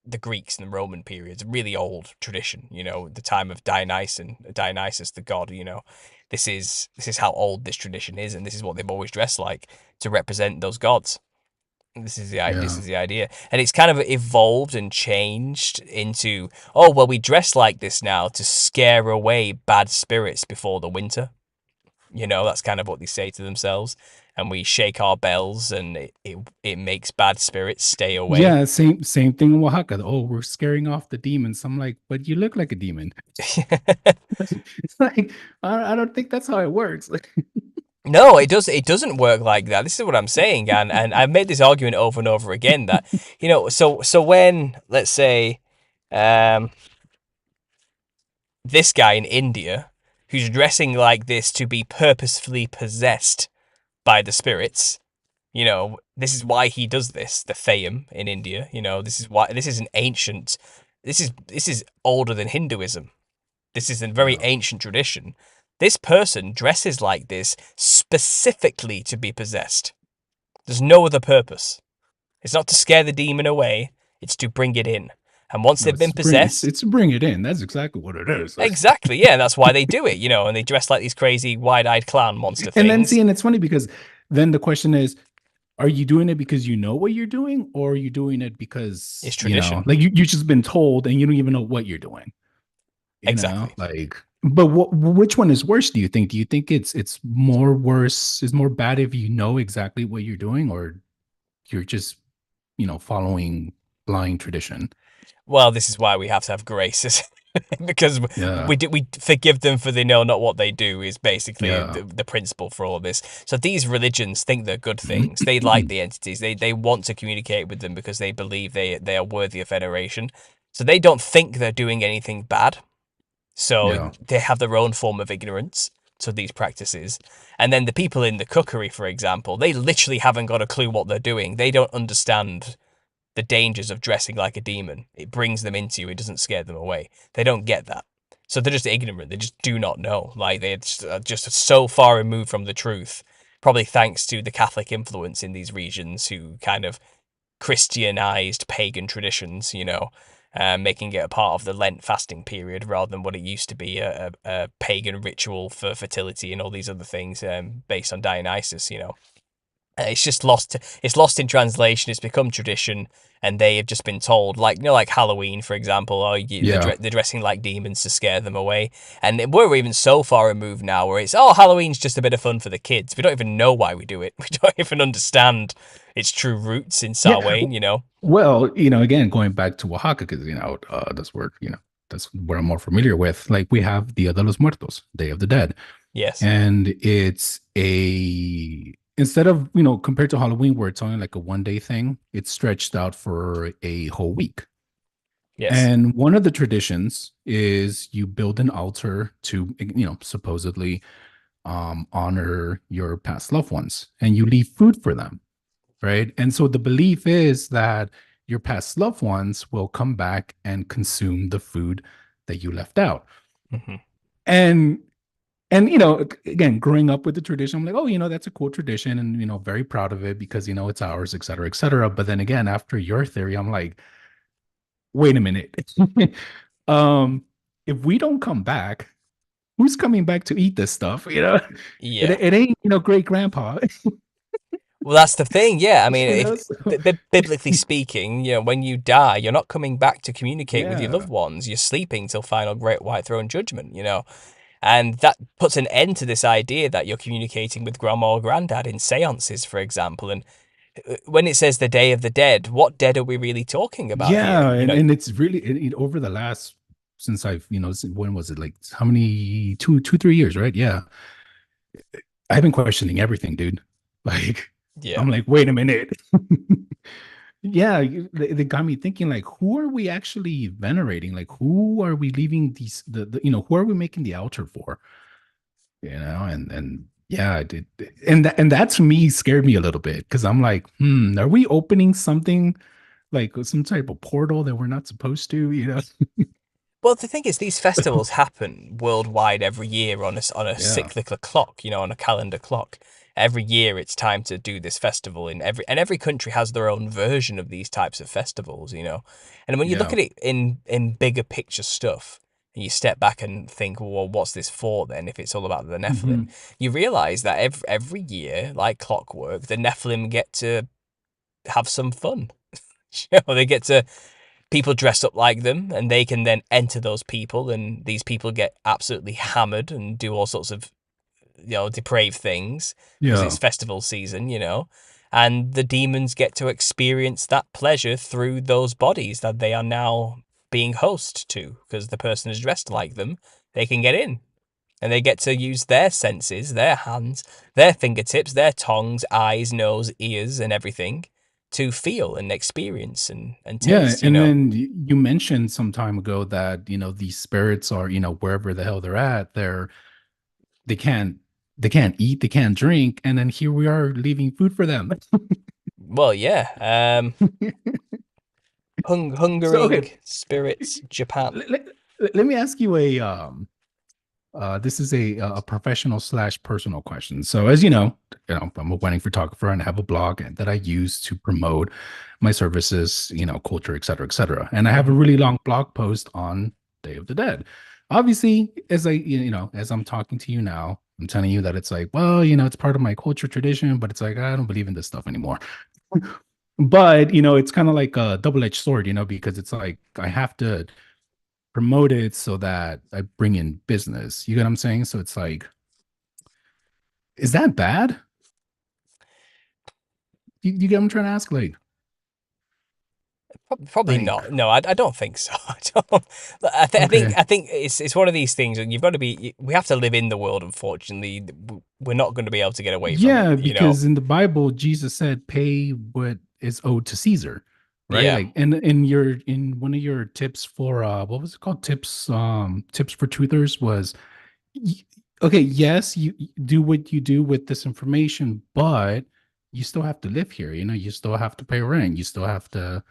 the Greeks and the Roman periods, really old tradition, you know, the time of Dionysus the god, you know. This is how old this tradition is, and this is what they've always dressed like to represent those gods. This is Yeah. the idea, and it's kind of evolved and changed into, oh well, we dress like this now to scare away bad spirits before the winter. You know, that's kind of what they say to themselves, and we shake our bells, and it makes bad spirits stay away. Yeah, same thing in Oaxaca. Oh, we're scaring off the demons. I'm like, but you look like a demon. It's like I don't think that's how it works. Like, No, it does. It doesn't work like that. This is what I'm saying, and I've made this argument over and over again that, you know, so when, let's say, um, this guy in India who's dressing like this to be purposefully possessed by the spirits, you know, this is why he does this. The Theyyam in India, you know, this is why this is an ancient. This is older than Hinduism. This is a very yeah, ancient tradition. This person dresses like this specifically to be possessed. There's no other purpose. It's not to scare the demon away, it's to bring it in. And once no, they've been it's possessed, it's bring it in. That's exactly what it is. exactly, yeah, that's why they do it, you know, and they dress like these crazy wide-eyed clown monster And then things. see, and it's funny because then the question is, are you doing it because you know what you're doing, or are you doing it because It's tradition. like you just been told and you don't even know what you're doing? Exactly. Like, but which one is worse? Do you think? Do you think it's more worse? Is more bad if you know exactly what you're doing, or you're just following blind tradition? Well, this is why we have to have grace, because Yeah, we forgive them for they know not what they do is basically yeah. the principle for all of this. So these religions think they're good things. They like the entities. They want to communicate with them because they believe they are worthy of veneration. So they don't think they're doing anything bad. So Yeah, they have their own form of ignorance to these practices. And then the people in the cookery, for example, they literally haven't got a clue what they're doing. They don't understand the dangers of dressing like a demon. It brings them into you. It doesn't scare them away. They don't get that. So they're just ignorant. They just do not know. Like they're just so far removed from the truth, probably thanks to the Catholic influence in these regions who kind of Christianized pagan traditions, you know, making it a part of the Lent fasting period rather than what it used to be a pagan ritual for fertility and all these other things based on Dionysus, you know. It's just lost. It's lost in translation. It's become tradition, and they have just been told, like like Halloween, for example. Oh, yeah. they're dressing like demons to scare them away. And we're even so far removed now, where it's Halloween's just a bit of fun for the kids. We don't even know why we do it. We don't even understand its true roots in Yeah. Samhain. You know. Well, again, going back to Oaxaca, because that's where I'm more familiar with. Like we have Dia de los Muertos, Day of the Dead, Yes. and it's a instead of compared to Halloween where it's only like a 1 day thing, it's stretched out for a whole week. Yes. And one of the traditions is you build an altar to supposedly honor your past loved ones, and you leave food for them, right? And so the belief is that your past loved ones will come back and consume the food that you left out. Hmm. And again, growing up with the tradition, I'm like, oh, that's a cool tradition, and very proud of it because it's ours, et cetera, et cetera. But then again, after your theory, I'm like, wait a minute. um, if we don't come back, who's coming back to eat this stuff? Yeah. It ain't great grandpa. Well, that's the thing. Yeah. I mean, if So, biblically speaking, you know, when you die, you're not coming back to communicate with your yeah. loved ones. You're sleeping till final great white throne judgment. You know. And that puts an end to this idea that you're communicating with grandma or granddad in seances, for example. And when it says the Day of the Dead, what dead are we really talking about here? Yeah, You know, and it's really over the last since I've when was it, like how many 2 3 years, right? Yeah, I've been questioning everything, dude. Like yeah, I'm like, wait a minute. Yeah, they got me thinking like, who are we actually venerating? Like, who are we leaving these who are we making the altar for? And Yeah, I did. And that to me scared me a little bit because I'm like, are we opening something like some type of portal that we're not supposed to, you know? Well, the thing is, these festivals happen worldwide every year on a Yeah. cyclical clock, on a calendar clock. Every year, it's time to do this festival in every country has their own version of these types of festivals. And when you look Yeah. at it in bigger picture stuff, and you step back and think, well, what's this for then? If it's all about the Nephilim, Hmm. you realize that every year, like clockwork, the Nephilim get to have some fun. They get to people dress up like them and they can then enter those people and these people get absolutely hammered and do all sorts of depraved things because it's Yeah. festival season. And the demons get to experience that pleasure through those bodies that they are now being host to because the person is dressed like them. They can get in and they get to use their senses, their hands, their fingertips, their tongues, eyes, nose, ears, and everything to feel and experience and Yeah. taste, you And know. then you mentioned some time ago that, these spirits are, wherever the hell they're at, they can't they can't eat, they can't drink, and then here we are leaving food for them. Well, yeah. So Hungering okay, spirits, Japan. let me ask you this is a professional slash personal question. So as I'm a wedding photographer and I have a blog that I use to promote my services, culture, et cetera, et cetera. And I have a Hmm. really long blog post on Day of the Dead. Obviously, as I'm talking to you now, I'm telling you that it's like, well, it's part of my culture tradition, but it's like I don't believe in this stuff anymore. But it's kind of like a double-edged sword, because it's like I have to promote it so that I bring in business. You get what I'm saying? So it's like, is that bad? You get what I'm trying to ask? Probably Like, not. No, I don't think so. I don't. okay, I think it's one of these things, and you've got to be. We have to live in the world. Unfortunately, we're not going to be able to get away from it. yeah, because in the Bible, Jesus said, "Pay what is owed to Caesar," right? Yeah, Like, and in one of your tips for what was it called? Tips for truthers was y- okay. Yes, you do what you do with this information, but you still have to live here. You still have to pay rent. You still have to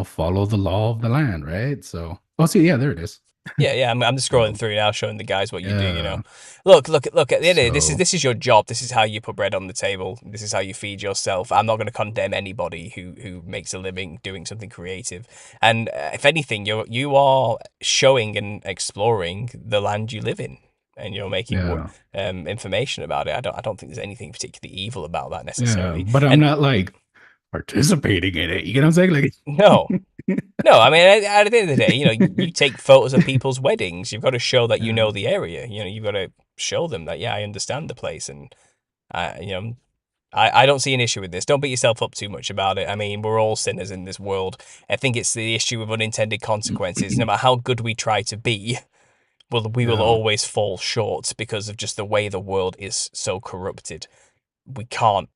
follow the law of the land, right? So, oh, see, yeah, there it is. yeah. I'm just scrolling So, through now, showing the guys what you do. yeah. Look. At the end of it, this is So, this is your job. This is how you put bread on the table. This is how you feed yourself. I'm not going to condemn anybody who makes a living doing something creative. And if anything, you are showing and exploring the land you live in. And you're making yeah, information about it. I don't think there's anything particularly evil about that yeah. necessarily. But I'm And not like participating in it. You get what I'm saying? Like, no, no, I mean, at the end of the day, you take photos of people's weddings. You've got to show that you yeah, know the area. You've got to show them that, yeah, I understand the place. And, I, you know, I don't see an issue with this. Don't beat yourself up too much about it. I mean, we're all sinners in this world. I think it's the issue of unintended consequences. No matter how good we try to be, we will yeah. always fall short because of just the way the world is so corrupted. We can't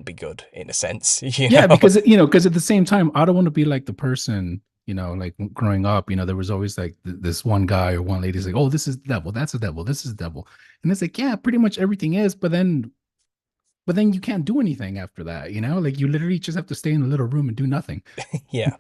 be good in a sense, you Yeah, know? because because at the same time, I don't want to be like the person, like growing up, there was always like this one guy or one lady's like, oh, this is the devil, that's the devil, this is the devil. And it's like, yeah, pretty much everything is, but then you can't do anything after that, like you literally just have to stay in a little room and do nothing. Yeah.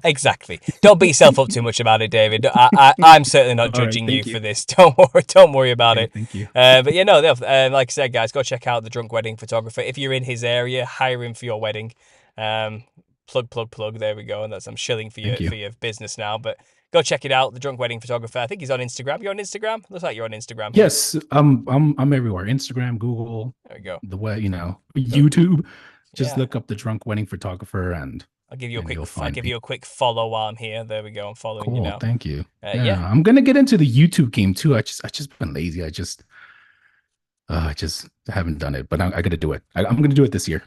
Exactly. Don't beat yourself up too much about it, David. I'm certainly not All right, judging you thank for you. this. Don't worry about Okay, it. thank you. But yeah, no, like I said, guys, go check out the Drunk Wedding Photographer. If you're in his area, hire him for your wedding. Um, plug. There we go. And I'm shilling for Thank your you. business now. But go check it out, the Drunk Wedding Photographer. I think he's on Instagram. You're on Instagram. Looks like you're on Instagram here. Yes, I'm everywhere. Instagram, Google, There we go. the way, Go. YouTube. Just Yeah. look up the drunk wedding photographer and I'll give you a and quick. you'll I'll find give me. you a quick follow on here. There we go. I'm following you Cool. now. Thank you. Yeah. Yeah, I'm gonna get into the YouTube game too. I just been lazy. I just haven't done it, but I got to do it. I'm gonna do it this year.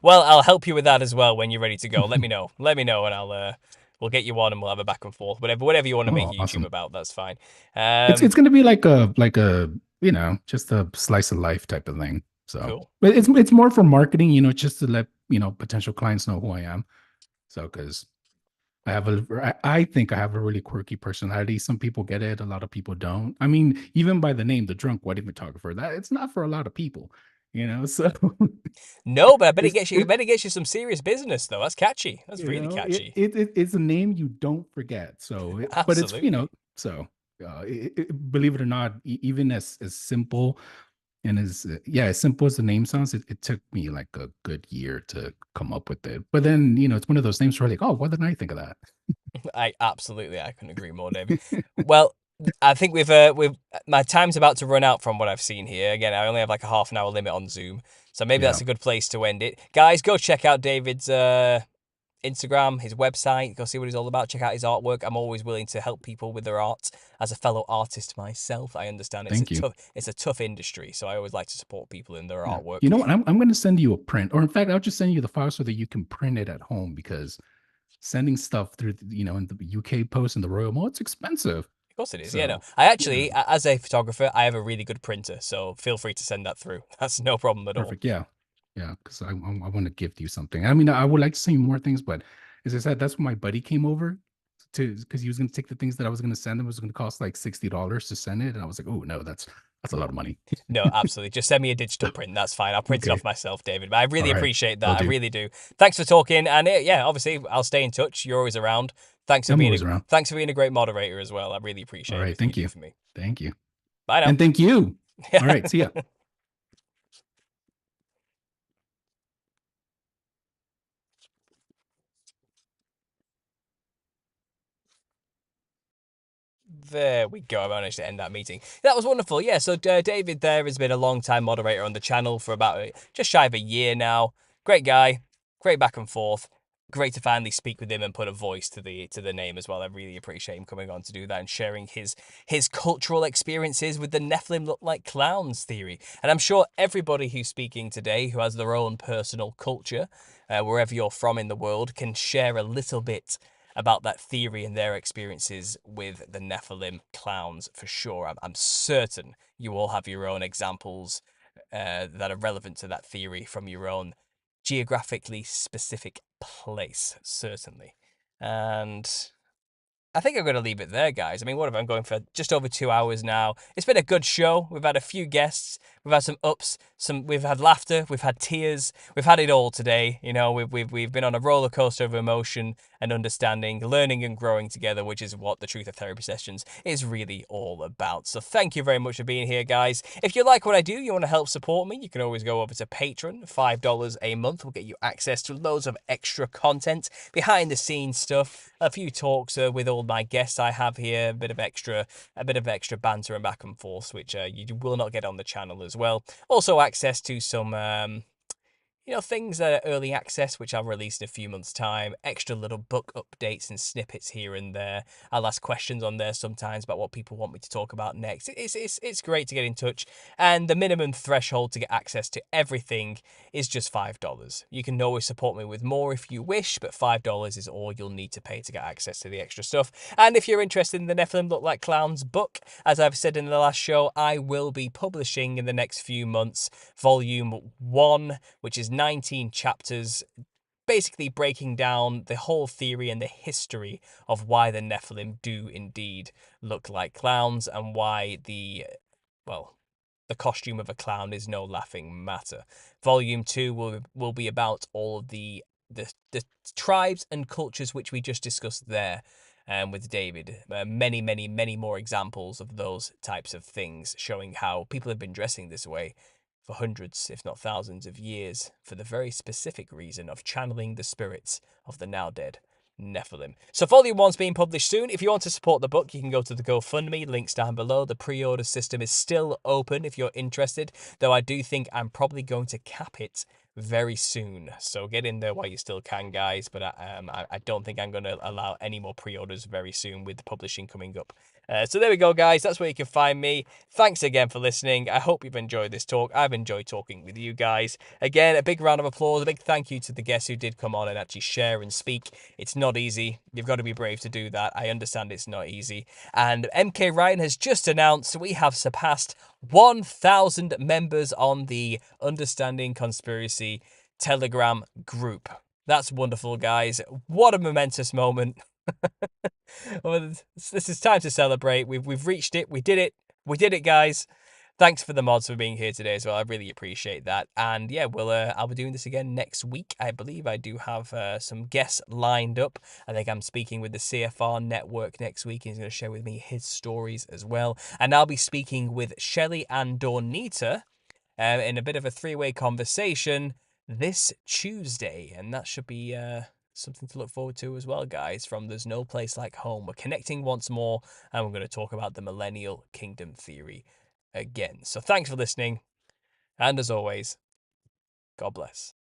Well, I'll help you with that as well when you're ready to go. Let me know. Let me know, and we'll get you on, and we'll have a back and forth. Whatever you want to make Oh, a YouTube awesome. about, that's fine. It's gonna be like a just a slice of life type of thing. So, Cool. but it's more for marketing, just to let potential clients know who I am. So, because I think I have a really quirky personality. Some people get it, a lot of people don't. I mean, even by the name, the drunk wedding photographer, that it's not for a lot of people, you know. So No, but I bet it it's gets you. I it, bet it gets you some serious business though. That's catchy. That's you really know, catchy. it's a name you don't forget. So, but it's Absolutely. so believe it or not, even as simple and as as simple as the name sounds, it took me like a good year to come up with it. But then it's one of those names where like, oh, why didn't I think of that? I couldn't agree more, David. Well, I think we've my time's about to run out from what I've seen here. Again, I only have like a half an hour limit on Zoom, so maybe Yeah, that's a good place to end it. Guys, go check out David's Instagram, his website. Go see what he's all about. Check out his artwork. I'm always willing to help people with their art. As a fellow artist myself, I understand thank you. it's a tough industry, so I always like to support people in their Yeah. artwork. You know what? I'm going to send you a print, or in fact, I'll just send you the file so that you can print it at home because sending stuff through, in the UK Post and the Royal Mail, it's expensive. Of course it is. Yeah, no. So, I yeah, actually, as a photographer, I have a really good printer, so feel free to send that through. That's no problem at all. perfect. Yeah. Yeah. Because I want to gift you something. I mean, I would like to send you more things, but as I said, that's when my buddy came over because he was going to take the things that I was going to send him. It was going to cost like $60 to send it. And I was like, oh, no, that's a lot of money. No, absolutely. Just send me a digital print. That's fine. I'll print it Okay. off myself, David. But I All really right. appreciate Will that. I do. really do. Thanks for talking. And yeah, obviously, I'll stay in touch. You're always around. I'm always around. Thanks for being a great moderator as well. I really All appreciate right. everything you Thank do you. for me. Thank you. Bye now. And thank you. All right. See ya. There we go. I managed to end that meeting. That was wonderful. Yeah, so David there has been a long time moderator on the channel for about just shy of a year now. Great guy. Great back and forth. Great to finally speak with him and put a voice to the name as well. I really appreciate him coming on to do that and sharing his cultural experiences with the Nephilim look like clowns theory. And I'm sure everybody who's speaking today who has their own personal culture, wherever you're from in the world, can share a little bit about that theory and their experiences with the Nephilim clowns for sure. I'm certain you all have your own examples that are relevant to that theory from your own geographically specific place, certainly. And I think I'm going to leave it there, guys. I mean, what if I'm going for just over 2 hours now? It's been a good show. We've had a few guests. We've had some ups, we've had laughter, we've had tears, we've had it all today. We've been on a roller coaster of emotion and understanding, learning and growing together, which is what the Truth of Therapy sessions is really all about. So thank you very much for being here, guys. If you like what I do, you want to help support me, you can always go over to Patreon. $5 a month will get you access to loads of extra content, behind the scenes stuff, a few talks with all my guests I have here, a bit of extra banter and back and forth, which you will not get on the channel as well. Also access to some things that are early access, which I'll release in a few months' time. Extra little book updates and snippets here and there. I'll ask questions on there sometimes about what people want me to talk about next. It's great to get in touch. And the minimum threshold to get access to everything is just $5. You can always support me with more if you wish, but $5 is all you'll need to pay to get access to the extra stuff. And if you're interested in the Nephilim Look Like Clowns book, as I've said in the last show, I will be publishing in the next few months volume 1, which is 19 chapters, basically breaking down the whole theory and the history of why the Nephilim do indeed look like clowns and why the costume of a clown is no laughing matter. Volume 2 will be about all of the tribes and cultures which we just discussed there. With David, many, many, many more examples of those types of things, showing how people have been dressing this way for hundreds, if not thousands of years, for the very specific reason of channeling the spirits of the now dead Nephilim. So Volume 1's being published soon. If you want to support the book, you can go to the GoFundMe, links down below. The pre-order system is still open if you're interested, though I do think I'm probably going to cap it very soon. So get in there while you still can, guys, but I don't think I'm going to allow any more pre-orders very soon with the publishing coming up. So there we go, guys. That's where you can find me. Thanks again for listening. I hope you've enjoyed this talk. I've enjoyed talking with you guys. Again, a big round of applause, a big thank you to the guests who did come on and actually share and speak. It's not easy. You've got to be brave to do that. I understand it's not easy. And MK Ryan has just announced we have surpassed 1,000 members on the Understanding Conspiracy Telegram group. That's wonderful, guys. What a momentous moment. Well, this is time to celebrate. We've reached it. We did it. We did it, guys. Thanks for the mods for being here today as well. I really appreciate that. And yeah, I'll be doing this again next week. I believe I do have some guests lined up. I think I'm speaking with the CFR network next week. And he's going to share with me his stories as well. And I'll be speaking with Shelley and Dornita in a bit of a three-way conversation this Tuesday. And that should be something to look forward to as well, guys, from There's No Place Like Home. We're connecting once more, and we're going to talk about the Millennial Kingdom theory again. So thanks for listening, and as always, God bless.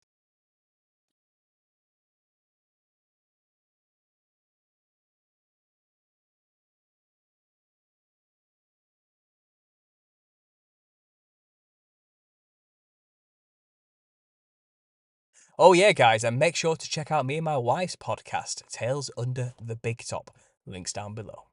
Oh yeah, guys, and make sure to check out me and my wife's podcast, Tales Under the Big Top. Links down below.